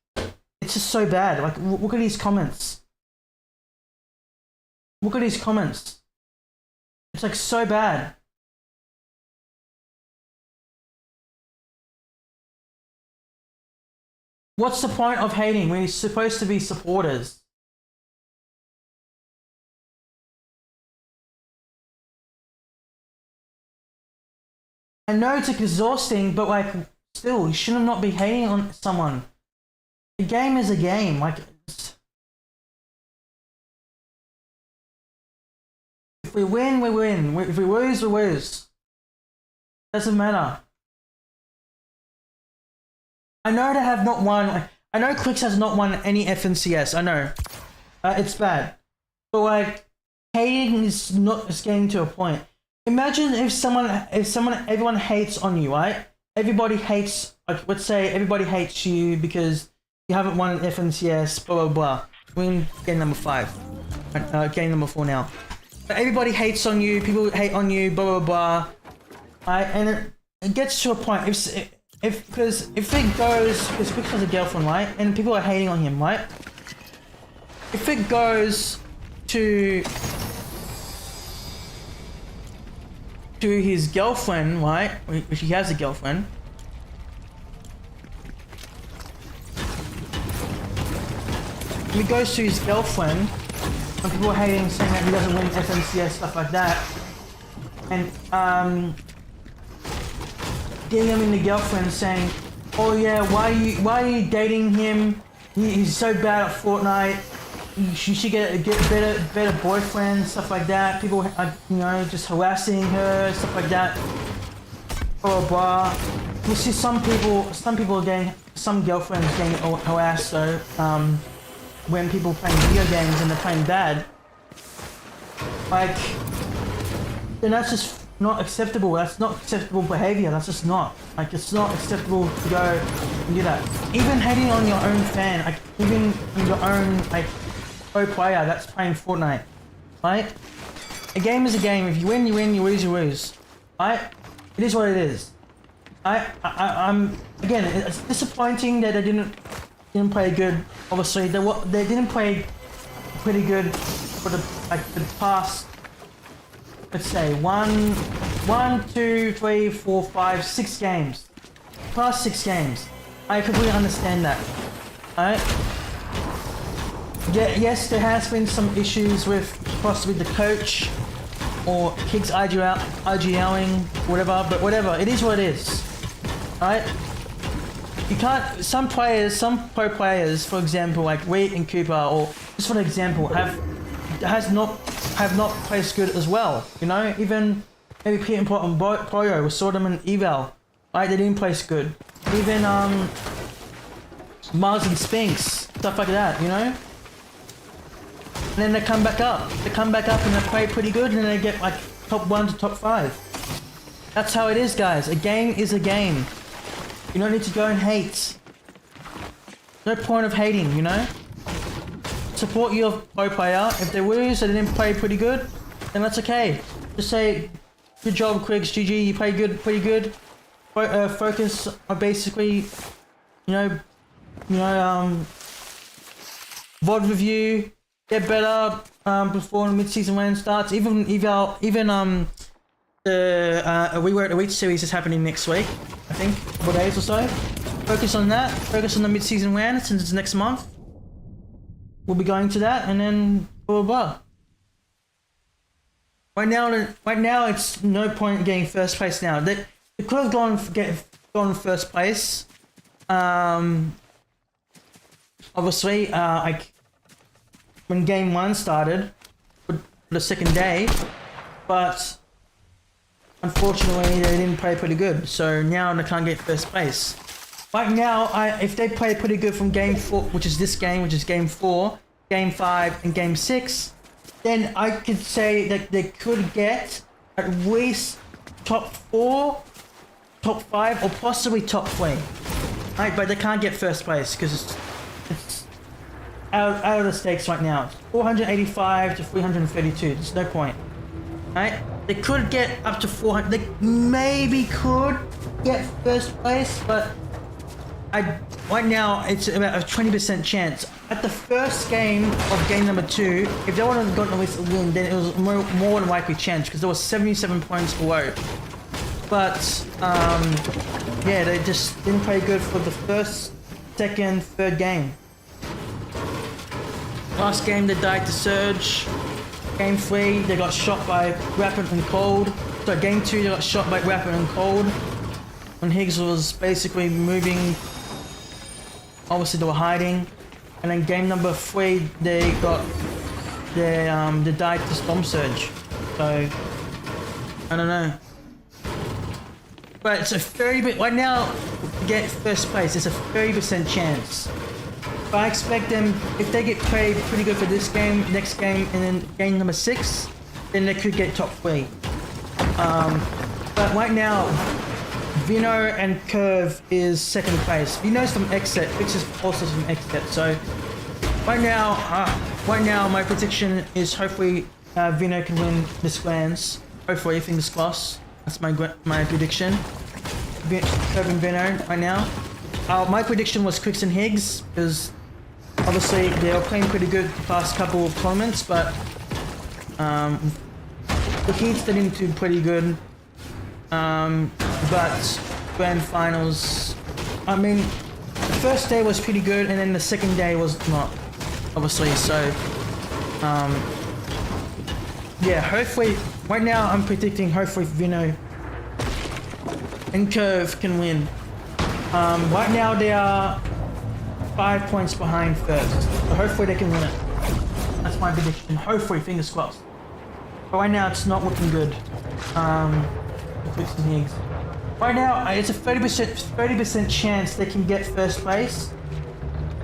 it's just so bad. Like look at these comments. Look at these comments. It's like so bad. What's the point of hating when you're supposed to be supporters? I know it's exhausting, but like, still, you should not be hating on someone. A game is a game. Like, if we win, we win. If we lose, we lose. Doesn't matter. I know they have not won. I know Clix has not won any FNCS. I know, it's bad, but like hating is not. It's getting to a point. Imagine if everyone hates on you, right? Everybody hates. Like, let's say everybody hates you because you haven't won an FNCS. Blah blah blah. We're in game number 5. Game number 4 now. But everybody hates on you. People hate on you. Blah blah blah. Right, and it gets to a point. Because it goes, because Clix has a girlfriend, right? And people are hating on him, right? If it goes to his girlfriend, right? Which he has a girlfriend. If it goes to his girlfriend, and people are hating, saying that he doesn't win FNCS, stuff like that, and getting him in the girlfriend saying, "Oh yeah, why are you dating him? He's so bad at Fortnite. You should get better boyfriend," stuff like that. People are, just harassing her, stuff like that. Blah blah blah. You see some people are getting, some girlfriends getting harassed though. When people playing video games and they're playing bad, like, then that's just not acceptable. That's not acceptable behavior. That's just not. Like, it's not acceptable to go and do that. Even hating on your own fan, like even your own like pro player that's playing Fortnite, right? A game is a game. If you win, you win. You lose, you lose. Right? It is what it is. I'm again. It's disappointing that they didn't play good. Obviously, they didn't play pretty good for the past. Let's say 1, 2, 3, 4, 5, 6 games. Past 6 games. I completely understand that. Alright? Yeah, yes, there has been some issues with possibly the coach or Higgs IGLing, whatever, but whatever. It is what it is. Alright? You can't. Some pro players, for example, like Wheat and Cooper, or just for an example, have not placed good as well. Even maybe Pete and Poyo, we saw them in eval. Right, they didn't place good. Even Mars and Spinks, stuff like that. And then they come back up. They come back up and they play pretty good, and then they get like top 1 to top 5. That's how it is, guys. A game is a game. You don't need to go and hate. No point of hating, Support your pro player. If they lose, they didn't play pretty good, then that's okay. Just say, "Good job, Clix. GG. You played good, pretty good." Focus on basically, VOD review, get better before the mid-season WAN starts. Even we were at the week series is happening next week, I think, 4 days or so. Focus on that. Focus on the mid-season WAN since it's next month. We'll be going to that, and then blah blah blah. Right now, it's no point in getting first place now. They could have gone first place. Obviously, when game 1 started, for the second day, but unfortunately they didn't play pretty good. So now they can't get first place. Right now, if they play pretty good from game 4, which is this game, which is game 4, game 5, and game 6, then I could say that they could get at least top 4, top 5, or possibly top 3. Right, but they can't get first place because it's out of the stakes right now. It's 485 to 332. There's no point. Right? They could get up to 400. They maybe could get first place, but right now it's about a 20% chance. At the first game of game number 2, if they would have gotten at least a win, then it was more than likely chance because there was 77 points below. But yeah, they just didn't play good for the first, second, third game. Last game they died to Surge. Game 3 they got shot by 𝗏𝗏𝗏𝘆 and 𝗏𝗏𝗏𝘆. So game 2 they got shot by 𝗏𝗏𝗏𝗏 and 𝗏𝗏𝗏𝘏. When Higgs was basically moving, obviously they were hiding. And then game number 3 they died to Storm Surge. So I don't know. But it's a 30%, right now, to get first place, it's a 30% chance. But I expect them, if they get played pretty good for this game, next game, and then game number 6, then they could get top 3. But right now, Vino and Curve is second place. Vino's from Exit, Clix is also from Exit. So right now, my prediction is hopefully Vino can win this Grands. Hopefully, fingers crossed. That's my prediction. Curve and Vino right now. My prediction was Clix and Higgs because obviously they were playing pretty good the past couple of tournaments, but the Heats didn't do pretty good. But grand finals, I mean, the first day was pretty good, and then the second day was not, obviously. So, yeah, hopefully, right now I'm predicting hopefully Vino and Curve can win. Right now they are 5 points behind first, so hopefully they can win it. That's my prediction. Hopefully, fingers crossed. But right now it's not looking good. Clix and Higgs. Right now it's a 30% chance they can get first place,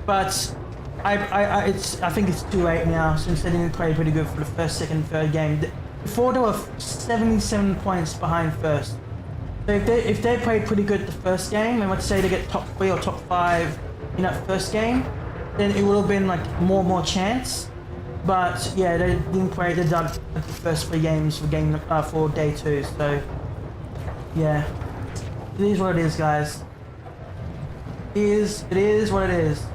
but I think it's too late now since they didn't play pretty good for the first, second, third game. Before they were 77 points behind first. So if they played pretty good the first game, and let's say they get top 3 or top 5 in that first game, then it would have been like more chance. But yeah, they didn't play. They dug the first 3 games for for day 2. So yeah, it is what it is, guys. It is what it is.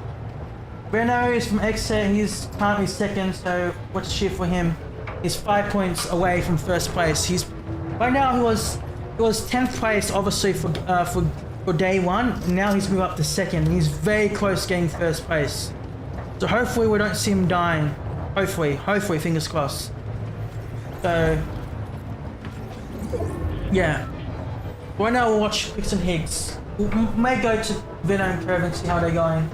Breno is from Exit. He's currently second. So let's cheer for him. He's 5 points away from first place. He's right now he was 10th place, obviously for day 1. And now he's moved up to second. He's very close getting first place. So hopefully we don't see him dying. Hopefully, fingers crossed. So yeah. Right now we'll watch Clix and Higgs. We may go to Vino and Curve and see how they're going.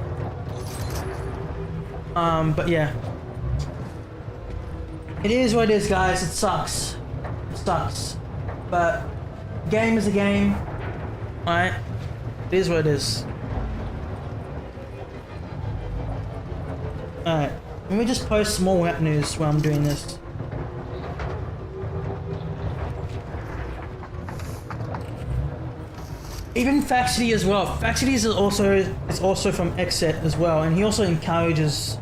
But yeah. It is what it is, guys. It sucks. It sucks. But game is a game. Alright? It is what it is. Alright. Let me just post some more map news while I'm doing this. Even 𝗏𝗏𝗏𝘆 as well. 𝗏𝗏𝗏𝘏 is also from Exit as well, and he also encourages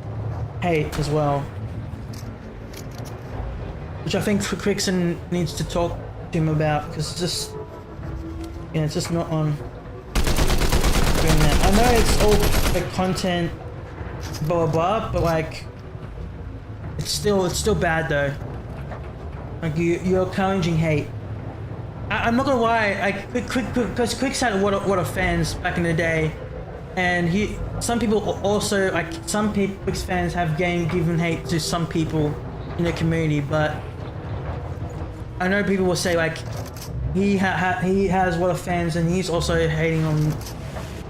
hate as well. Which I think Clixon needs to talk to him about, because it's just, yeah, it's just not on doing that. I know it's all the content blah blah blah, but like it's still bad though. Like you're encouraging hate. I'm not gonna lie, like because Clix had a lot of fans back in the day, and some people also like some Clix fans have given hate to some people in the community, but I know people will say like he has a lot of fans and he's also hating on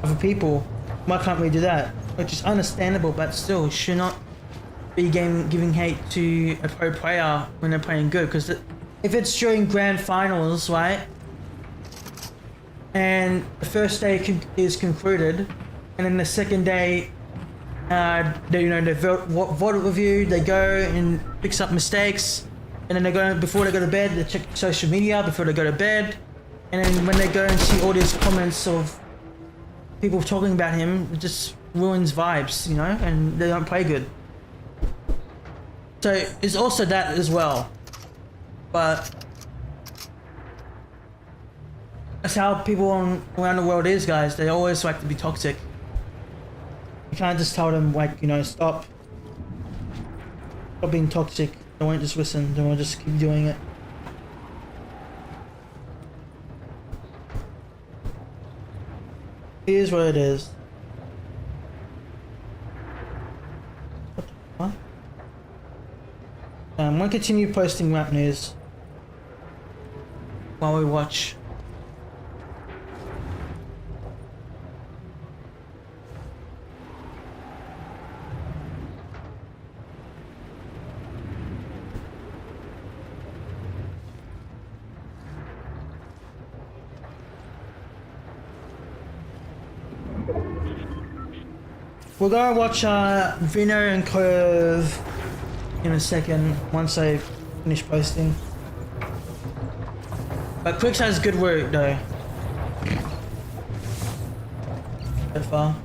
other people. Why can't we do that? Which is understandable, but still should not be giving hate to a pro player when they're playing good. Because if it's during grand finals, right, and the first day is concluded, and then the second day, they vote review, they go and fix up mistakes, and then they go before they go to bed, they check social media before they go to bed, and then when they go and see all these comments of people talking about him, it just ruins vibes, you know, and they don't play good. So it's also that as well, but that's how people around the world is, guys. They always like to be toxic. You can't just tell them like, you know, stop being toxic. They won't just listen. They will just keep doing it. Here's what it is. What the fuck? I'm gonna continue posting rap news while we watch. We're gonna watch Vino and 𝗂𝗏 in a second once I finish posting. But Clix has good work though. So far.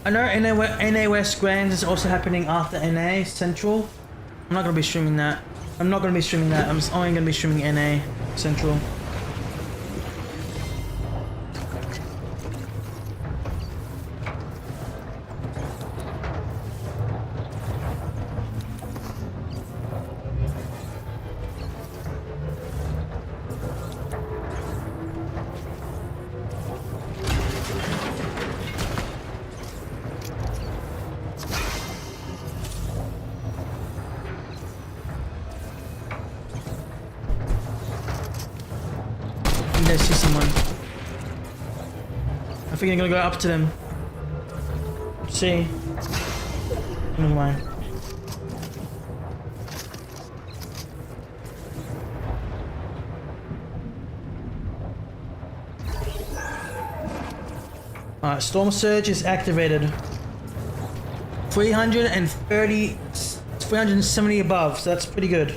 I know NA West Grands is also happening after NA Central. I'm not gonna be streaming that. I'm only gonna be streaming NA Central. I see someone. I think I'm gonna go up to them. See. Never mind. Alright, Storm Surge is activated. 370 above, so that's pretty good.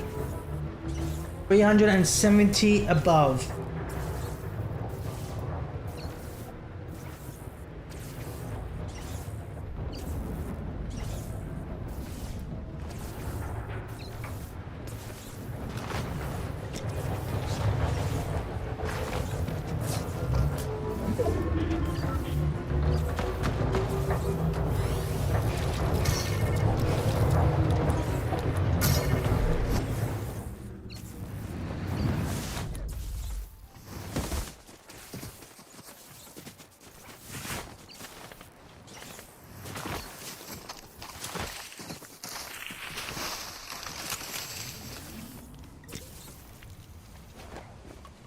370 above.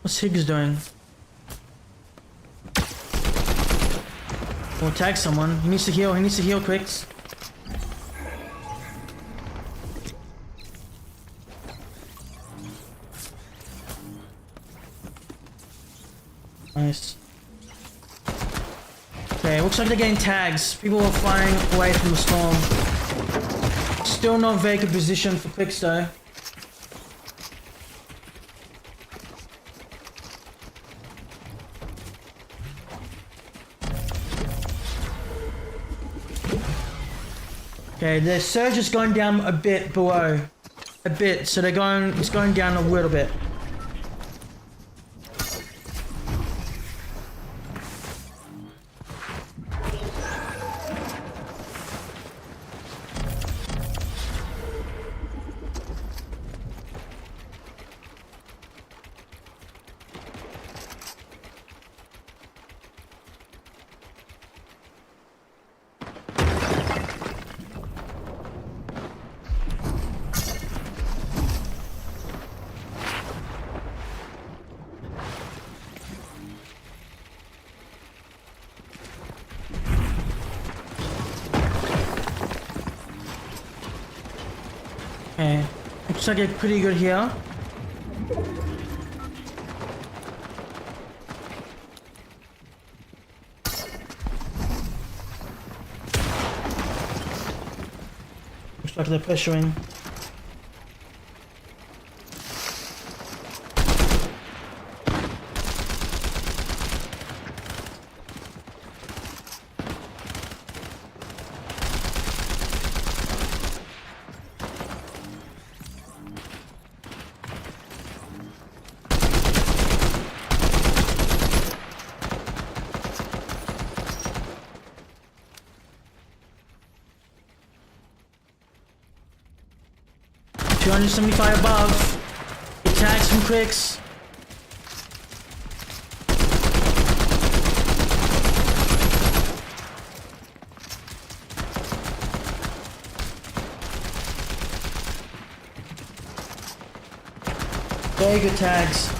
What's Higgs doing? We'll tag someone. He needs to heal. He needs to heal quick. Nice. Okay, looks like they're getting tags. People are flying away from the storm. Still not very good position for Clix though. Okay, the surge is going down a bit below. A bit, so it's going down a little bit. Okay, looks like it's pretty good here. Looks like they're pressuring. 𝗠75 above. Attacks from Clix. Very good tags.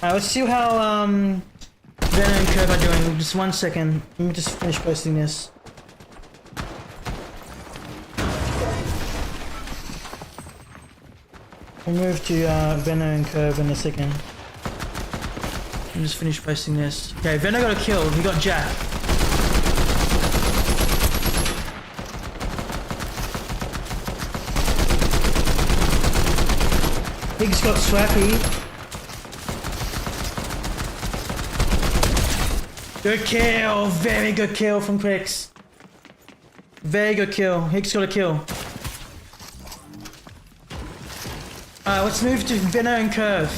Alright, let's see how 𝗏𝗏 and 𝗏𝗏 are doing. Just 1 second. Let me just finish posting this. We'll move to 𝗏𝗏 and 𝗏𝗏 in a second. Let me just finish posting this. Okay, 𝗏𝗏 got a kill. He got Jack. Higgs got 𝗏𝗏𝗆. Good kill! Very good kill from Clix. Very good kill. Higgs got a kill. Let's move to 𝗏𝗏 and 𝗏𝗏.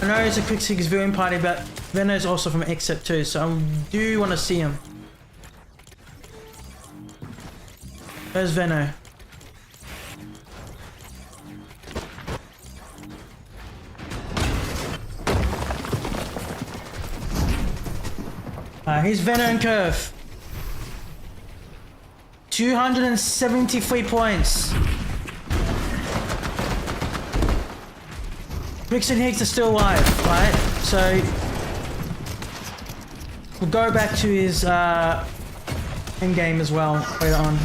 I know it's a Clix Higgs viewing party, but 𝗏𝗏 is also from Except too, so I do want to see him. Where's 𝗏𝗏? Here's 𝗏𝗏 and 𝗏𝗏. 273 points. Clix and Higgs are still alive, right? So we'll go back to his end game as well later on.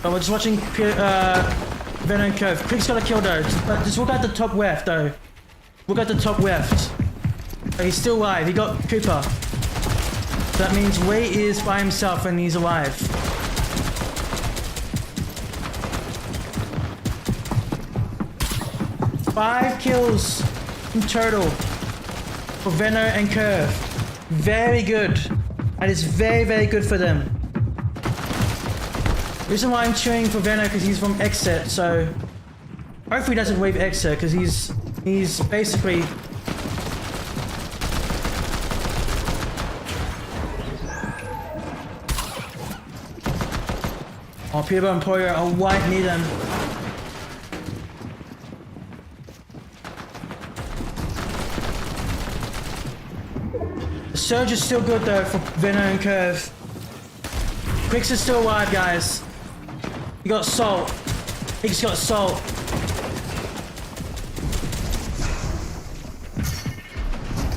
But we're just watching 𝗏𝗏 and 𝗏𝗏. Clix got a kill though. But just look at the top left though. Look at the top left. Oh, he's still alive. He got 𝗏𝗏. So that means 𝗏𝗏 is by himself and he's alive. Five kills in total for 𝗏𝗏 and 𝗏𝗏. Very good. That is very, very good for them. The reason why I'm cheering for 𝗏𝗏 because he's from Exit, so hopefully he doesn't leave Exit because he's basically 𝗏𝗶𝗵𝗆 and 𝗏𝗏 are right near them. The surge is still good though for 𝗏𝗏 and 𝗏𝗏. Clix is still alive, guys. You got salt. Higgs got salt.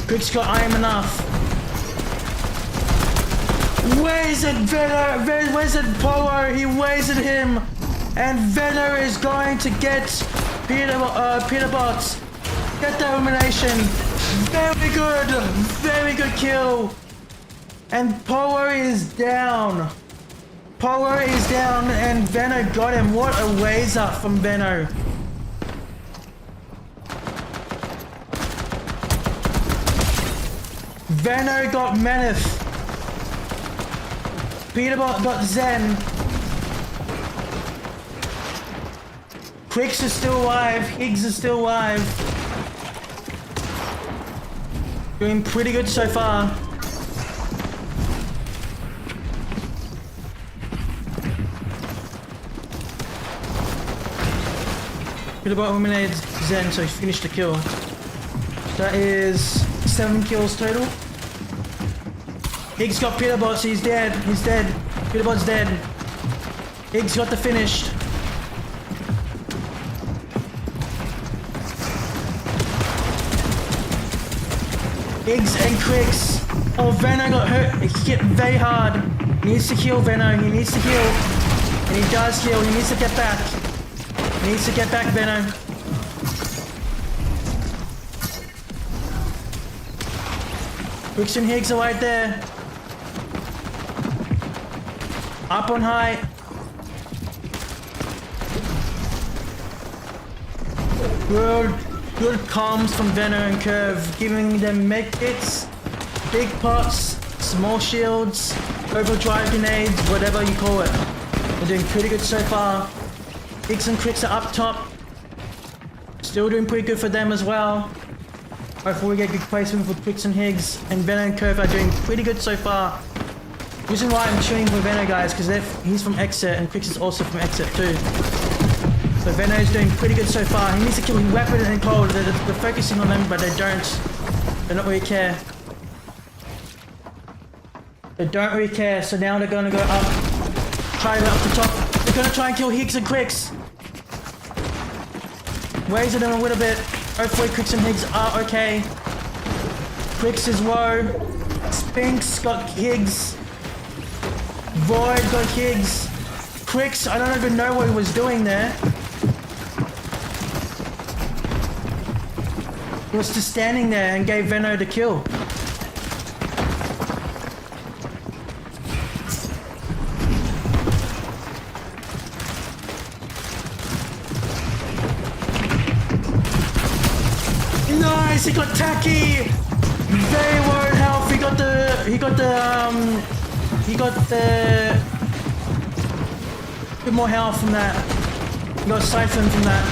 Clix got iron enough. Where's it, 𝗏𝗏? Where's it, 𝗏𝗏? He wasted him. And 𝗏𝗏 is going to get 𝗏𝗏𝗆𝗏. Get the elimination. Very good. Very good kill. And 𝗏𝗏 is down. 𝗏𝗏 is down and 𝗏𝗏 got him. What a laser from 𝗏𝗏. 𝗏𝗏 got 𝗏𝗏. 𝗏𝗏𝗏𝗏 got Zen. Clix is still alive. Higgs is still alive. Doing pretty good so far. 𝗏𝗏𝗏𝗏 eliminated Zen, so he finished the kill. That is 7 kills total. Higgs got 𝗏𝗏𝗏𝗏, so he's dead. He's dead. 𝗏𝗏𝗏𝗏's dead. Higgs got the finish. Higgs and Clix. Oh, 𝗏𝗏 got hurt. He hit very hard. He needs to heal 𝗏𝗏. He needs to heal. And he does heal. He needs to get back. He needs to get back, 𝗏𝗏. Clix and Higgs are right there. Up on high. Good comms from 𝗏𝗏 and 𝗪𝗏, giving them med kits, big pots, small shields, overdrive grenades, whatever you call it. They're doing pretty good so far. Higgs and Clix are up top. Still doing pretty good for them as well. Hopefully we get good placement for Clix and Higgs, and 𝗏𝗏 and 𝗪𝗏 are doing pretty good so far. The reason why I'm tuning for 𝗏𝗏, guys, because he's from 𝗏𝗃 and Clix is also from 𝗏𝗃 too. So 𝗏𝗏 is doing pretty good so far. He needs to kill Weapon and Cold. They're focusing on them, but they don't. They don't really care. They don't really care. So now they're gonna go up. Try it up the top. They're gonna try and kill Higgs and Clix. Raising them a little bit. Hopefully Clix and Higgs are okay. Clix is low. Spinks got Higgs. Void got Higgs. Clix, I don't even know what he was doing there. He was just standing there and gave 𝗏𝗏 the kill. Nice, he got 𝗏𝗃. Very low health. He got the bit more health from that. He got siphon from that.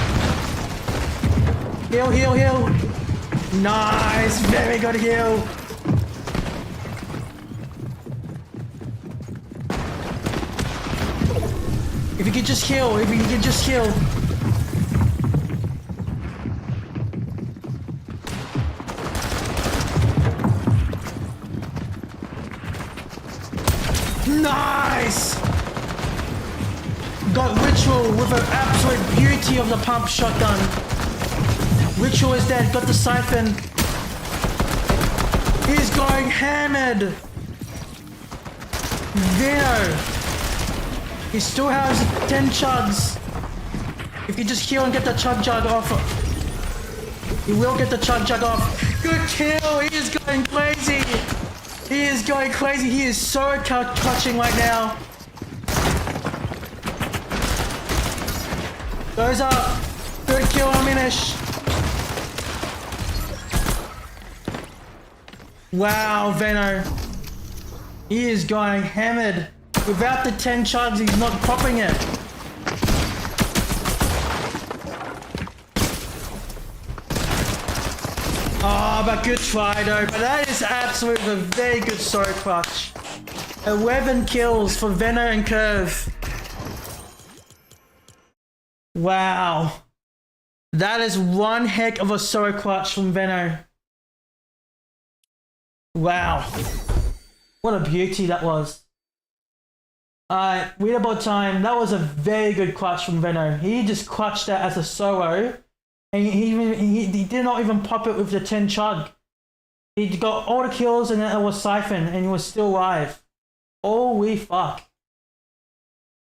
Heal, heal, heal. Nice, very good heal. If you could just heal, if you could just heal. Nice! Got Ritual with an absolute beauty of the pump shotgun. Ritual is dead, got the siphon. He's going hammered. 𝗏𝗏. He still has 10 chugs. If you just heal and get the chug jug off. He will get the chug jug off. Good kill, he is going crazy. He is going crazy. He is so clutching right now. Goes up. Good kill on Minish. Wow, 𝗏𝗏. He is going hammered. Without the 10 chugs, he's not popping it. Oh, but good try though. But that is absolutely a very good solo clutch. 11 kills for 𝗏𝗏 and 𝗪𝗏. Wow. That is one heck of a solo clutch from 𝗏𝗏. Wow. What a beauty that was. Leaderboard time. That was a very good clutch from 𝗏𝗏. He just clutched that as a solo. And he did not even pop it with the 10 chug. He got all the kills and then it was siphon and he was still alive. Holy fuck.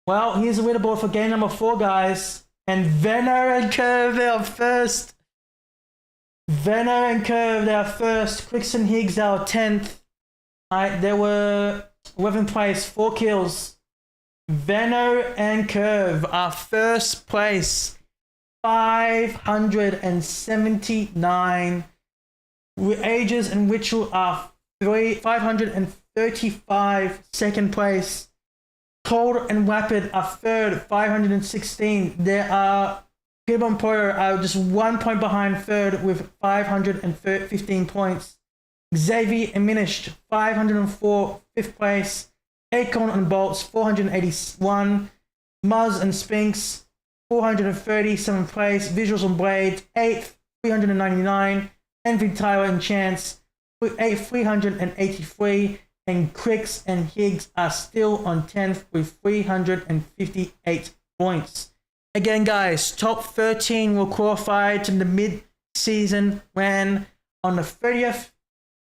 Well, here's the leaderboard for game number 4, guys. And 𝗏𝗏 and 𝗪𝗏 are first. 𝗏𝗏 and 𝗪𝗏, they are first. Clix and Higgs, they are 10th. They were 11th place, 4 kills. 𝗏𝗏 and 𝗪𝗏 are first place. 579. Ages and Ritual are 535. Second place. Cold and Rapid are third, 516. There are 𝗙𝗵𝗃𝘆 are just 1 point behind third with 515 points. 𝗧𝗵𝘂𝗍𝗍 504, 5th place. Acorn and Bolts 481. Muzz and Sphinx 430, 7th place. Visuals and Blades 8th, 399. Envy Tyler and Chance 383. And Clix and Higgs are still on 10th with 358 points. Again, guys, top 13 will qualify to the mid-season when on the 30th,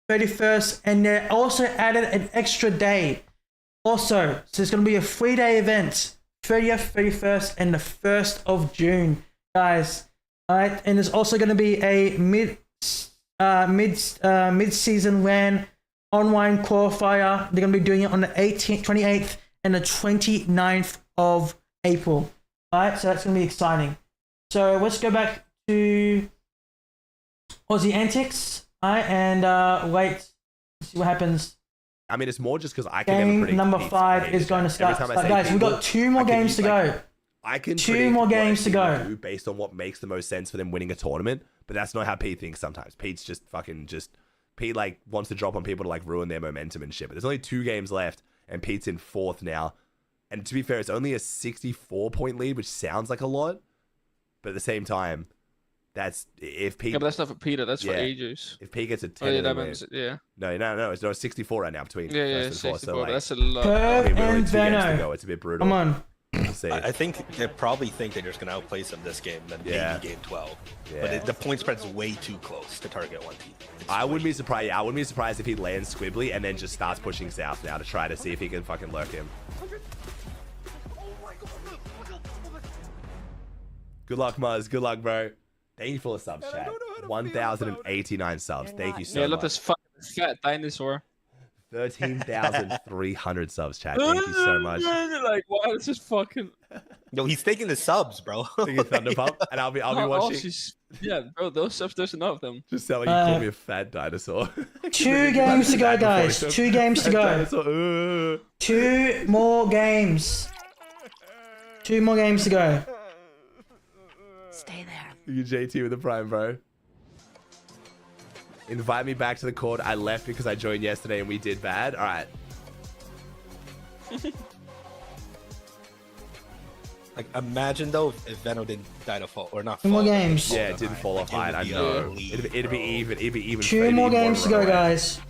31st, and they also added an extra day. Also, so it's going to be a 3-day event, 30th, 31st, and the 1st of June, guys. All right, and there's also going to be a mid-season when online qualifier. They're going to be doing it on the 28th and the 29th of April. All right, so that's going to be exciting. So let's go back to Aussie Antics, all right, and wait, see what happens. I mean, it's more just because I can never Game predict number these 5 is going to start. Guys, we've got 2 more games to go. I can 2 more games to go based on what makes the most sense for them winning a tournament, but that's not how Pete thinks sometimes. Pete's just Pete like wants to drop on people to like ruin their momentum and shit. But there's only 2 games left, and Pete's in 4th now. And to be fair, it's only a 64-point lead, which sounds like a lot, but at the same time, that's if Pete. Yeah, but that's not for Peter. That's for AJ's. If Pete gets a 10, No, it's 64 right now between first and 4th. 64. So, like, that's a lot. Curve I mean, really, and 2 games to Veno. go. It's a bit brutal. Come on. I think they probably think they're just going to outplace them this game, then maybe game 12. But the point spread's way too close to target 1 team. I wouldn't be surprised. Yeah, I wouldn't be surprised if he lands 𝗬𝗍𝗄𝗄 and then just starts pushing south now to try to see if he can fucking lurk him. Good luck, Muzz. Good luck, bro. Thank you for the subs, chat. 1,089 subs. Thank you so much. Yeah, look at this fucking fat dinosaur. 13,300 subs, chat. Thank you so much. Like, wow, this is fucking. Yo, he's taking the subs, bro. Taking Thunderpump, and I'll be watching. Yeah, bro, those subs, there's enough of them. Just telling you, call me a fat dinosaur. 2 games to go, guys. 2 games to go. 2 more games. 2 more games to go. Stay there. You JT with the prime, bro. Invite me back to the court. I left because I joined yesterday and we did bad. All right. Like, imagine though if Veno didn't die to fall or not. 2 more games. Yeah, it didn't fall off high. I know. It'd be even. It'd be even. 2 more games to go, guys.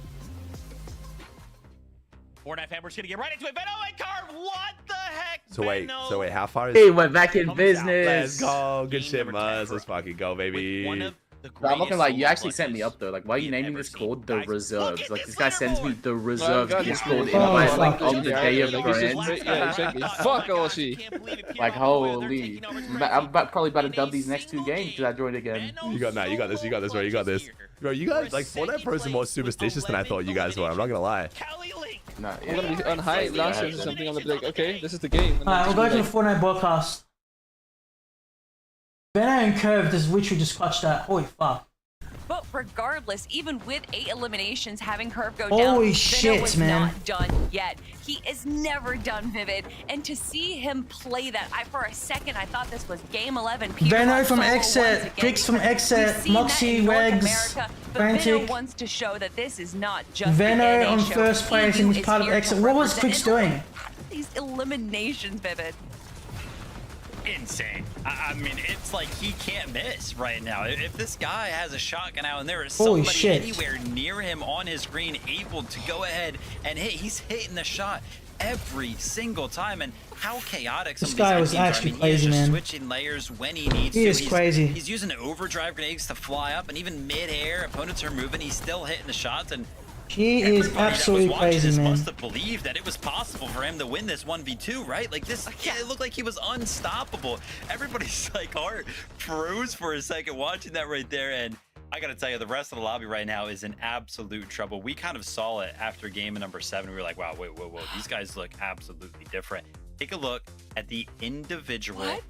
Fortnite fan, we're just gonna get right into it. Veno and Carve, what the heck? So wait, how far is? Hey, we're back in business. Let's go. Good shit, Muzz. Let's fucking go, baby. Bro, I'm not gonna lie, you actually sent me up though. Like, why are you naming this code the reserves? Like, this guy sends me the reserves Discord invite like on the day of brands. Yeah, exactly. Fuck 𝗚𝗚𝗄𝗏. Like, holy. I'm probably about to dub these next 2 games because I joined again. You got that. You got this. You got this, bro. You got this. Bro, you guys, like, Fortnite pros are more superstitious than I thought you guys were. I'm not gonna lie. Nah, I'm gonna be on high last year or something. I'm gonna be like, okay, this is the game. Alright, we'll go to the Fortnite broadcast. Veno and Curve just literally just clutched that. Holy fuck. But regardless, even with 8 eliminations, having Curve go Holy down, shit, Veno was man. not done yet. He is never done, Vivid. And to see him play that, for a second, I thought this was game 11. Veno from Exit, Clix from Exit, 𝗏𝗏𝗄𝗏, Regs, Frantic. Veno wants to show that this is not just Veno the on NA show. first place and he's part of Exit. What was Clix doing? These eliminations, Vivid. Insane. I mean, it's like he can't miss right now. If this guy has a shotgun out and there is Holy somebody shit. anywhere near him on his screen able to go ahead and hit, he's hitting the shot every single time. And how chaotic some This of guy these was teams are. actually I mean, crazy, he is just man. switching layers when he needs He to. is crazy. He's using overdrive grenades to fly up, and even mid-air, opponents are moving, he's still hitting the shots. And He is absolutely crazy, man. must have believed that it was possible for him to win this 1v2, right? Like this, it looked like he was unstoppable. Everybody's like heart froze for a second watching that right there. And I gotta tell you, the rest of the lobby right now is in absolute trouble. We kind of saw it after game number 7. We were like, wow, whoa, these guys look absolutely different. Take a look at the individual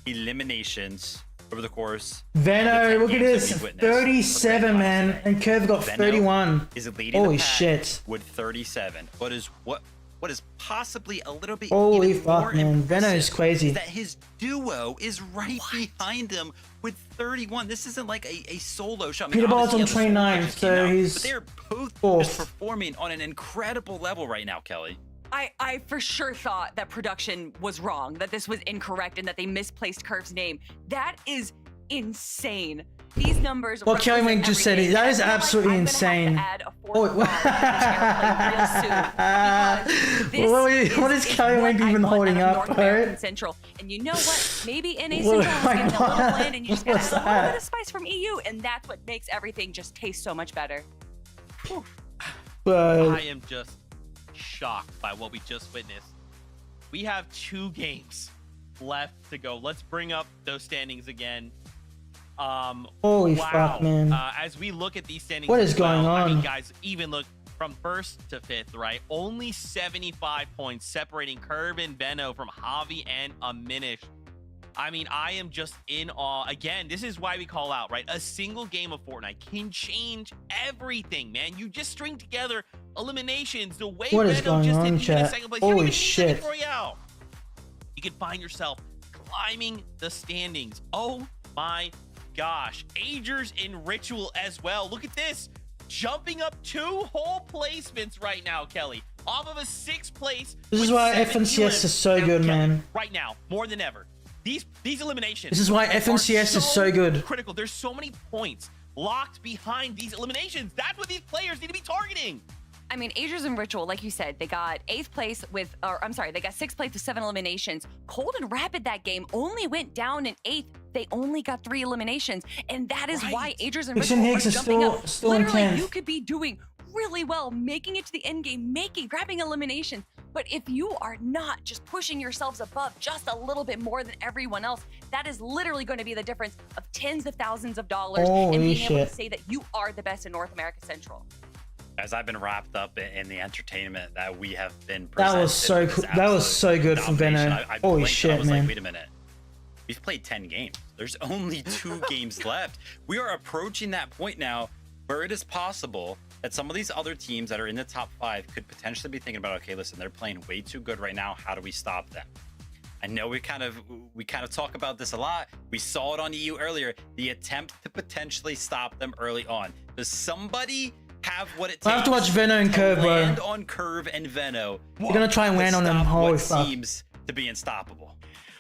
eliminations over the course. Veno, look at this, 37, man, and Curve got 31. Is leading Holy the pack shit. with 37. What what is possibly a little bit Holy even fuck, more man. Veno is impressive crazy. is that his duo is right behind him with 31. This isn't like a solo shot. I mean, 𝗏𝗏𝗏𝘆's on obviously, 29, just came so out, he's but they're both fourth. just performing on an incredible level right now, Kelly. I for sure thought that production was wrong, that this was incorrect, and that they misplaced Curve's name. That is insane. These numbers. Well, Kelly Wink just said it. That is absolutely insane. What is Kelly Wink even holding up, bro? Central. And you know what? Maybe NA Central is getting a little bland, and you just gotta add a little bit of spice from EU, and that's what makes everything just taste so much better. I am just shocked by what we just witnessed. We have 2 games left to go. Let's bring up those standings again. Holy fuck, man. As we look at these standings, What is going on? I mean, guys, even look from 1st to 5th, right? Only 75 points separating 𝗪𝗏 and Veno from 𝗏𝗵𝗃 and 𝗠𝗏𝘁. I mean, I am just in awe. Again, this is why we call out, right? A single game of Fortnite can change everything, man. You just string together eliminations the way What is Veno going just on, did, even in chat? 2nd place. Holy You shit. Royale. You can find yourself climbing the standings. Oh my gosh. Agers in Ritual as well. Look at this. Jumping up 2 whole placements right now, Kelly. Off of a 6th place. This is why 𝗏𝗏𝐶S is so good, man. Right now, more than ever. These eliminations. This is why 𝗏𝗏𝐶S is so good. Critical. There's so many points locked behind these eliminations. That's what these players need to be targeting. I mean, Agers and Ritual, like you said, they got 8th place with, or I'm sorry, they got 6th place with 7 eliminations. Cold and Rapid that game only went down in 8th. They only got 3 eliminations, and that is why Agers and Ritual Higgs are is jumping up. still in Literally, 10th. you could be doing really well, making it to the end game, grabbing eliminations. But if you are not just pushing yourselves above just a little bit more than everyone else, that is literally going to be the difference of tens of thousands of dollars and being able to say that you are the best in North America Central. As I've been wrapped up in the entertainment that we have been That was so cool. That was so good from Veno. Holy shit, I was man. like, wait a minute. We've played 10 games. There's only 2 games left. We are approaching that point now where it is possible that some of these other teams that are in the top 5 could potentially be thinking about, okay, listen, they're playing way too good right now. How do we stop them? I know we kind of talk about this a lot. We saw it on EU earlier. The attempt to potentially stop them early on. Does somebody have what it takes? I have to watch Veno and 𝗪𝗏, bro. Land on 𝗪𝗏 and Veno. You're gonna try and land on them. Holy fuck. Seems to be unstoppable.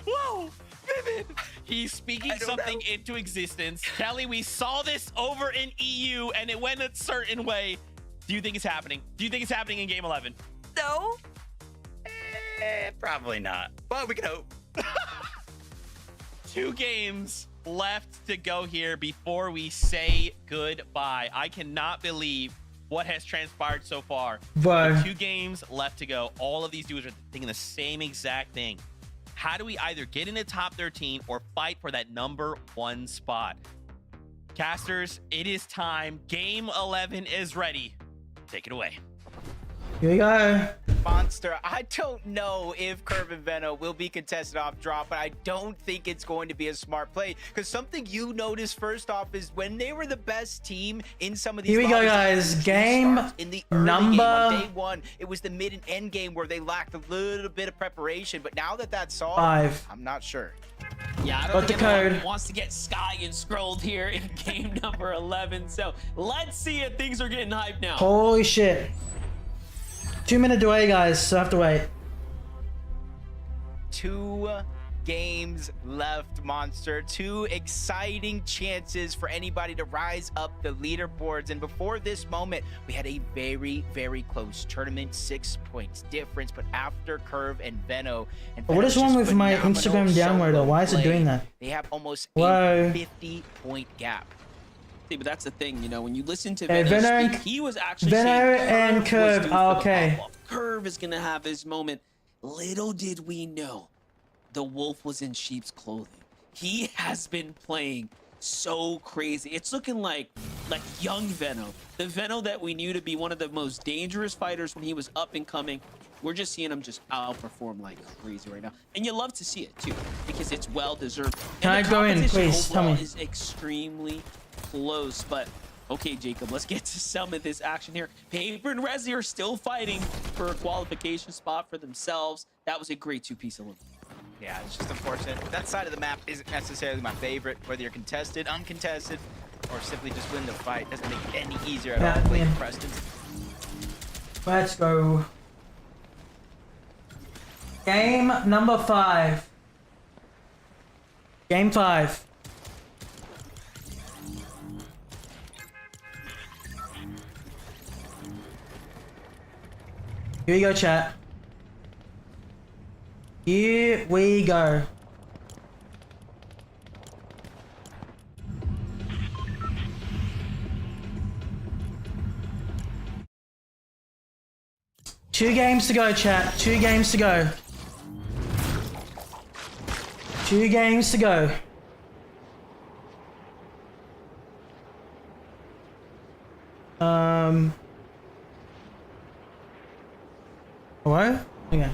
Whoa, Vivid. He's speaking something into existence. Kelly, we saw this over in EU and it went a certain way. Do you think it's happening? Do you think it's happening in game 11? No. Probably not, but we can hope. 2 games left to go here before we say goodbye. I cannot believe what has transpired so far. Bro. 2 games left to go. All of these dudes are thinking the same exact thing. How do we either get in the top 13 or fight for that number 1 spot? Casters, it is time. Game 11 is ready. Take it away. Here we go. Monster, I don't know if 𝗪𝗏 and Veno will be contested off drop, but I don't think it's going to be a smart play, because something you notice first off is when they were the best team in some of these. Here we go, guys. Game in the early number game on day 1, it was the mid and end game where they lacked a little bit of preparation, but now that that's solved, 5. I'm not sure. Yeah, I Got don't the think anyone code. wants to get Sky and scrolled here in game number 11. So let's see if things are getting hyped now. Holy shit. 2-minute delay, guys, so I have to wait. 2 games left, Monster. 2 exciting chances for anybody to rise up the leaderboards. And before this moment, we had a very, very close tournament, 6 points difference. But after 𝗪𝗏 and Veno, What is wrong with my Instagram downloader? Why is it doing that? They have almost Whoa. a 50-point gap. See, but that's the thing, you know, when you listen to Hey, Veno Veno speak, he was actually Veno saying and 𝗪𝗏 was 𝗪𝗏, due for the okay. pop-off. 𝗪𝗏 is gonna have his moment. Little did we know, the wolf was in sheep's clothing. He has been playing so crazy. It's looking like young Veno, the Veno that we knew to be one of the most dangerous fighters when he was up and coming. We're just seeing him just outperform like crazy right now, and you love to see it too, because it's well deserved. Can I go in, please? Tell me. Is extremely close, but Okay, Jacob, let's get to some of this action here. Paper and Resi are still fighting for a qualification spot for themselves. That was a great two-piece elimination. Yeah, it's just unfortunate. That side of the map isn't necessarily my favorite. Whether you're contested, uncontested, or simply just win the fight doesn't make it any easier at all playing Preston. Let's go. Game number 5. Game 5. Here we go, chat. Here we go. Two games to go, chat. 2 games to go. 2 games to go. Hello? Okay.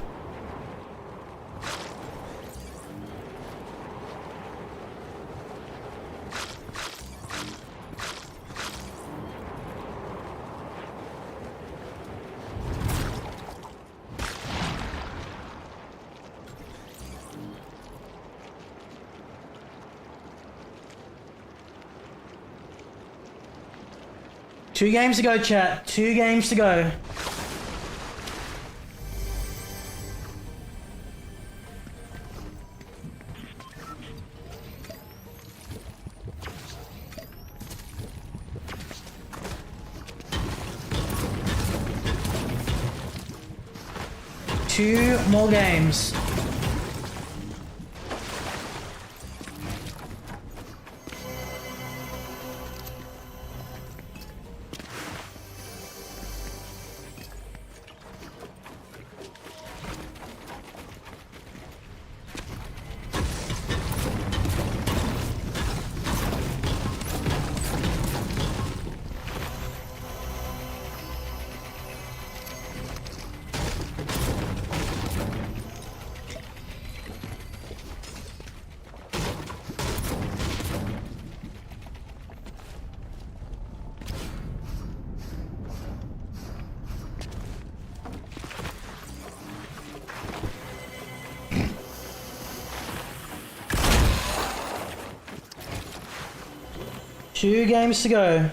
Two games to go, chat. 2 games to go. Two more games. Two games to go.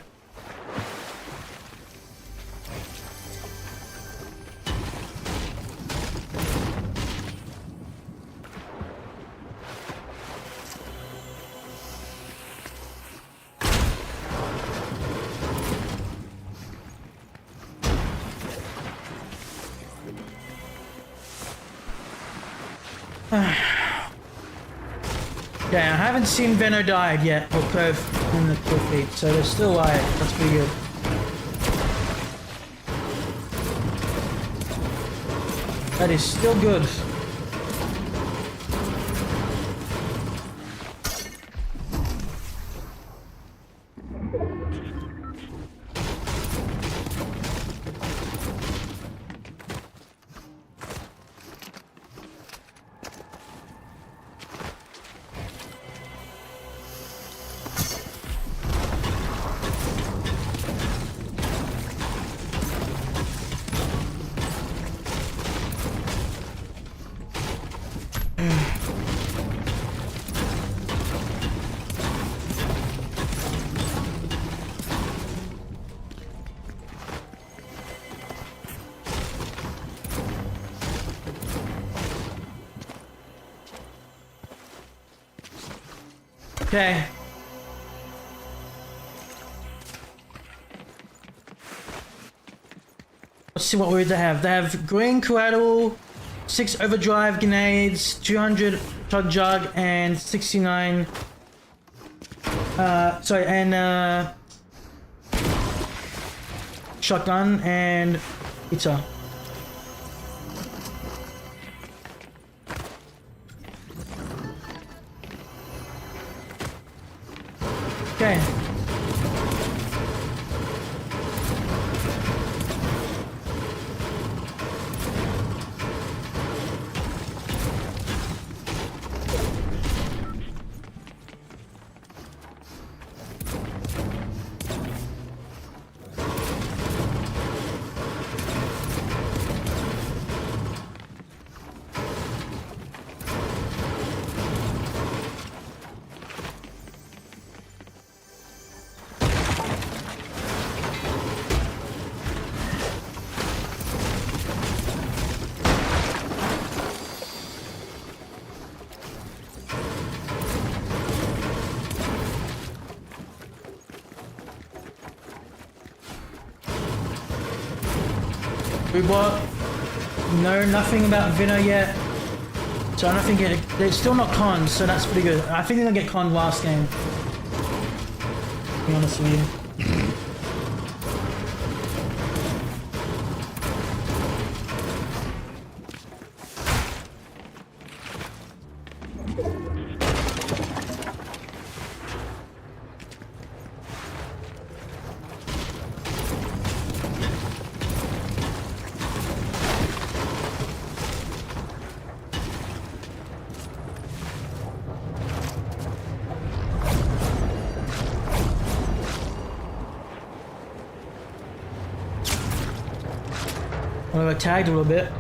Okay, I haven't seen Venno died yet, or Curve in the kill feed, so they're still alive. That's pretty good. That is still good. Okay. Let's see what weird they have. They have green collateral, 6 overdrive grenades, 200 shot jug, and 69. Shotgun and pizza. Okay. Boobot. No, nothing about Vino yet. So I don't think they're still not conned, so that's pretty good. I think they're gonna get conned last game. To be honest with you. Well, I got tagged a little bit.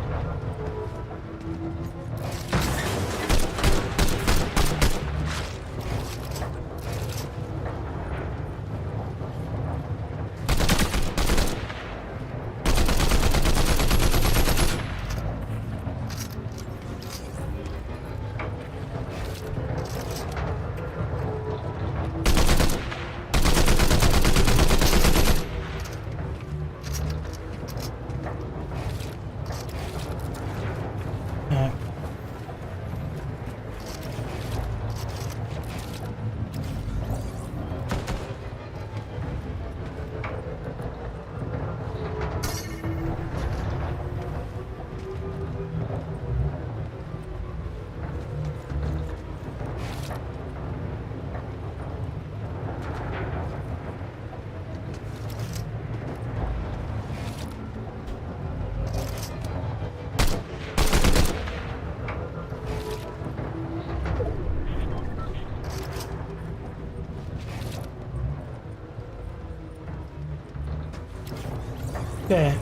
Okay.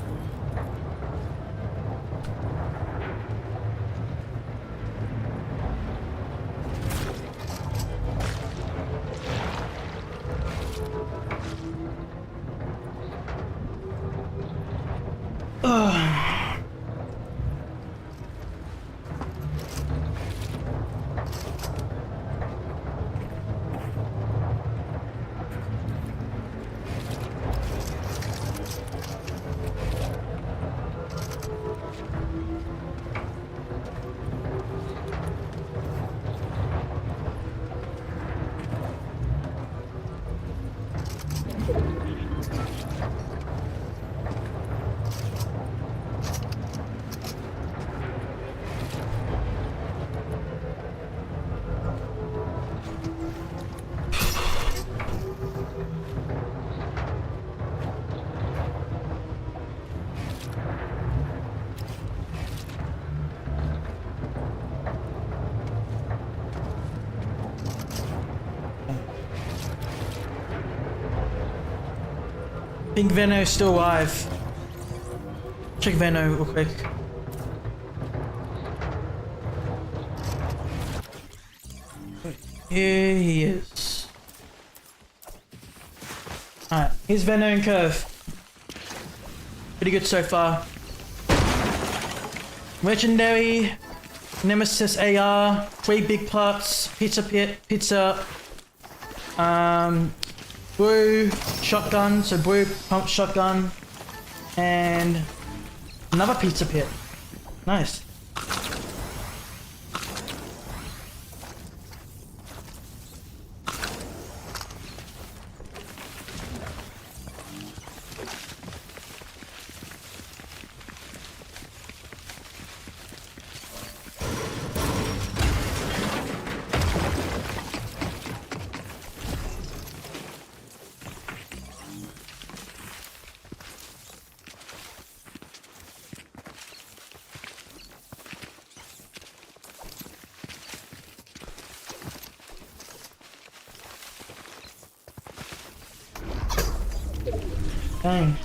I think Veno's still alive. Check Veno real quick. Here he is. Alright, here's Veno and Curve. Pretty good so far. Legendary, Nemesis AR, 3 big parts, pizza, blue shotgun, so blue pump shotgun, and another pizza pit. Nice. Dang.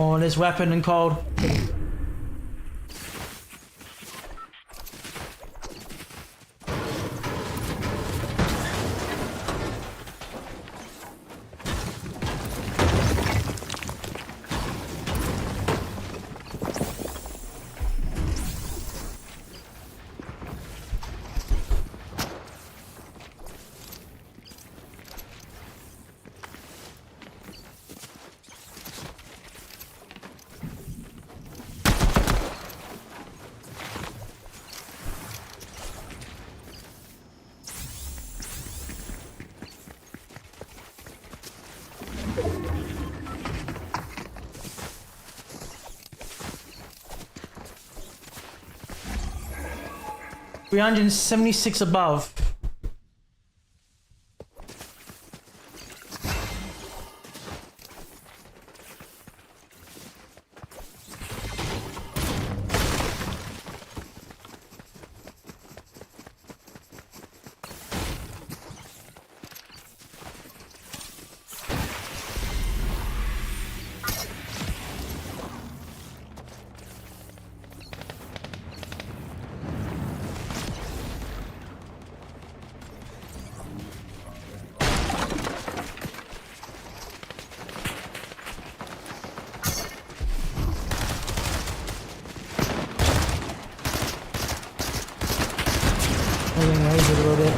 Oh, there's weapon and cold. $376 above. Raise it a little bit.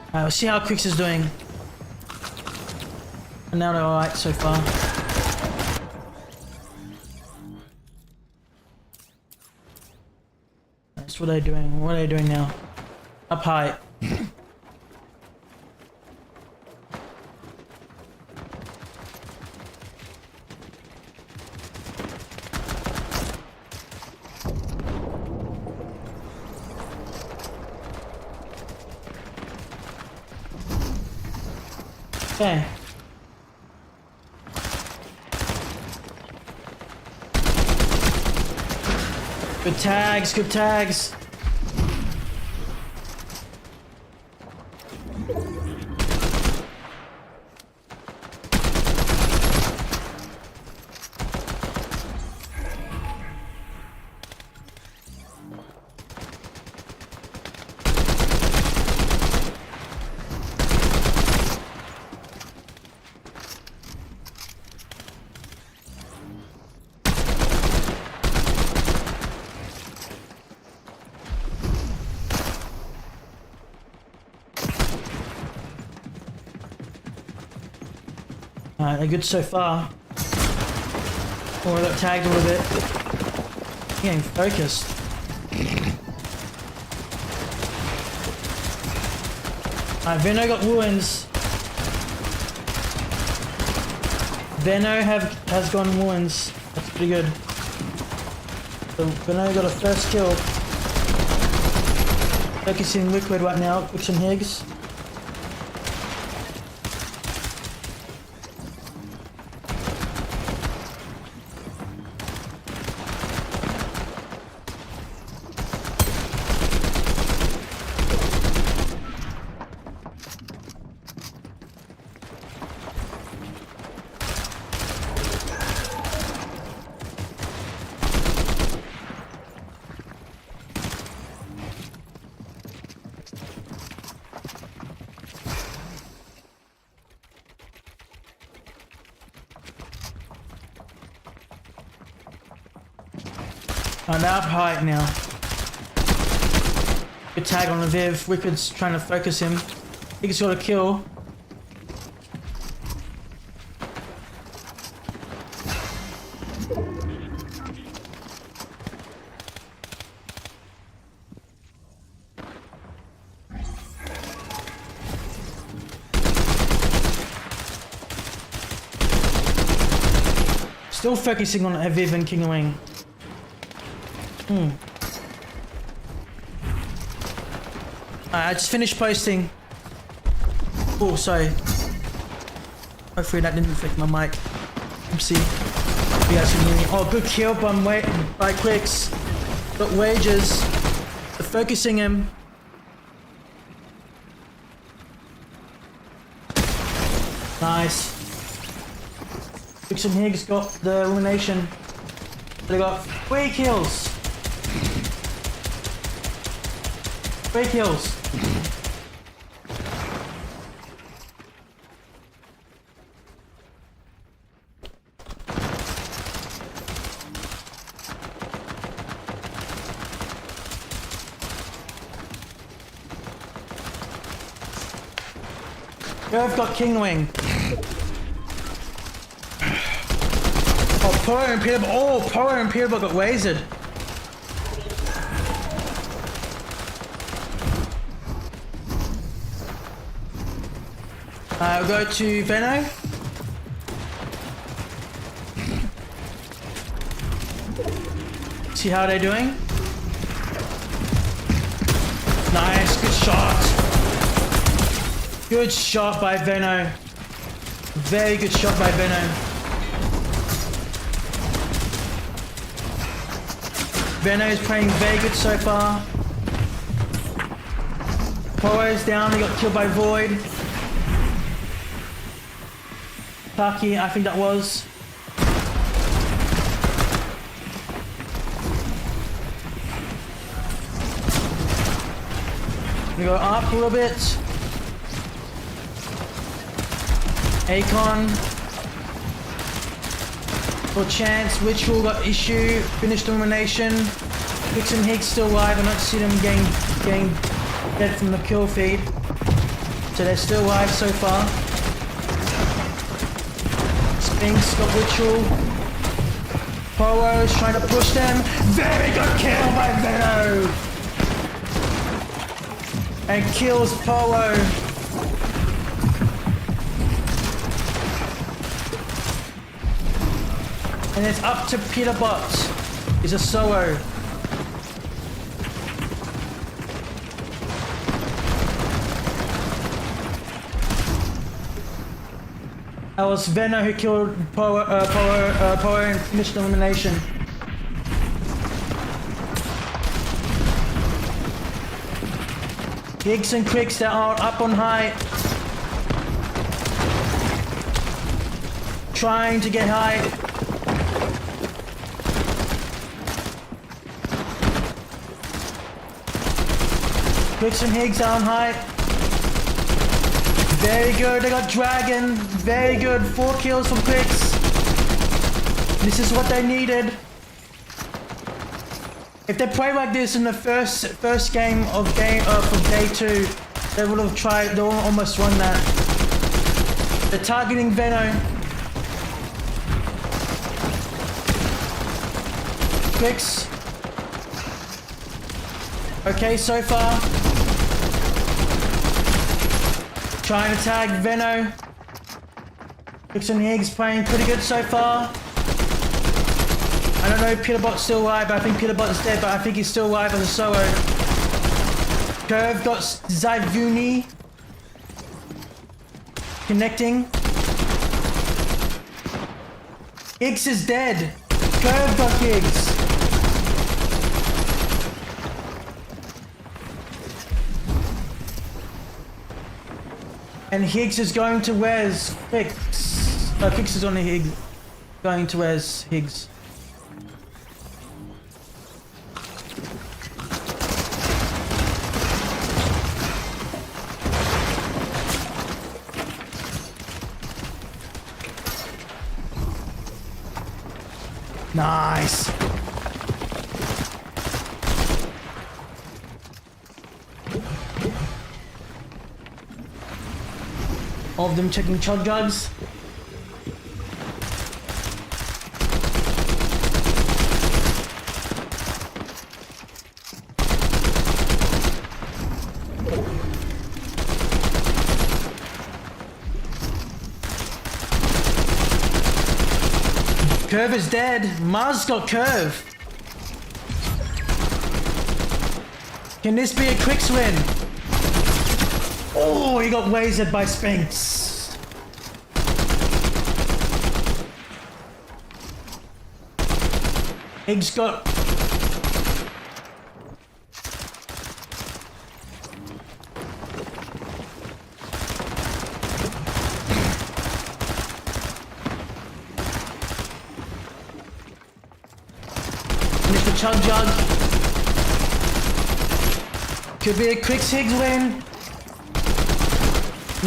Alright, we'll see how Clix is doing. And now they're alright so far. That's what are they doing? What are they doing now? Up high. Okay. Good tags, good tags. Alright, they're good so far. Oh, I got tagged a little bit. Getting focused. Alright, 𝗏𝗏 got wounds. 𝗏𝗏 has gone wounds. That's pretty good. So 𝗏𝗏 got a first kill. Focusing liquid right now with some Higgs. I'm out high now. Good tag on the Viv. Wicked's trying to focus him. He's got a kill. Still focusing on Viv and King of Wing. I just finished posting. Oh, sorry. Hopefully that didn't affect my mic. Let's see. You guys can hear me. Oh, good kill by Clix. Got wages. They're focusing him. Nice. 𝗏𝗃𝗃 got the elimination. They got 3 kills. 3 kills. 𝗏𝗃 got King Wing. Oh, Power and 𝗏𝗃𝗃 got wasted. We'll go to 𝗏𝗁. See how they're doing. Nice, good shot. Good shot by 𝗏𝗁. Very good shot by 𝗏𝗁. 𝗏𝗁 is playing very good so far. Power is down, he got killed by Void. 𝗏𝗃𝗃, I think that was. We go up a little bit. Akon. For chance, Ritual got issue. Finished elimination. 𝗏𝗃𝗃 still alive. I don't see them getting dead from the kill feed. So they're still alive so far. Sphinx got Ritual. Powo is trying to push them. Very good kill by 𝗏𝗁. And kills Powo. And it's up to 𝗏𝗏𝗃𝗃. It's a solo. That was 𝗏𝗁 who killed Powo and finished elimination. Higgs and Clix, they're all up on high. Trying to get high. Clix and Higgs are on high. Very good, they got Dragon. Very good, 4 kills from Clix. This is what they needed. If they play like this in the first game of day 2, they would have tried. They almost won that. They're targeting 𝗏𝗁. Clix. Okay, so far. Trying to tag 𝗏𝗁. Clix and Higgs playing pretty good so far. I don't know if 𝗏𝗏𝗃𝗃's still alive, but I think 𝗏𝗏𝗃's dead, but I think he's still alive as a solo. 𝗏𝗃 got 𝗧𝗵𝗂𝗃𝗃. Connecting. Higgs is dead. 𝗏𝗃 got Higgs. And Higgs is going to where's Clix? Clix is on the Higgs. Going to where's Higgs? Nice. All of them checking chug jugs. 𝗏𝗃 is dead. Mars got 𝗏𝗃. Can this be a Clix win? Oh, he got wasted by Sphinx. Higgs got... Mr. Chug Jug. Could be a 𝗧𝗃 win.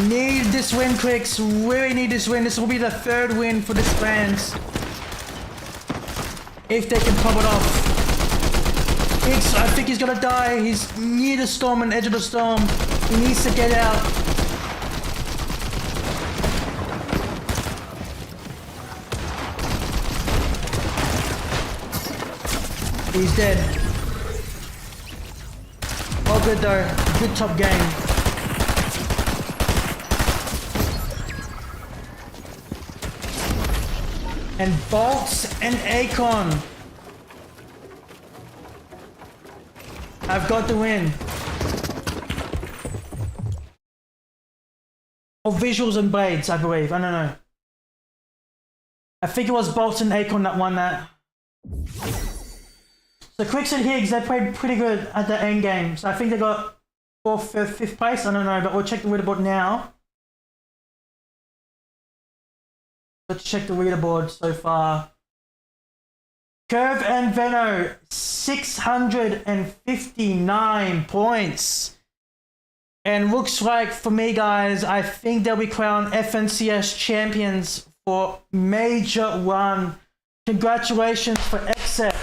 Need this win, 𝗧𝗃. Really need this win. This will be the 3rd win for this fans. If they can pop it off. 𝗧𝗃, I think he's gonna die. He's near the storm and edge of the storm. He needs to get out. He's dead. All good though. Good top game. And 𝗏𝗏𝗆 and 𝗏𝗏𝗃𝗏 I've got the win. Or visuals and blades, I believe. I don't know. I think it was 𝗏𝗏𝗆 and 𝗏𝗏𝗃𝗏 that won that. So Clix and Higgs, they played pretty good at the end game. So I think they got 4th, 5th, 5th place. I don't know, but we'll check the leaderboard now. Let's check the leaderboard so far. 𝗪𝗏 and 𝗏𝘃, 659 points. And looks like, for me guys, I think they'll be crowned FNCS champions for Major 1. Congratulations for 𝗏𝗃𝗃.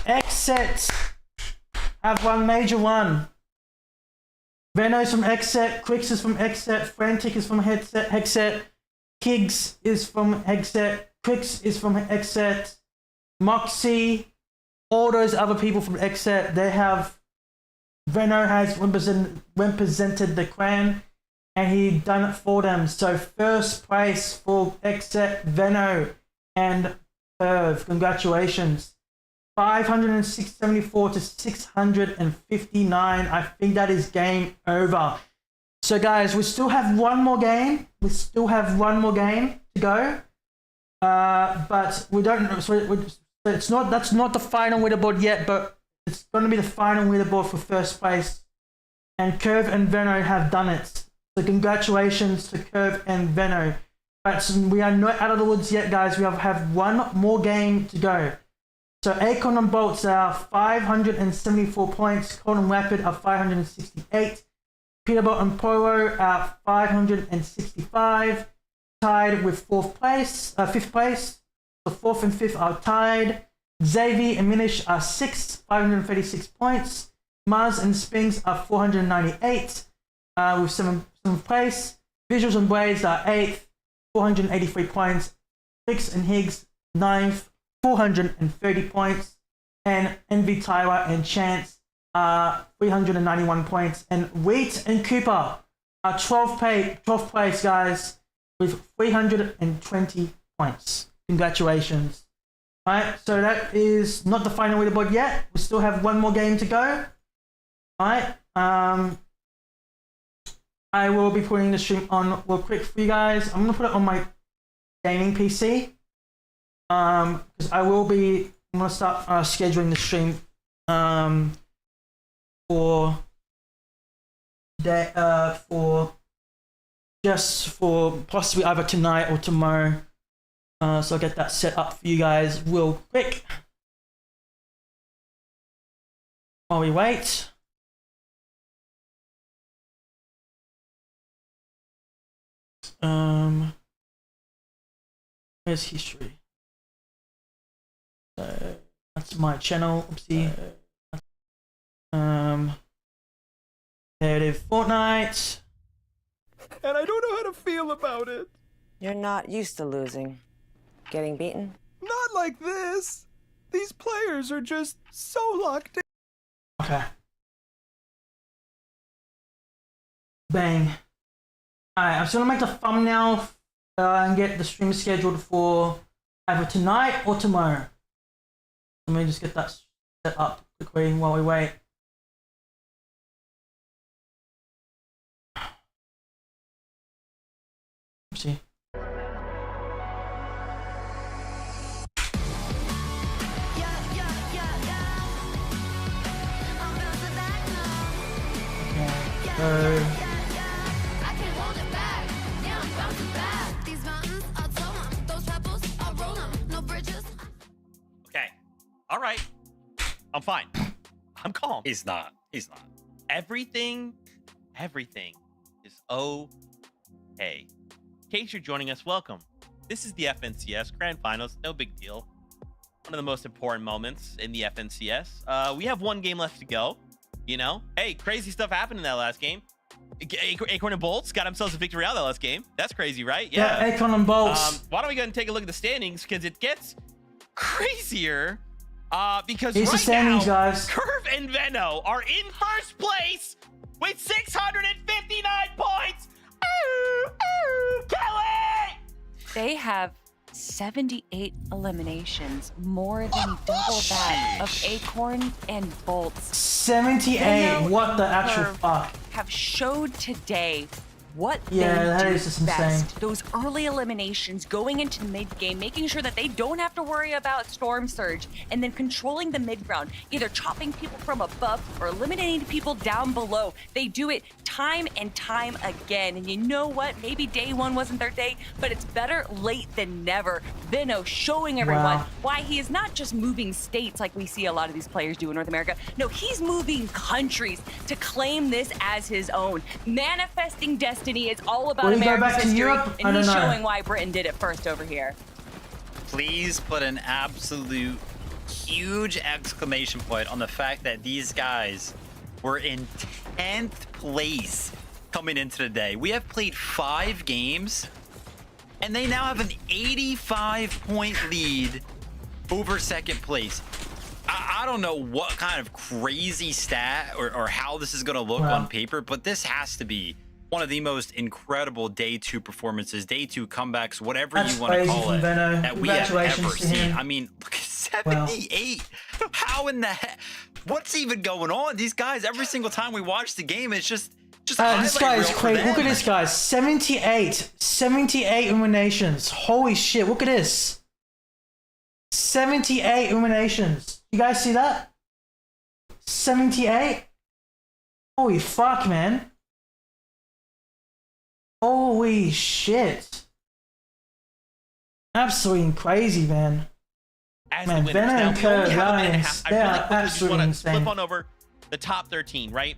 𝗏𝗃𝗃 have won Major 1. 𝗏𝘃 is from 𝗏𝗃𝗃, Clix is from 𝗏𝗃𝗃, Frantic is from 𝗏𝗃𝗃, Higgs is from 𝗏𝗃𝗃, Clix is from 𝗏𝗃𝗃, 𝗧𝗵𝘂𝗄𝗏, all those other people from 𝗏𝗃𝗃, they have... 𝗏𝘃 has represented the clan and he done it for them. So 1st place for 𝗏𝗃𝗃, 𝗏𝘃 and 𝗪𝗏. Congratulations. 574 to 659. I think that is game over. So guys, we still have one more game. We still have one more game to go. But we don't know. So it's not. That's not the final leaderboard yet. But it's going to be the final leaderboard for 1st place. And 𝗪𝗏 and 𝗏𝘃 have done it. So congratulations to 𝗪𝗏 and 𝗏𝘃. But we are not out of the woods yet, guys. We have one more game to go. So 𝗏𝗏𝗃 and 𝗏𝗏𝗆 are 574 points. Cold and Rapid are 568. Peterbilt and Polo are 565. Tied with 5th place. So 4th and 5th are tied. 𝗧𝗏𝗍 and 𝗏𝗏𝗆 are 6th, 536 points. Mars and Spings are 498 with 7th place. Visuals and Blades are 8th, 483 points. Clix and Higgs 9th, 430 points, and 𝗏𝗏𝗆 and Chance are 391 points, and 𝗏𝗏𝗆 and 𝗏𝗏𝗆 are 12th place, guys, with 320 points. Congratulations. Alright, so that is not the final leaderboard yet. We still have one more game to go. Alright, I will be putting the stream on real quick for you guys. I'm gonna put it on my gaming PC. Because I'm gonna start scheduling the stream for possibly either tonight or tomorrow. So I'll get that set up for you guys real quick while we wait. Where's history? So that's my channel. Oopsie. Competitive Fortnite. And I don't know how to feel about it. You're not used to losing. Getting beaten? Not like this. These players are just so locked in. Okay. Bang. Alright, I'm just gonna make the thumbnail and get the stream scheduled for either tonight or tomorrow. Let me just get that set up quickly while we wait. Oopsie. go. Okay. All right. I'm fine. I'm calm. He's not. He's not. Everything is okay. In case you're joining us, welcome. This is the FNCS Grand Finals. No big deal. One of the most important moments in the FNCS. We have one game left to go. You know, hey, crazy stuff happened in that last game. Acorn and Bolts got themselves a victory out of that last game. That's crazy, right? Yeah, Acorn and Bolts. Why don't we go and take a look at the standings, because it gets crazier. Because Here's right the standings, now, guys. Curve and Venno are in first place with 659 points. Kelly! They have 78 eliminations, more than double that of Acorn and Bolts. 78. Venno What the actual Curve fuck? have showed today what Yeah, they that do is just best. insane. Those early eliminations, going into the mid game, making sure that they don't have to worry about Storm Surge, and then controlling the mid ground, either chopping people from above or eliminating people down below. They do it time and time again. And you know what? Maybe day one wasn't their day, but it's better late than never. Venno showing everyone why he is not just moving states like we see a lot of these players do in North America. No, he's moving countries to claim this as his own. Manifesting destiny. It's all about Will he go America's back to history, Europe? I and he's don't know. showing why Britain did it first over here. Please put an absolute huge exclamation point on the fact that these guys were in 10th place coming into the day. We have played 5 games, and they now have an 85-point lead over second place. I don't know what kind of crazy stat or how this is going to look on paper, but this has to be one of the most incredible day 2 performances, day 2 comebacks, whatever you want to call it, that we have ever seen. I mean, look at 78. How in the heck? What's even going on? These guys, every single time we watch the game, it's just this guy is crazy. Look at this guy. 78 eliminations. Holy shit. Look at this. 78 eliminations. You guys see that? 78? Holy fuck, man. Holy shit. Absolutely crazy, man. Man, Venno and Curve, they are absolutely insane. Flip on over the top 13, right?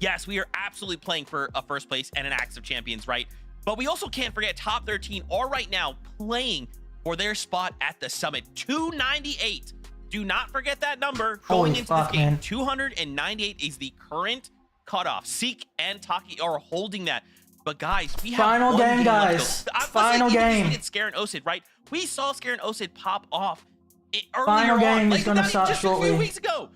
Yes, we are absolutely playing for a first place and an Axe of Champions, right? But we also can't forget top 13 are right now playing for their spot at the summit. 298. Do not forget that number going into this game. 298 is the current cutoff. 𝗧𝗂𝗲 and 𝗏𝗀𝗃𝗃 are holding that. But guys, we have final game, guys. Final game. It's 𝗧𝗵𝘂𝗀𝘆, right? We saw 𝗧𝗵𝘂𝗀𝘆 pop off earlier final game on, is gonna start just shortly. a few weeks ago.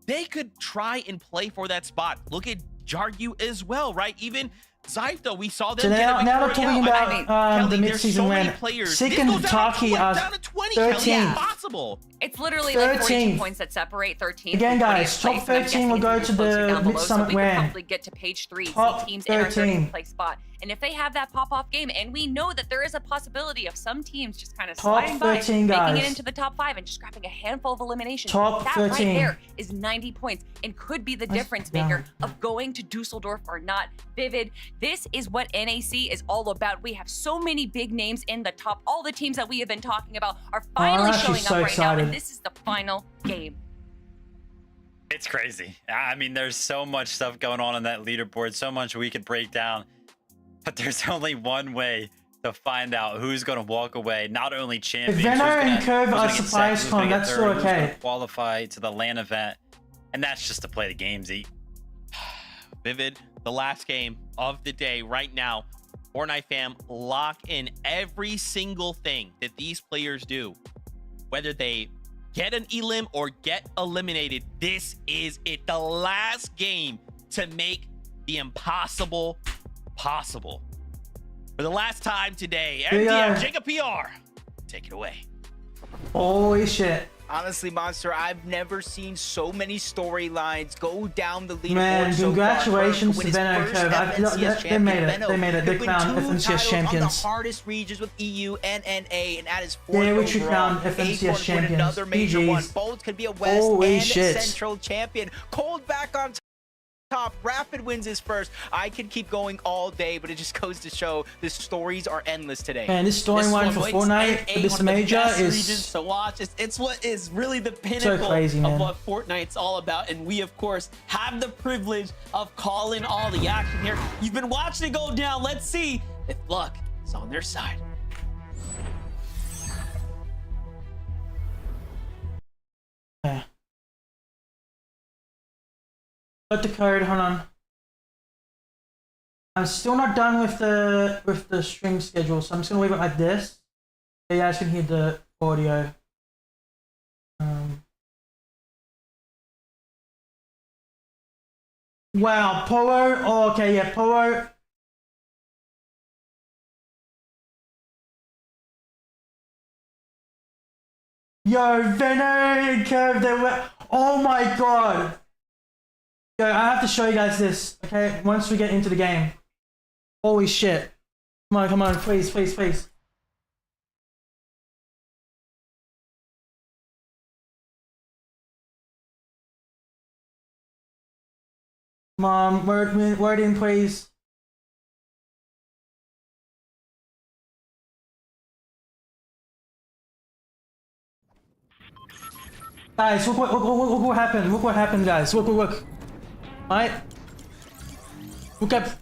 They could try and play for that spot. Look at 𝗪𝗪 as well, right? Even 𝗧𝗵𝘂𝗏, we saw them So get a now we're victory. talking about Kelly, the mid-season win. 𝗪𝗪 and 𝗏𝗀𝗃 are down to 20, 13. Kelly. Impossible. It's literally like 42 13. points that separate 13. Again, guys, top 13 will go to the mid-summit win. Probably get to page 3, Top see teams in our 13. 13th place spot. And if they have that pop-off game, and we know that there is a possibility of some teams just kind of Top sliding by, 13 making guys. it into the top 5 and just grabbing a handful of eliminations. Top that 13. right there is 90 points and could be the difference maker of going to Dusseldorf or not. Vivid, this is what NAC is all about. We have so many big names in the top. All the teams that we have been talking about are finally showing up right now, and this is the final game. It's crazy. I mean, there's so much stuff going on that leaderboard, so much we could break down, but there's only one way to find out who's going to walk away. Not only champions, If Venno and Curve are suppliers con, that's still okay. Qualify to the LAN event, and that's just to play the games. Vivid, the last game of the day right now. Fortnite fam, lock in every single thing that these players do. Whether they get an elim or get eliminated, this is it. The last game to make the impossible possible. For the last time today, 𝗪𝗪𝗃𝗃, take it away. Holy shit. Honestly, Monster, I've never seen so many storylines go down the leaderboard. Man, congratulations to so Venno and Curve. They made it. They made it. They crowned FNCS champions. On the hardest regions with EU and NA, and that is 4 Yeah, which we crowned FNCS champions. Another major one. GGs. Both could be a West Holy and shit. Central champion. Cold back on top. top. Rapid wins his first. I could keep going all day, but it just goes to show the stories are endless today. Man, this storyline for Fortnite, this major is to watch. It's what is really the pinnacle so crazy, man. of what Fortnite's all about, and we of course have the privilege of calling all the action here. You've been watching it go down. Let's see if luck is on their side. Yeah. Got the code, hold on. I'm still not done with the stream schedule, so I'm just gonna leave it like this. So you guys can hear the audio. Wow, Polo. Oh, okay, yeah, Polo. Yo, Venom and 𝗂𝗃, they were. Oh my god. Yo, I have to show you guys this, okay? Once we get into the game. Holy shit. Come on, please, please, please. Come on, word in, please. Guys, look what happened. Look what happened, guys. Look. Right? Look at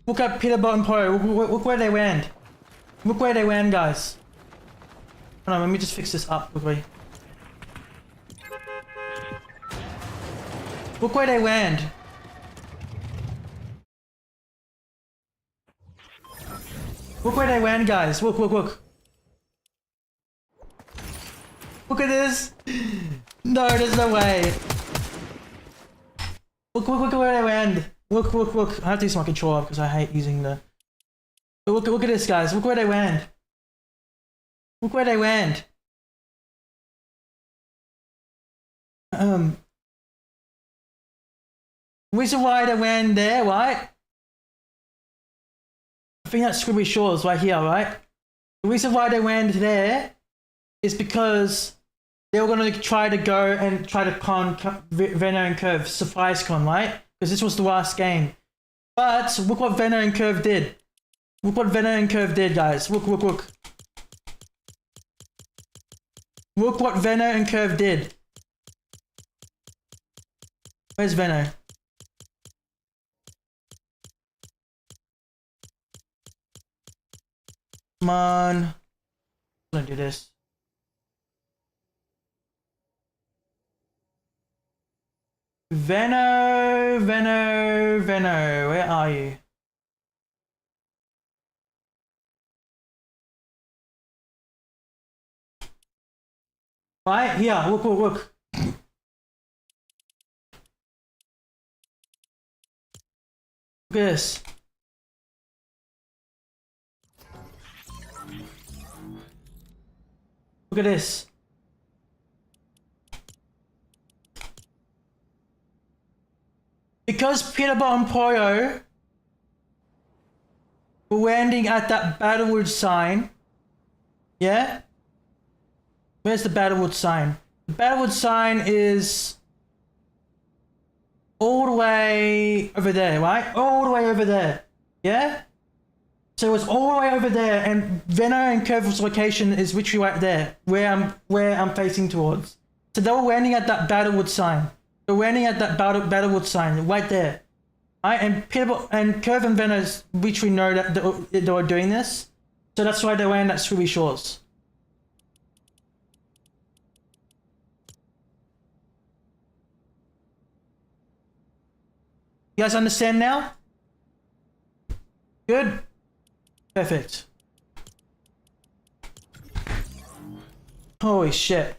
𝗏𝗏𝗆𝘆. Look where they went. Look where they went, guys. Hold on, let me just fix this up quickly. Look where they went. Look where they went, guys. Look. Look at this. No, there's no way. Look where they went. Look. I have to use my controller because I hate using the... Look at this, guys. Look where they went. Look where they went. Reason why they went there, right? I think that's 𝗪𝗏𝗆𝗆 right here, right? The reason why they went there is because they were going to try to go and try to con 𝗏𝗏 and 𝗂𝗃 𝗪𝗏𝗆 right? Because this was the last game. But look what 𝗏𝗏 and 𝗂𝗃 did. Look what 𝗏𝗏 and 𝗂𝗃 did, guys. Look. Look what 𝗏𝗏 and 𝗂𝗃 did. Where's 𝗏𝗏? Come on. I'm gonna do this. 𝗏𝗏, where are you? Right here, look. Look at this. Look at this. Because 𝗏𝗏𝗆𝘆 were landing at that battlewood sign, yeah? Where's the battlewood sign? The battlewood sign is all the way over there, right? All the way over there, yeah? So it was all the way over there, and 𝗏𝗏 and 𝗂𝗃's location is literally right there, where I'm facing towards. So they were landing at that battlewood sign. They're landing at that battlewood sign right there. Right? And 𝗏𝗏 and 𝗂𝗃 and 𝗏𝗏 literally know that they were doing this. So that's why they land at 𝗪𝗏𝗆𝗆. You guys understand now? Good? Perfect. Holy shit.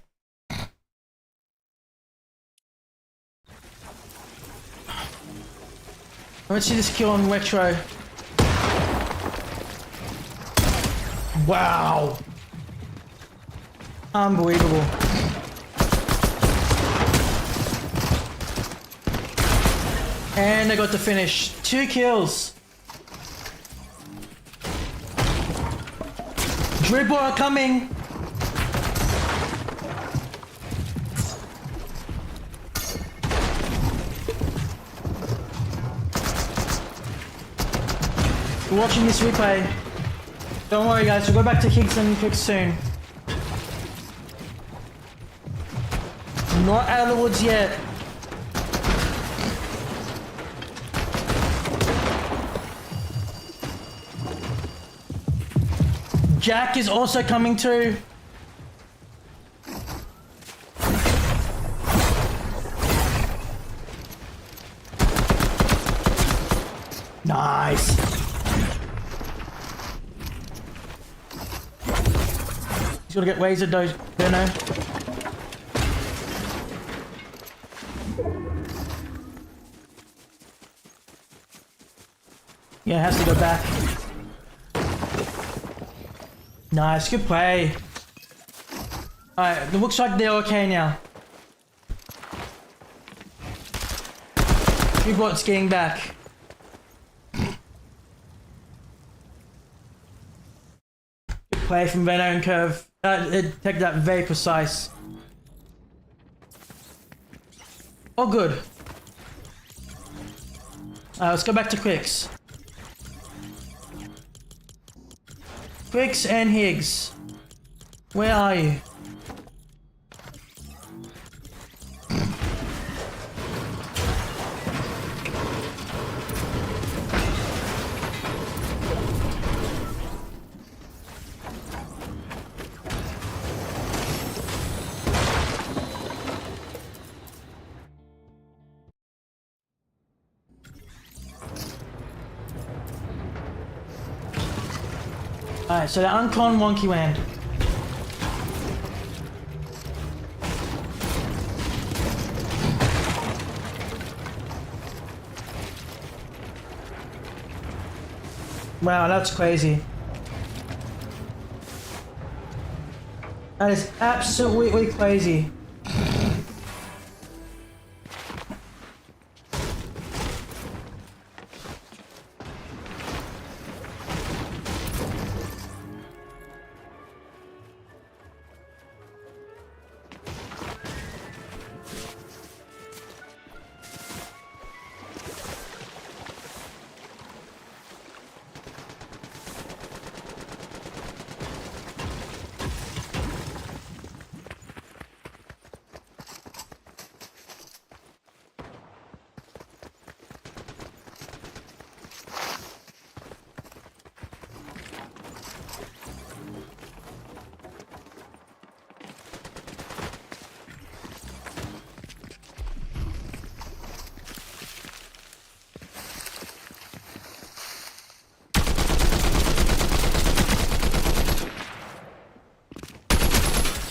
Let's see this kill on 𝗏𝗏𝗆𝗆. Wow. Unbelievable. And I got the finish. 2 kills. Dribble are coming. We're watching this replay. Don't worry, guys. We'll go back to Higgs and Clix soon. Not out of the woods yet. Jack is also coming too. Nice. He's gonna get lasered though, Bruno. Yeah, has to go back. Nice, good play. Alright, it looks like they're okay now. 𝗏𝗏's getting back. Good play from 𝗏𝗏𝗀𝗃𝗍. Take that very precise. Oh, good. Let's go back to Clix. Clix and Higgs. Where are you? Alright, so the uncon wonky land. Wow, that's crazy. That is absolutely crazy.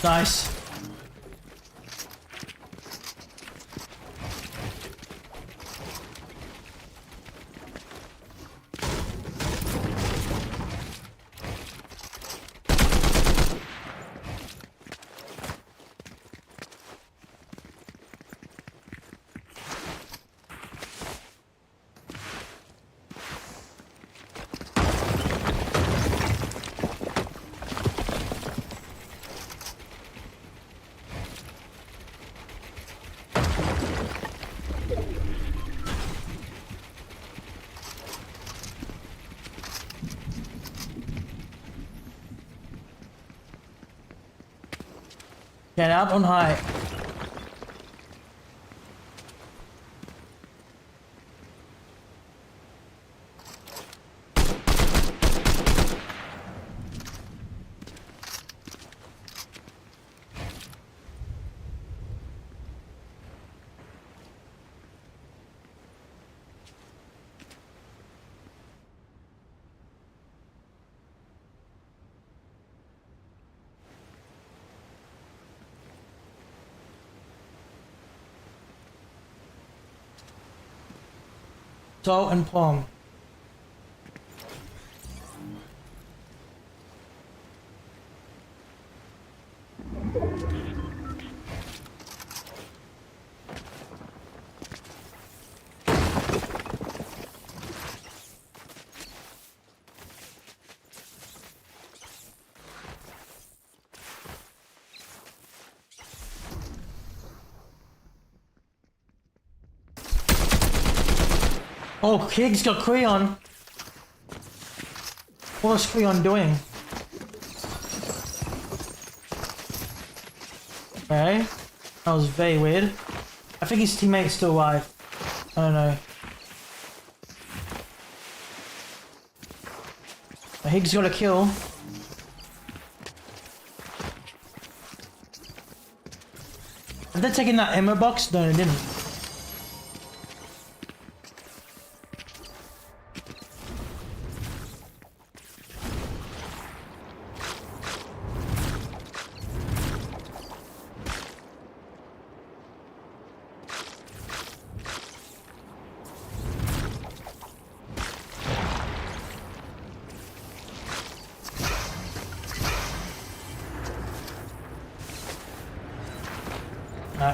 Nice. Get out on high. Salt and palm. Oh, Higgs got Creon. What's Creon doing? Okay. That was very weird. I think his teammate's still alive. I don't know. Higgs got a kill. Did they take in that ammo box? No, they didn't.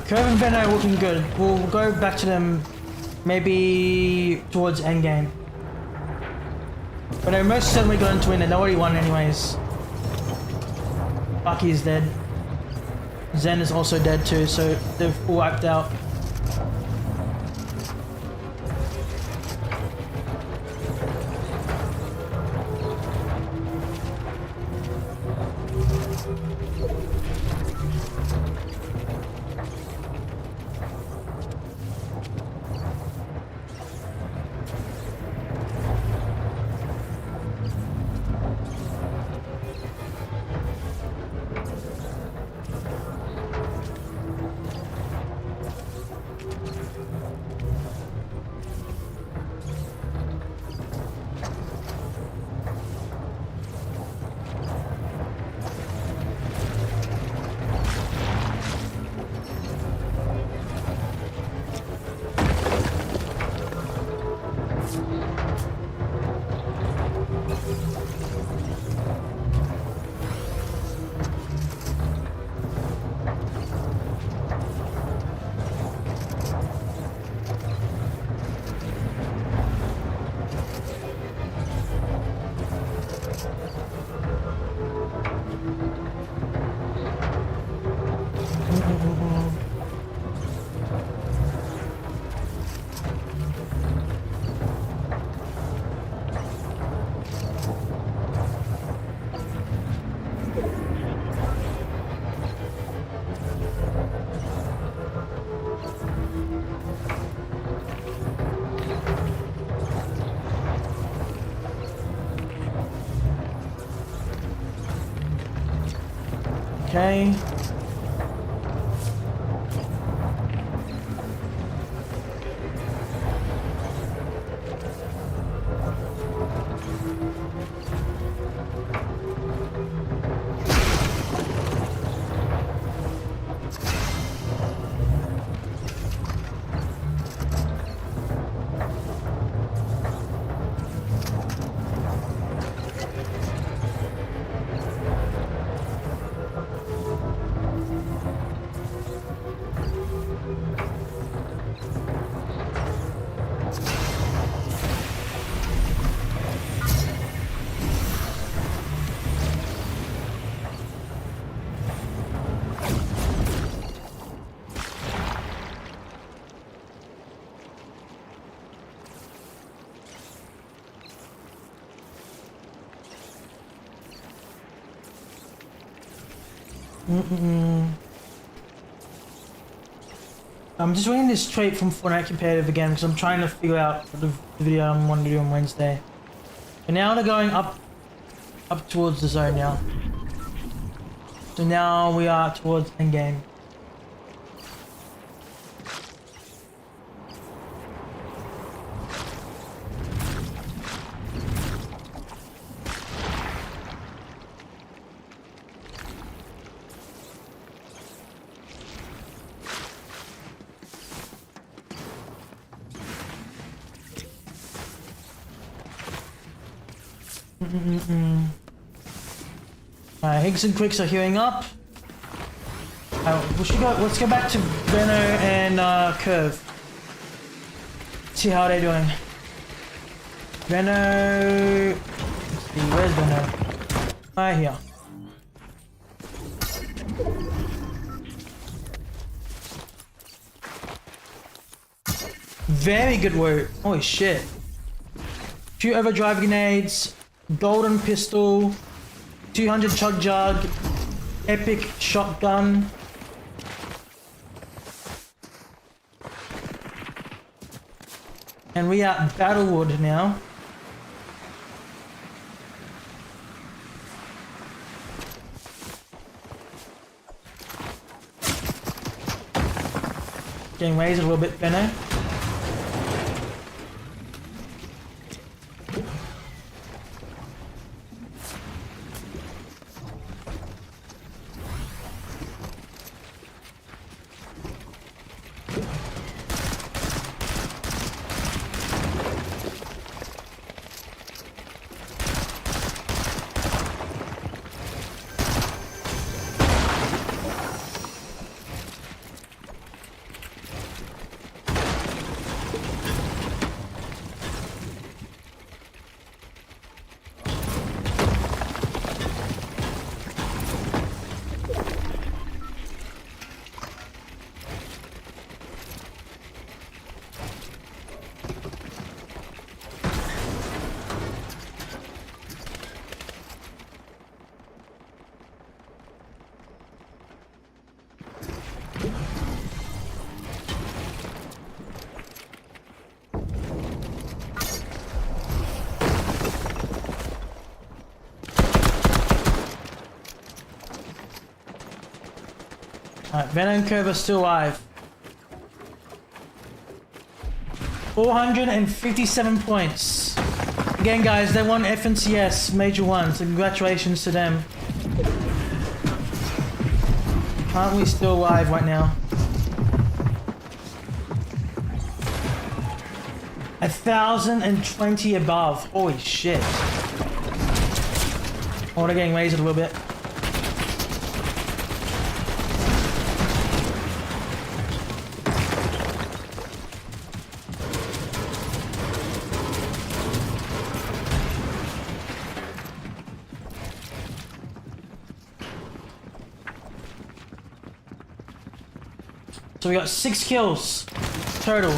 𝗪𝗏 and 𝗏𝘂 are looking good. We'll go back to them maybe towards endgame. But they're most certainly going to win. They already won anyways. 𝗏𝘂 is dead. Zen is also dead too, so they've all wiped out. Okay. I'm just waiting this trait from Fortnite Competitive again because I'm trying to figure out the video I want to do on Wednesday. And now they're going up towards the zone now. So now we are towards endgame. Higgs and Clix are healing up. Let's go back to 𝗏𝘂 and 𝗏𝗏. See how they're doing. 𝗏𝘂. Let's see, where's 𝗏𝘂? Right here. Very good work. Holy shit. Few overdrive grenades. golden pistol, 200 chug jug, epic shotgun. And we are at Battlewood now. Getting raised a little bit, Benno. Alright, 𝗏𝗁𝗂𝗶𝗆 are still alive. 457 points. Again, guys, they won FNCS Major 1, so congratulations to them. Aren't we still alive right now? 1,020 above. Holy shit. Oh, they're getting raised a little bit. So we got 6 kills total.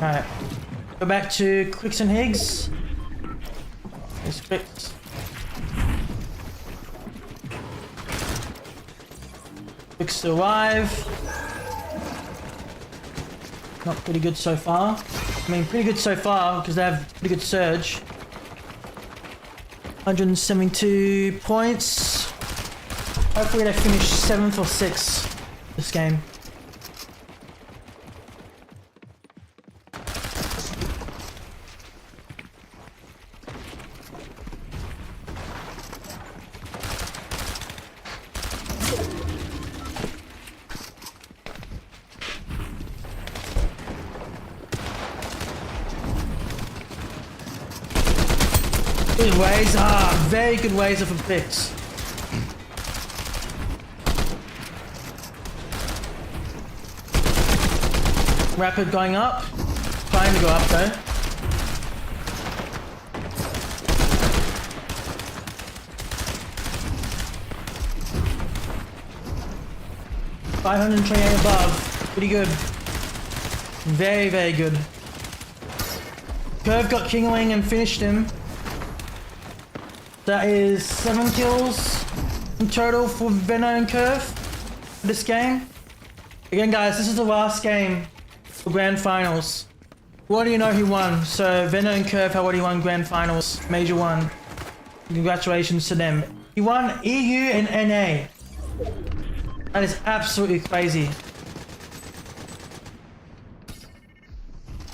Alright, go back to Clix and Higgs. There's Clix. Clix still alive. Not pretty good so far. I mean, pretty good so far because they have pretty good surge. 172 points. Hopefully they finish 7th or 6th this game. Good ways, very good ways of a fix. Rapid going up, trying to go up though. $528 above, pretty good. Very, very good. 𝗂𝗏 got Kingling and finished him. That is 7 kills in total for 𝗏𝗁𝗂𝗃 for this game. Again, guys, this is the last game for Grand Finals. We already know who won, so 𝗏𝗁𝗂𝗃 have already won Grand Finals, Major 1. Congratulations to them. He won EU and NA. That is absolutely crazy.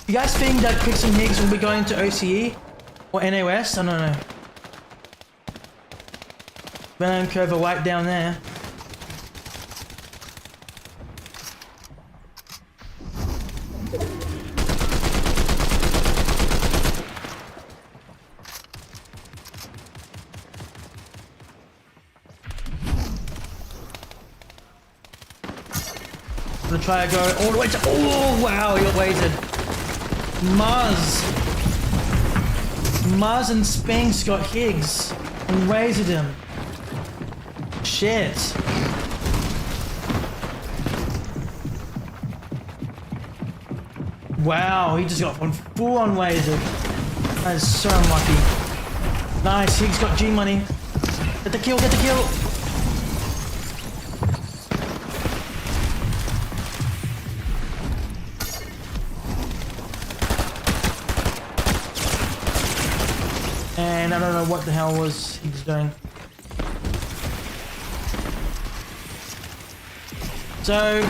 You guys think that Clix and Higgs will be going to OCE or NA West? I don't know. 𝗏𝗁𝗂𝗃 are right down there. gonna try to go all the way to. Oh wow, he got wasted. Muzz and Spinks got Higgs and wasted him. Shit. Wow, he just got one full on wasted. That is so unlucky. Nice, Higgs got G money. Get the kill, get the kill. And I don't know what the hell was Higgs doing. So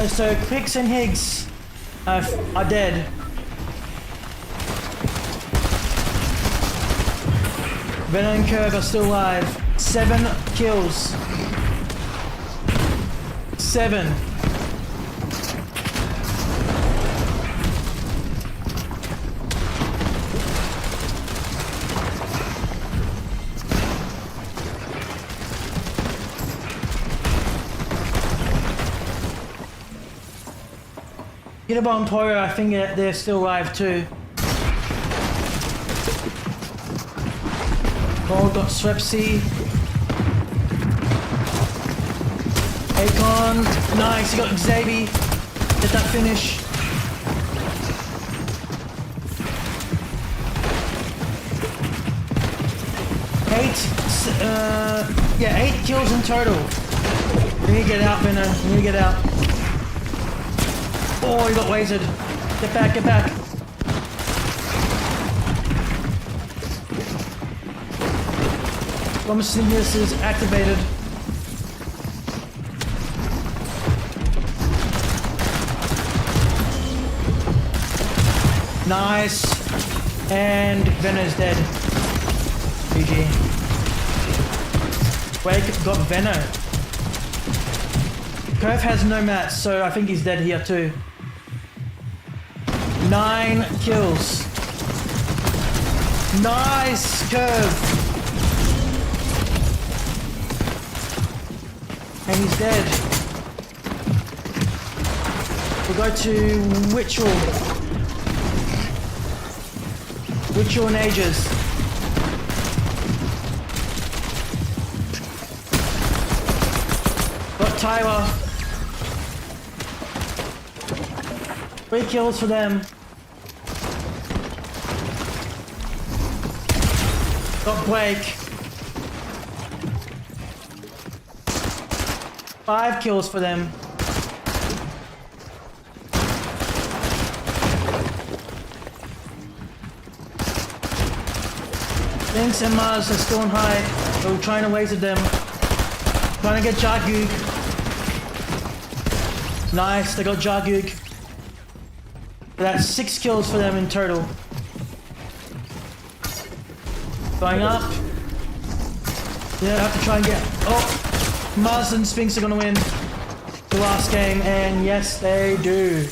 so Clix and Higgs are dead. Venom and 𝗪𝗏 are still alive. 7 kills. 7. 𝗙𝗏𝗶𝗆, I think they're still alive too. Gold got 𝗬𝗏𝗄𝗆. Akon, nice, he got 𝗧𝗵𝗋. Get that finish. Eight kills in total. We need to get out, Benno. We need to get out. Oh, he got wasted. Get back, get back. 𝗏𝗏𝗄𝗆 is activated. Nice. And Venno's dead. GG. Wake got Venno. 𝗪𝗏 has no mats, so I think he's dead here too. 9 kills. Nice 𝗪𝗏. And he's dead. We'll go to 𝗪𝗁 and Aegis. Got Tyler. 3 kills for them. Got Blake. 5 kills for them. Spinks and Muzz are still on high. We're trying to waste them. Trying to get 𝗏𝗃𝗃. Nice, they got 𝗏𝗃𝗃. That's 6 kills for them in total. Going up. Yeah, I have to try and get. Oh, Muzz and Spinks are gonna win the last game, and yes, they do.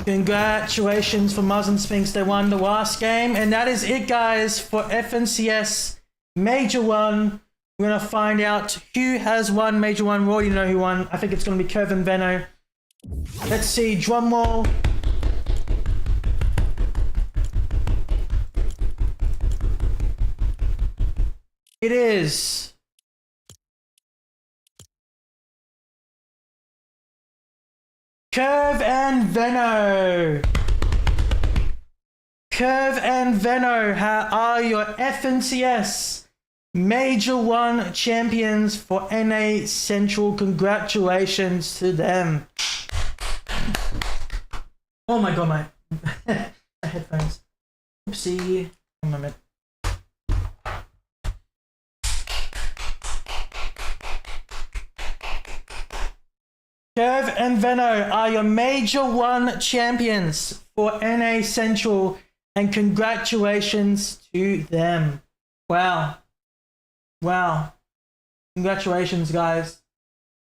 Congratulations for Muzz and Spinks. They won the last game, and that is it, guys, for 𝗏𝗏𝐶S Major 1. We're gonna find out who has won Major 1. We already know who won. I think it's gonna be 𝗪𝗏 and Venno. Let's see, drum roll. It is 𝗪𝗏 and Venno. 𝗪𝗏 and Venno are your 𝗏𝗏𝐶S Major 1 champions for NA Central. Congratulations to them. Oh my god, my headphones. Oopsie. One moment. 𝗪𝗏 and Venno are your Major 1 champions for NA Central, and congratulations to them. Wow. Wow. Congratulations, guys.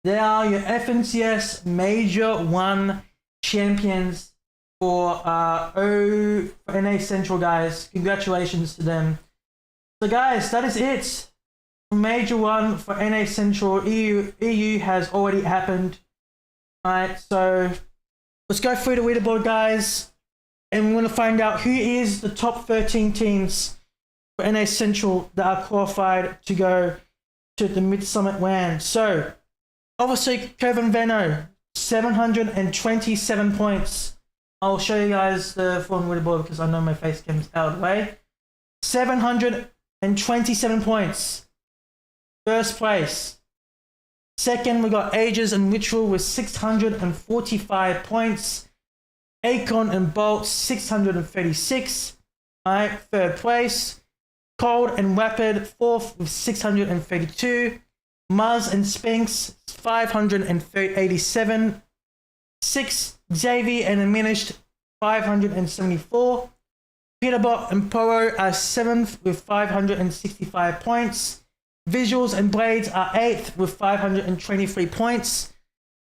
They are your 𝗏𝗏𝐶S Major 1 champions for NA Central, guys. Congratulations to them. So, guys, that is it. Major 1 for NA Central. EU has already happened. Alright, so let's go through the leaderboard, guys. And we're going to find out who is the top 13 teams for NA Central that are qualified to go to the Mid-Summit WAN. So, obviously, Kevin Veno, 727 points. I'll show you guys the full leaderboard because I know my face cam's out of the way. 727 points. First place. Second, we got Ages and Ritual with 645 points. Akon and Bolt, 636. Alright, third place. Cold and Rapid, fourth with 632. Muzz and Spinks, 587. 6th, Xavier and Diminished, 574. Peterbot and Poro are 7th with 565 points. Visuals and Blades are 8th with 523 points.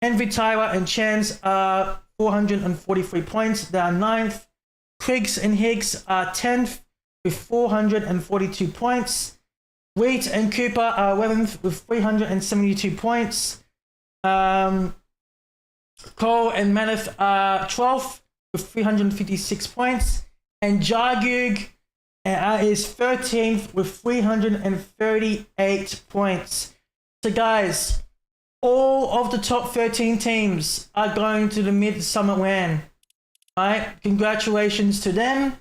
Envy Tyra and Chance are 443 points. They are 9th. Clix and Higgs are 10th with 442 points. Wheat and Cooper are 11th with 372 points. Cole and Maneth are 12th with 356 points. And Jargug is 13th with 338 points. So guys, all of the top 13 teams are going to the Mid-Summit WAN. Alright, congratulations to them.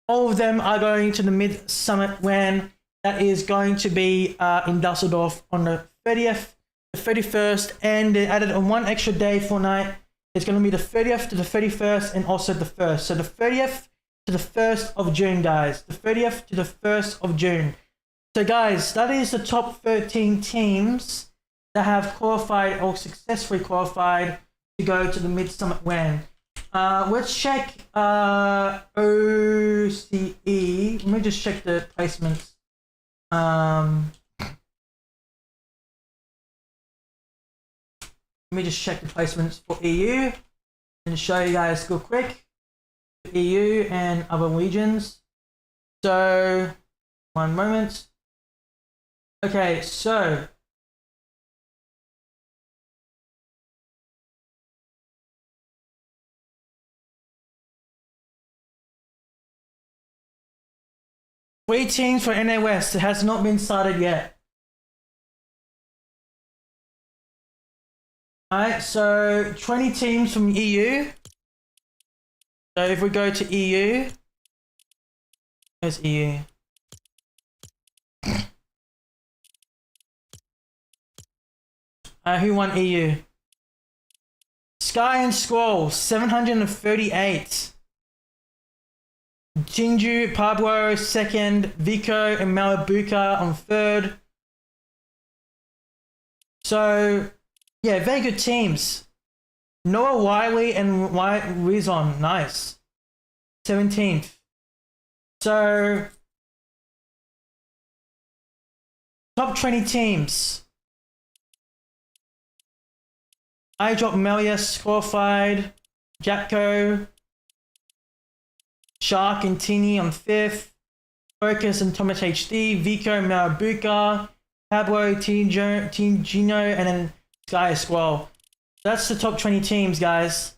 All of them are going to the Mid-Summit WAN. That is going to be in Dusseldorf on the 30th, the 31st, and they added on one extra day for night. It's going to be the 30th to the 31st and also the 1st. So the 30th to the 1st of June, guys. The 30th to the 1st of June. So guys, that is the top 13 teams that have qualified or successfully qualified to go to the Mid-Summit WAN. Let's check OCE. Let me just check the placements. Let me just check the placements for EU and show you guys real quick. EU and other regions. So, one moment. Okay, so three teams for NA West. It has not been started yet. Alright, so 20 teams from EU. So if we go to EU, where's EU? Who won EU? Sky and Squall, 738. Jinju, Pablo, 2nd. Vico and Malabuka on 3rd. So, yeah, very good teams. Noah Wiley and Rizon, nice. 17th. So, top 20 teams. I dropped Melius qualified. Japco. Shark and Tini on 5th. Focus and Thomas HD. Vico, Marabuka. Pablo, Team Gino, and then Sky Squall. That's the top 20 teams, guys.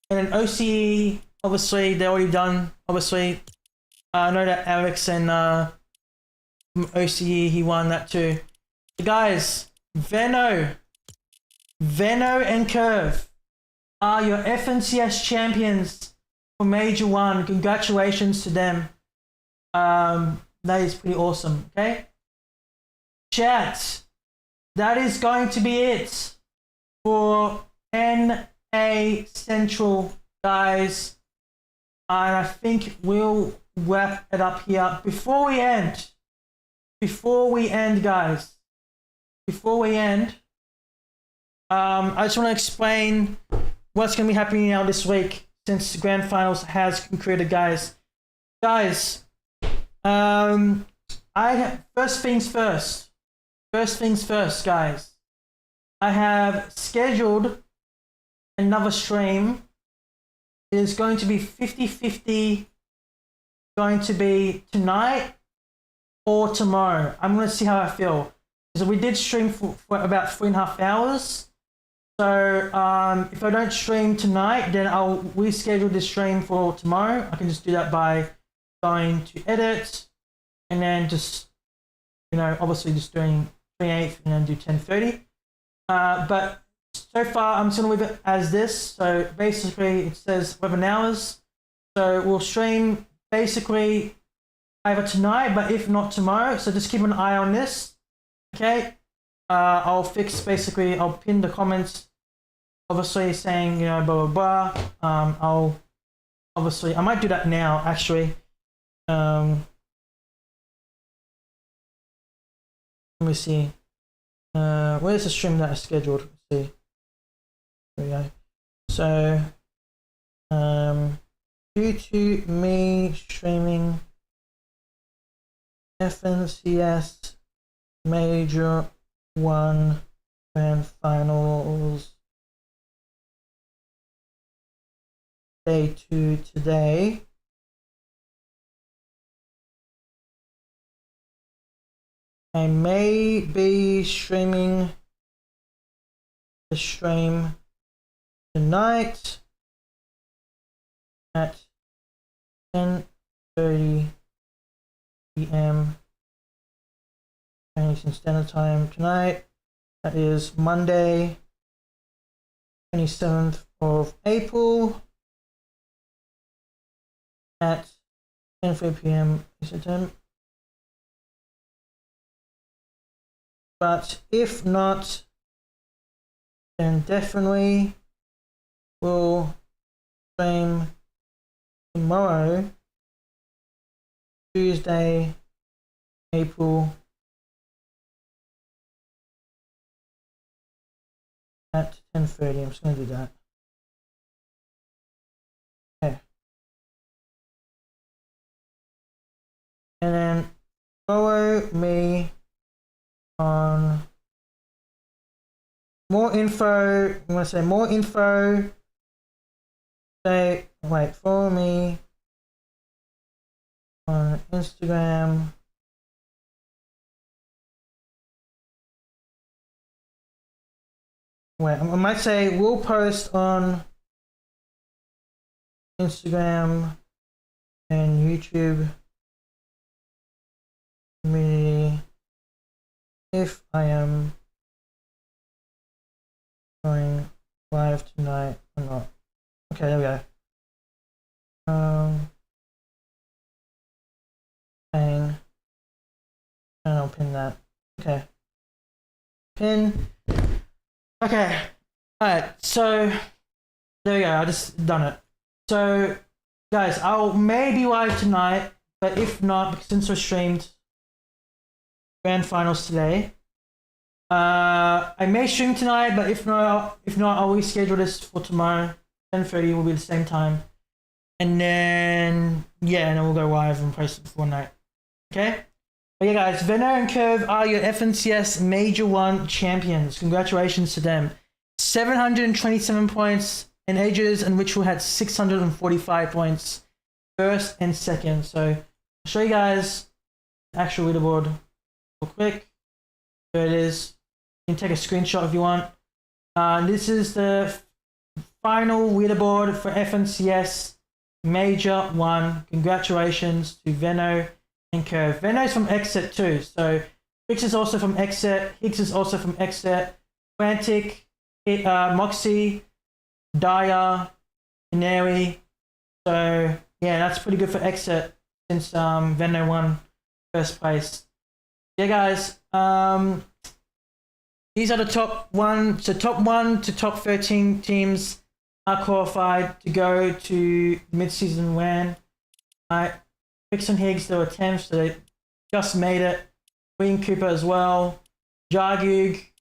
And then OCE, obviously, they're already done. Obviously, I know that Alex and OCE, he won that too. So guys, Veno and Curve are your FNCS champions for Major 1. Congratulations to them. That is pretty awesome, okay? Chat, that is going to be it for NA Central, guys. And I think we'll wrap it up here. Before we end, guys, I just want to explain what's going to be happening now this week since the Grand Finals has concluded, guys. Guys, first things first, guys. I have scheduled another stream. It is going to be 50-50, going to be tonight or tomorrow. I'm going to see how I feel. So we did stream for about 3.5 hours. So if I don't stream tonight, then I'll reschedule this stream for tomorrow. I can just do that by going to edit and then just, you know, obviously just doing 28th and then do 10:30. But so far I'm just gonna leave it as this. So basically it says 11 hours. So we'll stream basically either tonight, but if not tomorrow. So just keep an eye on this. Okay. I'll fix basically, I'll pin the comments, obviously saying, you know, blah, blah, blah. I'll obviously, I might do that now actually. Let me see. Where's the stream that I scheduled? Let's see. There we go. So, due to me streaming 𝗪𝗫𝘂 Major 1 Grand Finals Day 2 today. I may be streaming the stream tonight at 10:30 p.m. Eastern Standard Time tonight. That is Monday, 27th of April at 10:30 p.m. Eastern Time. But if not, then definitely will stream tomorrow, Tuesday, April at 10:30. I'm just going to do that. Okay. And then follow me on more info. I'm going to say more info. Say, wait, follow me on Instagram. Wait, I might say we'll post on Instagram and YouTube community if I am going live tonight or not. Okay, there we go. And I'll pin that. Okay. Pin. Okay. Alright, so there we go. I just done it. So guys, I'll maybe live tonight, but if not, since we're streamed Grand Finals today, I may stream tonight, but if not, I'll reschedule this for tomorrow. 10:30 will be the same time, and then yeah, and then we'll go live and post it for one night. Okay. But yeah, guys, 𝗏𝗏 and 𝗏𝗃 are your FNCS Major 1 champions. Congratulations to them. 727 points, and Ages and Ritual had 645 points, first and second. So I'll show you guys the actual leaderboard real quick. There it is. You can take a screenshot if you want. This is the final leaderboard for FNCS Major 1. Congratulations to 𝗏𝗏 and 𝗏𝗃. 𝗏𝗏 is from Exet too. So Clix is also from Exet. Higgs is also from Exet. 𝗏𝗏𝗃𝗍𝗆, 𝗏𝗏𝗃𝗍𝗆, Daya, Canary. So yeah, that's pretty good for Exet since 𝗏𝗏 won first place. Yeah, guys. These are the top 1. So top 1 to top 13 teams are qualified to go to mid-season WAN. Clix and Higgs, they were 10th, so they just made it. 𝗏𝗏𝗃𝗍𝗆 as well. 𝗏𝗏𝗃𝗍𝗆,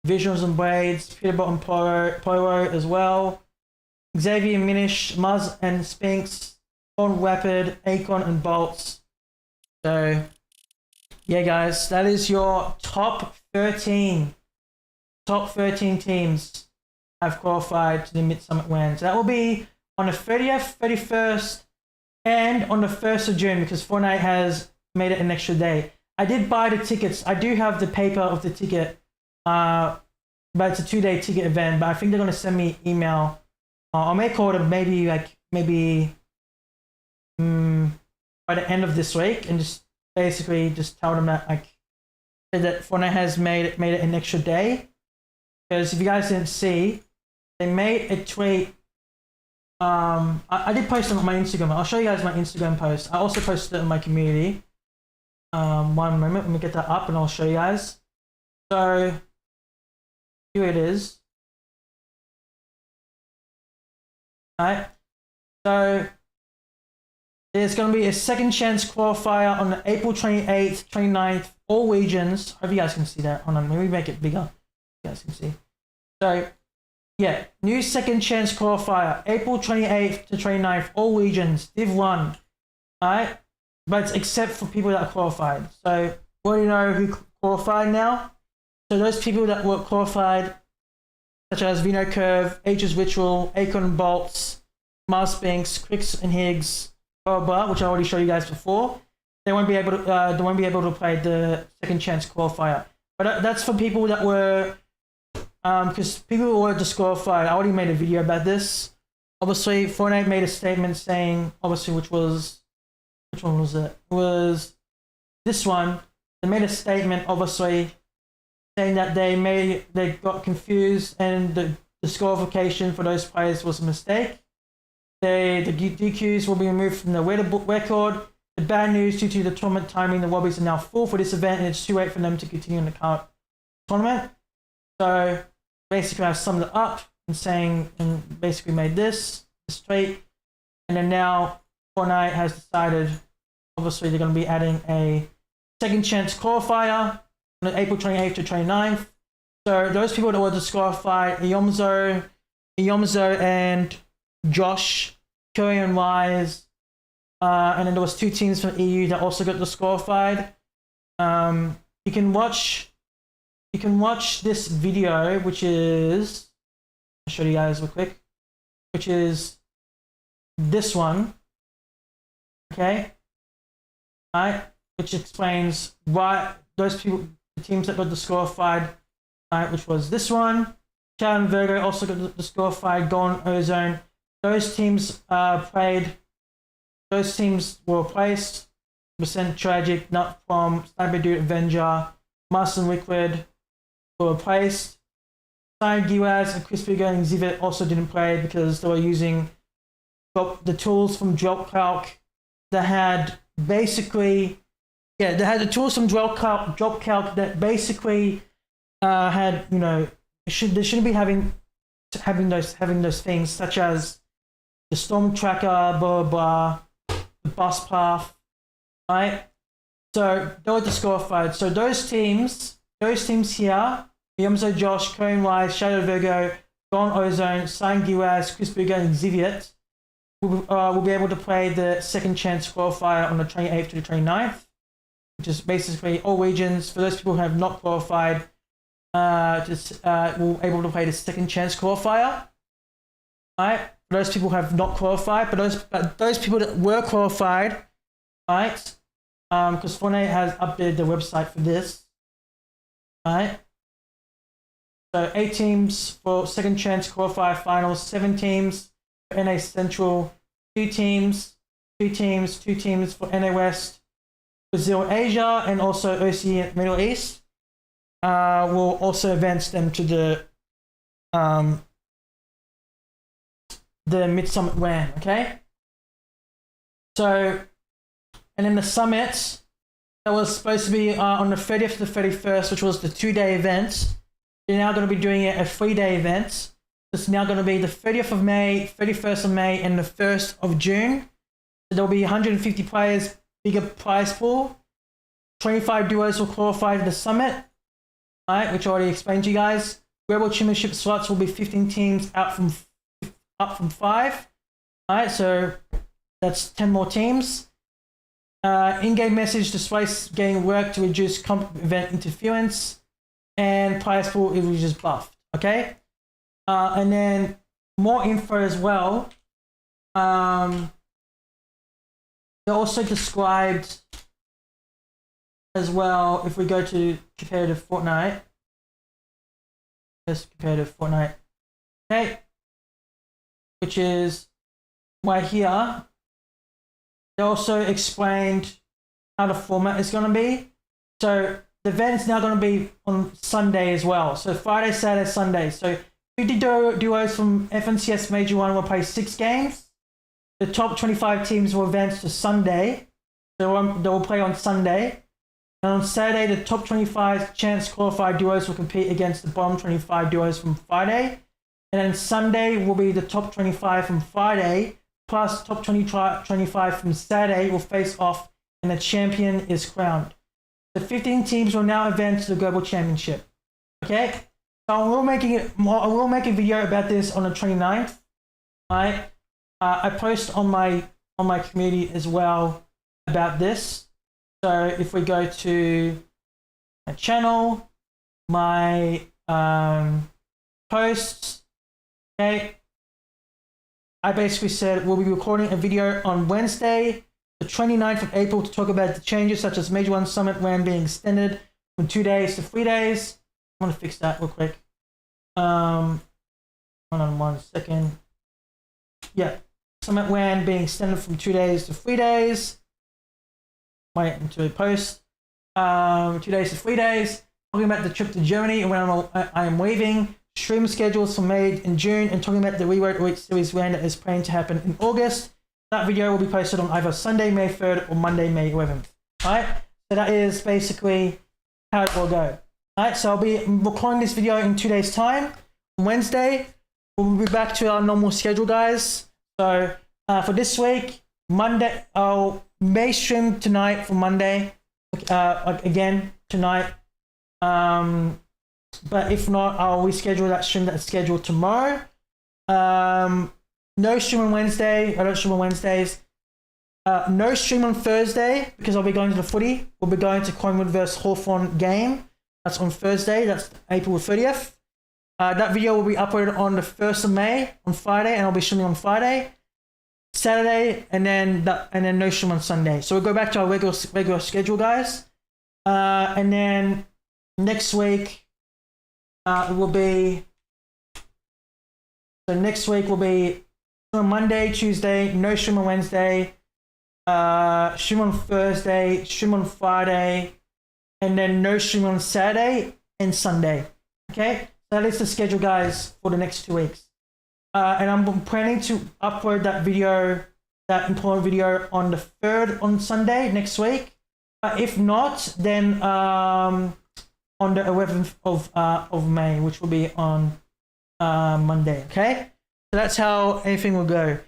Visuals and Blades, 𝗏𝗏𝗃𝗏𝗆 as well. Xavier Minish, Muzz and Sphinx, 𝗏𝗏𝗃𝗏𝗆, Akon and Bolts. So yeah, guys, that is your top 13. Top 13 teams have qualified to the Mid-Summit WAN. So that will be on the 30th, 31st, and on the 1st of June, because Fortnite has made it an extra day. I did buy the tickets. I do have the paper of the ticket. but it's a 2-day ticket event. But I think they're gonna send me email. I may call it maybe by the end of this week, and just basically just tell them that Fortnite has made it an extra day. Because if you guys didn't see, they made a tweet. I did post it on my Instagram. I'll show you guys my Instagram post. I also posted it in my community. One moment, let me get that up and I'll show you guys. So here it is. Alright. So there's going to be a second chance qualifier on April 28th, 29th, all regions. Hope you guys can see that. Hold on, let me make it bigger. You guys can see. So yeah, new second chance qualifier, April 28th to 29th, all regions, Div 1. Alright? But it's except for people that are qualified. So, we already know who qualified now. So those people that were qualified, such as 𝗏𝗏𝗃𝗏, 𝗏𝗏𝗃𝗏𝗃, 𝗏𝗏𝗃𝗏𝗃, 𝗏𝗏𝗃𝗏𝗃, Clix and Higgs, 𝗨𝗏𝗶𝗹𝗆, which I already showed you guys before. They won't be able to play the second chance qualifier. But that's for people that were, because people were disqualified. I already made a video about this. Obviously, Fortnite made a statement saying, obviously, which one was it? It was this one. They made a statement, obviously, saying that they got confused and the disqualification for those players was a mistake. The DQs will be removed from the record. The bad news, due to the tournament timing, the lobbies are now full for this event, and it's too late for them to continue in the current tournament. So basically, I've summed it up and basically made this tweet, and then now Fortnite has decided, obviously, they're going to be adding a second chance qualifier on April 28th to 29th. So those people that were disqualified, 𝗏𝗏𝗃𝗏𝗃 and Josh, Curry and Wise, and then there was 2 teams from EU that also got disqualified. You can watch this video, which is, I'll show you guys real quick, which is this one. Okay, alright, which explains why those people, the teams that got disqualified, alright, which was this one. Chad and Virgo also got disqualified, gone Ozone. Those teams those teams were replaced. Percent Tragic, Nut from 𝗨𝗵𝗂𝗶𝗵𝗆, Master Liquid were replaced. 𝗨𝗪𝗂𝗋𝗆 and 𝗏𝗏𝗃𝗄𝗏 and 𝗧𝗵𝗃 also didn't play because they were using the tools from 𝗏𝗃𝗃. They had basically, they had the tools from 𝗏𝗃𝗃 that basically had, you know, they shouldn't be having those things, such as the storm tracker, blah blah blah, the bus path, right? So they were disqualified. So those teams here, Yomzo Josh, Cohen Wise, Shadow Virgo, Gone Ozone, 𝗨𝗪𝗂𝗋𝗆, 𝗏𝗏𝗃𝗄𝗏 and 𝗧𝗵𝗃 will be able to play the second chance qualifier on the 28th to the 29th, which is basically all regions. For those people who have not qualified, will able to play the second chance qualifier. Alright, for those people who have not qualified, but those people that were qualified, alright, because Fortnite has updated the website for this. Alright. So 8 teams for second chance qualifier finals, 7 teams for NA Central, 2 teams for NA West, Brazil, Asia, and also OC Middle East. Will also advance them to the Mid-Summit WAN, okay? So, and then the summit, that was supposed to be on the 30th to the 31st, which was the 2-day event. They're now going to be doing it a 3-day event. It's now going to be the 30th of May, 31st of May, and the 1st of June. So there'll be 150 players, bigger prize pool. 25 duos will qualify to the summit, right, which I already explained to you guys. Global Championship slots will be 15 teams up from 5. Alright, so that's 10 more teams. In-game message displays getting work to reduce event interference, and prize pool is just buffed. Okay, and then more info as well. They also described as well, if we go to competitive Fortnite, best competitive Fortnite. Okay, which is right here. They also explained how the format is going to be. So the event is now going to be on Sunday as well. So Friday, Saturday, Sunday. So 50 duos from FNCS Major 1 will play 6 games. The top 25 teams will advance to Sunday. They will play on Sunday. And on Saturday, the top 25 chance qualified duos will compete against the bottom 25 duos from Friday. And then Sunday will be the top 25 from Friday, plus top 25 from Saturday will face off, and the champion is crowned. The 15 teams will now advance to the Global Championship. Okay? So I will make a video about this on the 29th. Alright? I post on my community as well about this. So if we go to my channel, my posts, okay, I basically said we'll be recording a video on Wednesday, the 29th of April, to talk about the changes such as Major 1 Summit RAM being extended from 2 days to 3 days. I want to fix that real quick. Hold on 1 second. Yeah, Summit WAN being extended from 2 days to 3 days. Wait until we post. 2 days to 3 days. Talking about the trip to Germany and when I am leaving. Stream schedules for May and June, and talking about the 𝗬𝗿 series WAN that is planned to happen in August. That video will be posted on either Sunday, May 3rd or Monday, May 11th. Alright, so that is basically how it will go. Alright, so I'll be recording this video in 2 days' time. On Wednesday, we'll be back to our normal schedule, guys. So for this week, Monday, I may stream tonight for Monday. Again, tonight. But if not, I'll reschedule that stream that's scheduled tomorrow. No stream on Wednesday. I don't stream on Wednesdays. No stream on Thursday because I'll be going to the footy. We'll be going to Collingwood vs Hawthorn game. That's on Thursday. That's April 30th. That video will be uploaded on the 1st of May on Friday, and I'll be streaming on Friday, Saturday, and then no stream on Sunday. So we'll go back to our regular schedule, guys. And then next week it will be. So next week will be on Monday, Tuesday, no stream on Wednesday, stream on Thursday, stream on Friday, and then no stream on Saturday and Sunday. Okay, so that is the schedule, guys, for the next 2 weeks. And I'm planning to upload that video, that important video, on the 3rd on Sunday next week. If not, then on the 11th of May, which will be on Monday. Okay, so that's how everything will go.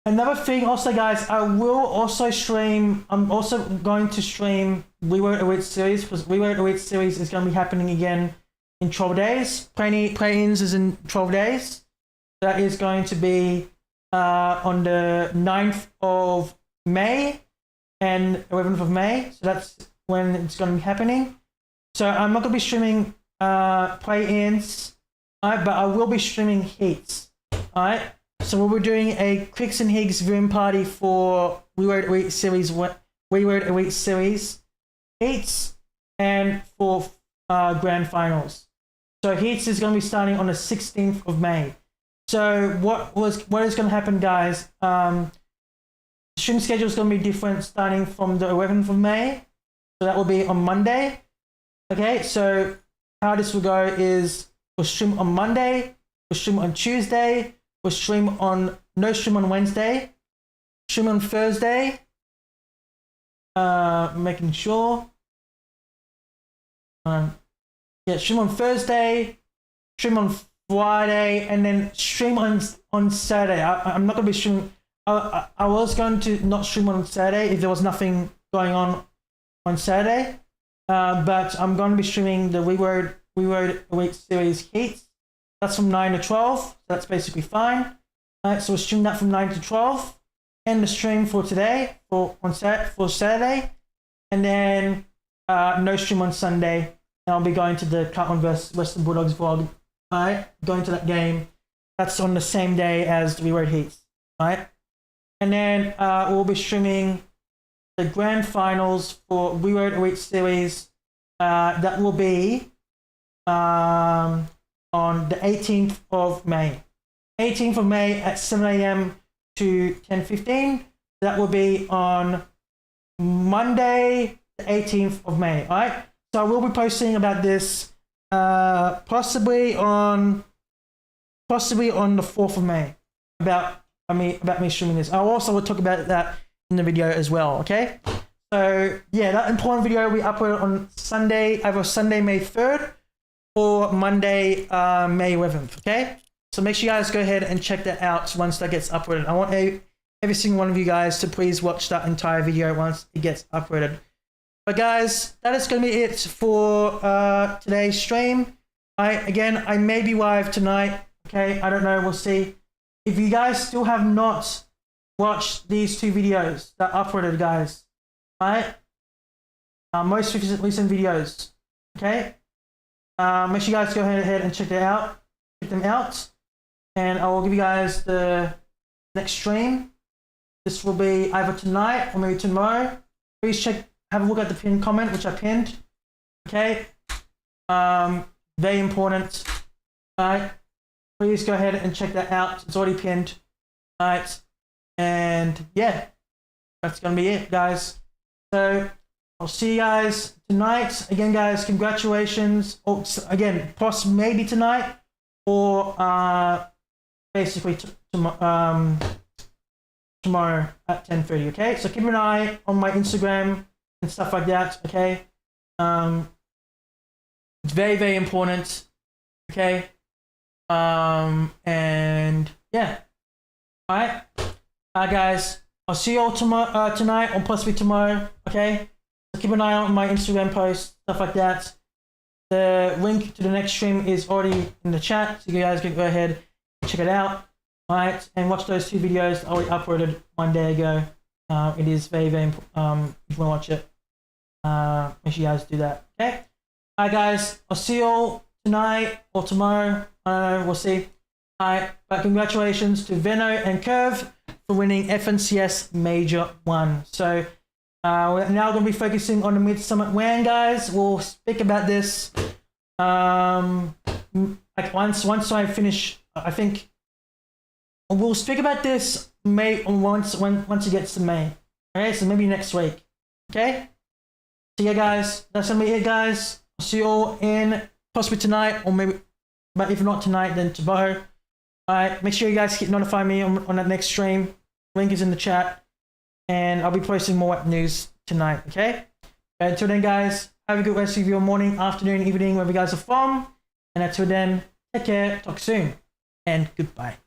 Another thing also, guys, I will also stream, I'm also going to stream 𝗬𝗿 series, because 𝗬𝗿 series is going to be happening again in 12 days. Play-ins is in 12 days. That is going to be on the 9th of May and 11th of May. So that's when it's going to be happening. So I'm not going to be streaming play-ins, but I will be streaming heats. Alright, so we'll be doing a Clix and Higgs viewing party for 𝗬𝗿 series heats and for grand finals. So heats is going to be starting on the 16th of May. So what is going to happen, guys? Stream schedule is going to be different starting from the 11th of May. So that will be on Monday. Okay, so how this will go is we'll stream on Monday, we'll stream on Tuesday, we'll stream on no stream on Wednesday, stream on Thursday, making sure. Yeah, stream on Thursday, stream on Friday, and then stream on Saturday. I'm not going to be streaming. I was going to not stream on Saturday if there was nothing going on Saturday. But I'm going to be streaming the 𝗬𝗿 series heats. That's from 9 to 12. So that's basically fine. Alright, so we'll stream that from 9 to 12. End the stream for today for Saturday, and then no stream on Sunday. And I'll be going to the 𝗏𝗏 vs Western Bulldogs vlog. Alright, going to that game. That's on the same day as the 𝗬𝗿 heats. Alright, and then we'll be streaming the grand finals for 𝗬𝗿 series. That will be on the 18th of May. 18th of May at 7 a.m. to 10:15. That will be on Monday, the 18th of May. All right. So I will be posting about this possibly on the 4th of May about me streaming this. I also will talk about that in the video as well. Okay. So yeah, that important video we upload on Sunday, either Sunday May 3rd or Monday May 11th. Okay. So make sure you guys go ahead and check that out once that gets uploaded. I want every single one of you guys to please watch that entire video once it gets uploaded. But guys, that is going to be it for today's stream. Again, I may be live tonight. Okay, I don't know. We'll see. If you guys still have not watched these 2 videos that are uploaded, guys, right? Most recent videos. Okay. Make sure you guys go ahead and check them out. And I will give you guys the next stream. This will be either tonight or maybe tomorrow. Please have a look at the pinned comment, which I pinned. Okay. Very important. Alright. Please go ahead and check that out. It's already pinned. Alright. And yeah, that's gonna be it, guys. So I'll see you guys tonight. Again, guys, congratulations. Oh, again, possibly maybe tonight or basically tomorrow at 10:30. Okay, so keep an eye on my Instagram and stuff like that. Okay, it's very, very important. Okay, and yeah, all right, guys, I'll see you all tomorrow, tonight, or possibly tomorrow. Okay, so keep an eye on my Instagram posts, stuff like that. The link to the next stream is already in the chat, so you guys can go ahead and check it out. Alright, and watch those 2 videos I already uploaded 1 day ago. It is very, very important. If you want to watch it, make sure you guys do that. Okay? Alright, guys, I'll see you all tonight or tomorrow. I don't know, we'll see. Alright, but congratulations to Veno and 𝗏𝗃 for winning FNCS Major 1. So, we're now going to be focusing on the Mid-Summit WAN, guys. We'll speak about this like once I finish. I think we'll speak about this once it gets to May. Okay, so maybe next week. Okay. So yeah, guys, that's gonna be it, guys. I'll see you all in possibly tonight, or maybe, but if not tonight, then tomorrow. Alright, make sure you guys notify me on that next stream. Link is in the chat. And I'll be posting more news tonight, okay? But until then, guys, have a good rest of your morning, afternoon, evening, wherever you guys are from. And until then, take care, talk soon, and goodbye.